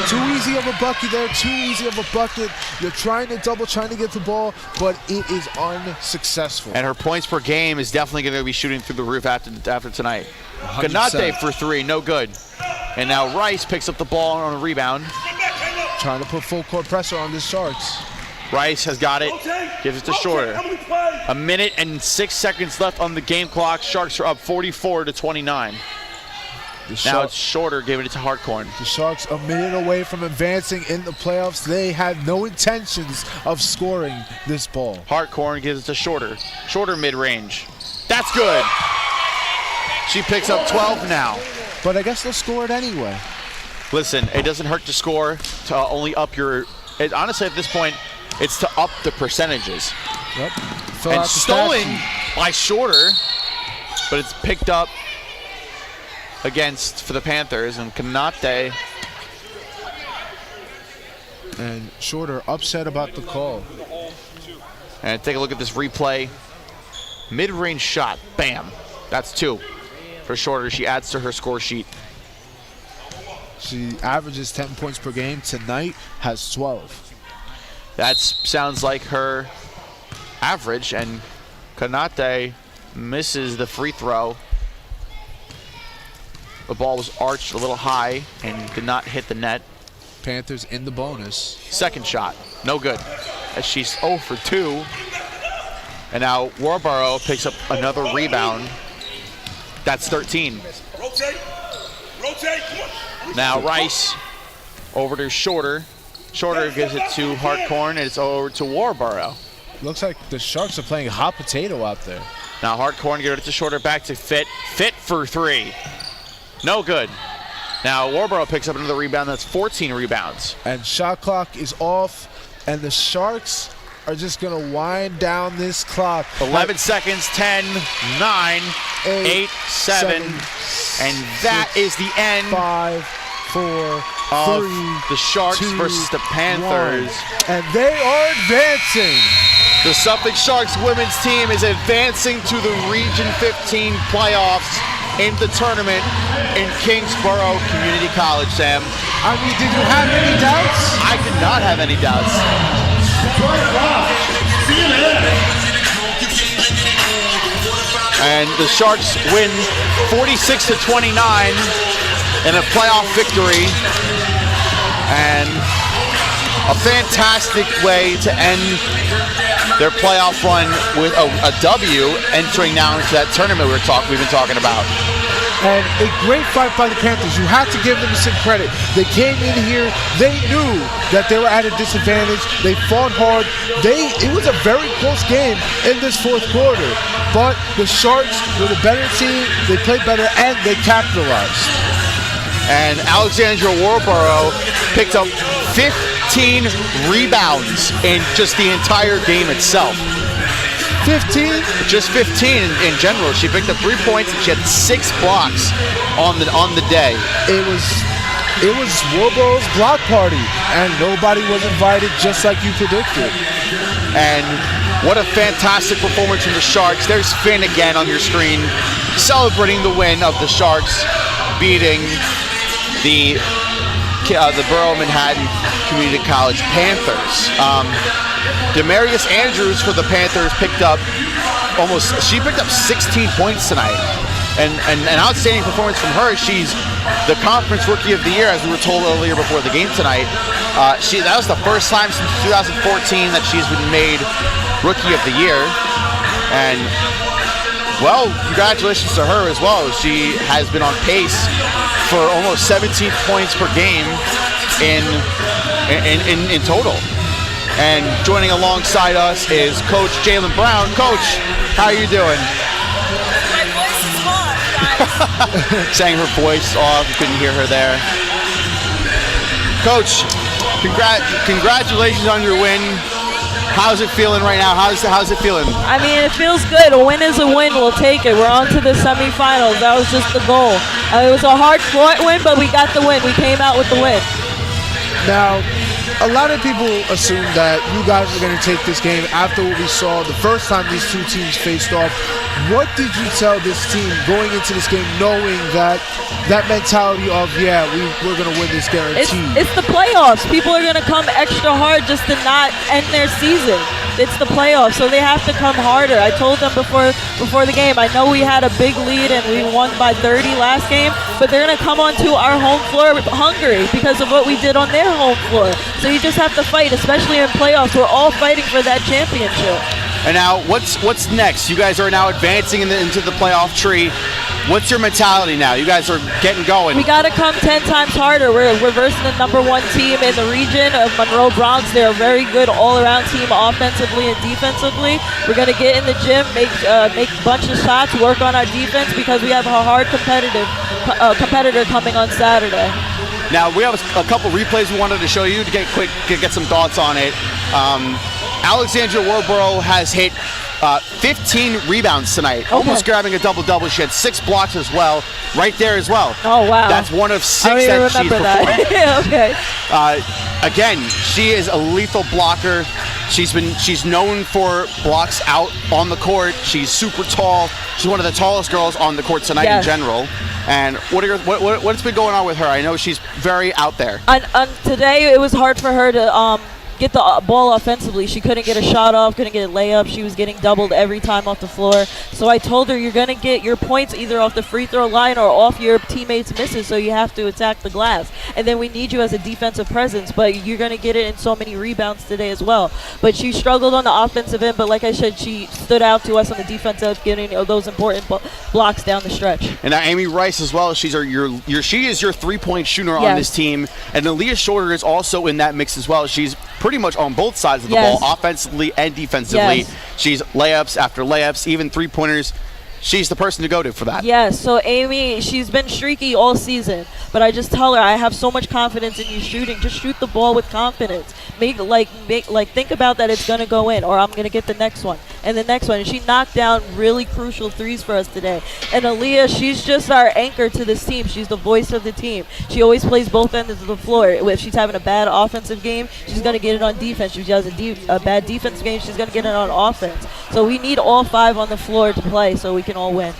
Speaker 3: Too easy of a bucket there, too easy of a bucket. You're trying to trying to get the ball, but it is unsuccessful.
Speaker 2: And her points per game is definitely going to be shooting through the roof after tonight. 100%. Ganate for 3, no good. And now Rice picks up the ball on a rebound.
Speaker 3: Trying to put full court pressure on the Sharks.
Speaker 2: Rice has got it, gives it to Shorter. 1 minute and 6 seconds left on the game clock. Sharks are up 44 to 29. Now it's Shorter giving it to Hartkorn.
Speaker 3: The Sharks a minute away from advancing in the playoffs. They had no intentions of scoring this ball.
Speaker 2: Hartkorn gives it to Shorter. Shorter mid-range. That's good. She picks up 12 now.
Speaker 3: But I guess they'll score it anyway.
Speaker 2: Listen, it doesn't hurt to score, to only up your... honestly, at this point, it's to up the percentages.
Speaker 3: Yep.
Speaker 2: And stolen by Shorter, but it's picked up for the Panthers, and Kanate.
Speaker 3: And Shorter upset about the call.
Speaker 2: And take a look at this replay. Mid-range shot, bam. That's 2 for Shorter. She adds to her score sheet.
Speaker 3: She averages 10 points per game. Tonight has 12.
Speaker 2: That sounds like her average, and Kanate misses the free throw. The ball was arched a little high and did not hit the net.
Speaker 3: Panthers in the bonus.
Speaker 2: Second shot, no good. As she's 0 for 2. And now Warborough picks up another rebound. That's 13.
Speaker 21: Rotate.
Speaker 2: Now Rice over to Shorter. Shorter gives it to Hartkorn, and it's over to Warborough.
Speaker 3: Looks like the Sharks are playing hot potato out there.
Speaker 2: Now Hartkorn gives it to Shorter, back to Fitt. Fitt for 3. No good. Now Warborough picks up another rebound. That's 14 rebounds.
Speaker 3: And shot clock is off, and the Sharks are just going to wind down this clock.
Speaker 2: 11 seconds, 10, 9, 8, 7, and that is the end.
Speaker 3: 5, 4,
Speaker 2: of
Speaker 3: 3,
Speaker 2: the Sharks
Speaker 3: 2,
Speaker 2: versus the Panthers.
Speaker 3: 1. And they are advancing.
Speaker 2: The Suffolk Sharks women's team is advancing to the Region 15 playoffs in the tournament in Kingsborough Community College, Sam.
Speaker 3: I mean, did you have any doubts?
Speaker 2: I did not have any doubts. And the Sharks win 46-29 in a playoff victory. And a fantastic way to end their playoff run with a W, entering now into that tournament we've been talking about.
Speaker 3: And a great fight by the Panthers. You have to give them some credit. They came in here, they knew that they were at a disadvantage. They fought hard. It was a very close game in this fourth quarter. But the Sharks were the better team, they played better, and they capitalized.
Speaker 2: And Alexandra Warborough picked up 15 rebounds in just the entire game itself.
Speaker 3: 15?
Speaker 2: Just 15 in general. She picked up 3 points and she had 6 blocks on the day.
Speaker 3: It was Warborough's block party, and nobody was invited, just like you predicted.
Speaker 2: And what a fantastic performance from the Sharks. There's Finn again on your screen, celebrating the win of the Sharks, beating the Borough Manhattan Community College Panthers. Demarius Andrews for the Panthers picked up 16 points tonight. And an outstanding performance from her. She's the conference rookie of the year, as we were told earlier before the game tonight. That was the first time since 2014 that she's been made rookie of the year. And well, congratulations to her as well. She has been on pace for almost 17 points per game in total. And joining alongside us is Coach Jalen Brown. Coach, how are you doing?
Speaker 21: My voice is off, guys.
Speaker 2: Saying her voice off, you couldn't hear her there. Coach, congratulations on your win. How's it feeling right now? How's it feeling?
Speaker 22: I mean, it feels good. A win is a win. We'll take it. We're on to the semifinals. That was just the goal. It was a hard-fought win, but we got the win. We came out with the win.
Speaker 3: Now, a lot of people assume that you guys were going to take this game after what we saw the first time these two teams faced off. What did you tell this team going into this game, knowing that mentality of, yeah, we're going to win this guaranteed?
Speaker 22: It's the playoffs. People are going to come extra hard just to not end their season. It's the playoffs, so they have to come harder. I told them before the game, I know we had a big lead and we won by 30 last game, but they're going to come onto our home floor hungry because of what we did on their home floor. So you just have to fight, especially in playoffs. We're all fighting for that championship.
Speaker 2: And now, what's next? You guys are now advancing into the playoff tree. What's your mentality now? You guys are getting going.
Speaker 22: We got to come 10 times harder. We're versing the #1 team in the region of Monroe Bronx. They're a very good all-around team offensively and defensively. We're going to get in the gym, make a bunch of shots, work on our defense because we have a hard competitor coming on Saturday.
Speaker 2: Now, we have a couple replays we wanted to show you to get some thoughts on it. Alexandra Warborough has hit 15 rebounds tonight, almost grabbing a double-double. She had 6 blocks as well, right there as well.
Speaker 22: Oh, wow.
Speaker 2: That's one of 6 that she's performed. Okay. Again, she is a lethal blocker. She's known for blocks out on the court. She's super tall. She's one of the tallest girls on the court tonight in general. And what's been going on with her? I know she's very out there.
Speaker 22: Today, it was hard for her to get the ball offensively. She couldn't get a shot off, couldn't get a layup. She was getting doubled every time off the floor. So I told her, you're going to get your points either off the free throw line or off your teammates' misses, so you have to attack the glass. And then we need you as a defensive presence, but you're going to get it in so many rebounds today as well. But she struggled on the offensive end, but like I said, she stood out to us on the defensive end, getting those important blocks down the stretch.
Speaker 2: And now Amy Rice as well. She is your three-point shooter on this team. And Aaliyah Shorter is also in that mix as well. She's pretty much on both sides of the ball, offensively and defensively. She's layups after layups, even three-pointers. she's the person to go to for that.
Speaker 22: Yes, so Amy, she's been streaky all season, but I just tell her, I have so much confidence in you shooting. Just shoot the ball with confidence. Think about that it's gonna go in, or I'm gonna get the next one and the next one. And she knocked down really crucial threes for us today. And Aaliyah, she's just our anchor to this team. She's the voice of the team. She always plays both ends of the floor. If she's having a bad offensive game, she's gonna get it on defense. If she has a bad defensive game, she's gonna get it on offense. So we need all 5 on the floor to play so we can all win.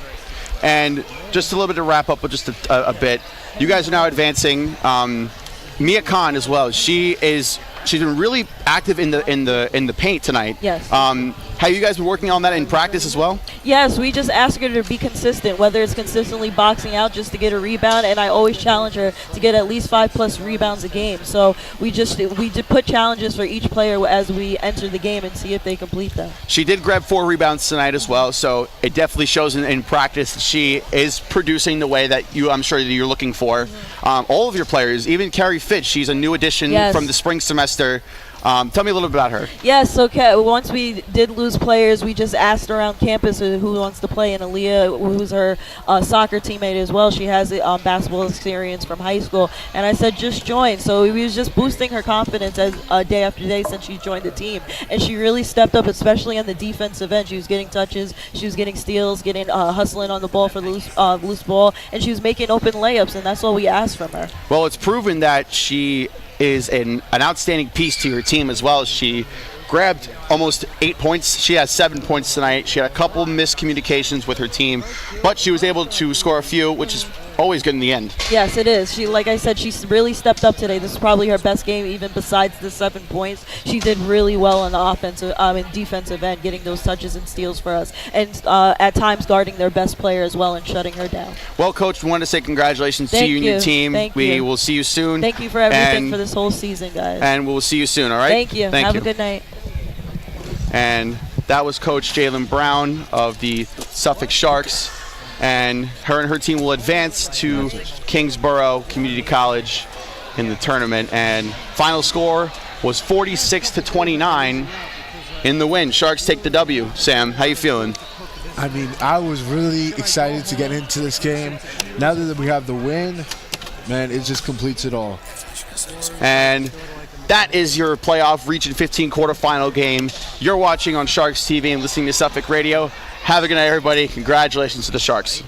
Speaker 2: And just a little bit to wrap up with just a bit. You guys are now advancing. Mia Khan as well. She's been really active in the paint tonight.
Speaker 22: Yes.
Speaker 2: Have you guys been working on that in practice as well?
Speaker 22: Yes, we just ask her to be consistent, whether it's consistently boxing out just to get a rebound, and I always challenge her to get at least 5+ rebounds a game. So we just put challenges for each player as we enter the game and see if they complete them.
Speaker 2: She did grab 4 rebounds tonight as well, so it definitely shows in practice that she is producing the way that I'm sure that you're looking for. All of your players, even Carrie Fitch, she's a new addition from the spring semester. Tell me a little bit about her.
Speaker 22: Yes, okay. Once we did lose players, we just asked around campus who wants to play, and Aaliyah, who's her soccer teammate as well, she has basketball experience from high school, and I said just join. So we was just boosting her confidence as day after day since she joined the team, and she really stepped up, especially on the defensive end. She was getting touches, she was getting steals, getting hustling on the ball for loose ball, and she was making open layups, and that's all we asked from her.
Speaker 2: Well, it's proven that she is an outstanding piece to your team as well. She grabbed almost 8 points. She has 7 points tonight. She had a couple miscommunications with her team, but she was able to score a few, which is always good in the end.
Speaker 22: Yes, it is. Like I said, she's really stepped up today. This is probably her best game, even besides the 7 points. She did really well on the offensive and defensive end, getting those touches and steals for us, and at times guarding their best player as well and shutting her down.
Speaker 2: Well, Coach, we want to say congratulations to you and your team. We will see you soon.
Speaker 22: Thank you for everything for this whole season, guys.
Speaker 2: And we'll see you soon, all right?
Speaker 22: Thank you. Have a good night.
Speaker 2: And that was Coach Jalen Brown of the Suffolk Sharks. And her team will advance to Kingsborough Community College in the tournament. And final score was 46-29 in the win. Sharks take the W. Sam, how you feeling?
Speaker 3: I mean, I was really excited to get into this game. Now that we have the win, man, it just completes it all.
Speaker 2: And that is your playoff Region 15 quarterfinal game. You're watching on Sharks TV and listening to Suffolk Radio. Have a good night, everybody. Congratulations to the Sharks.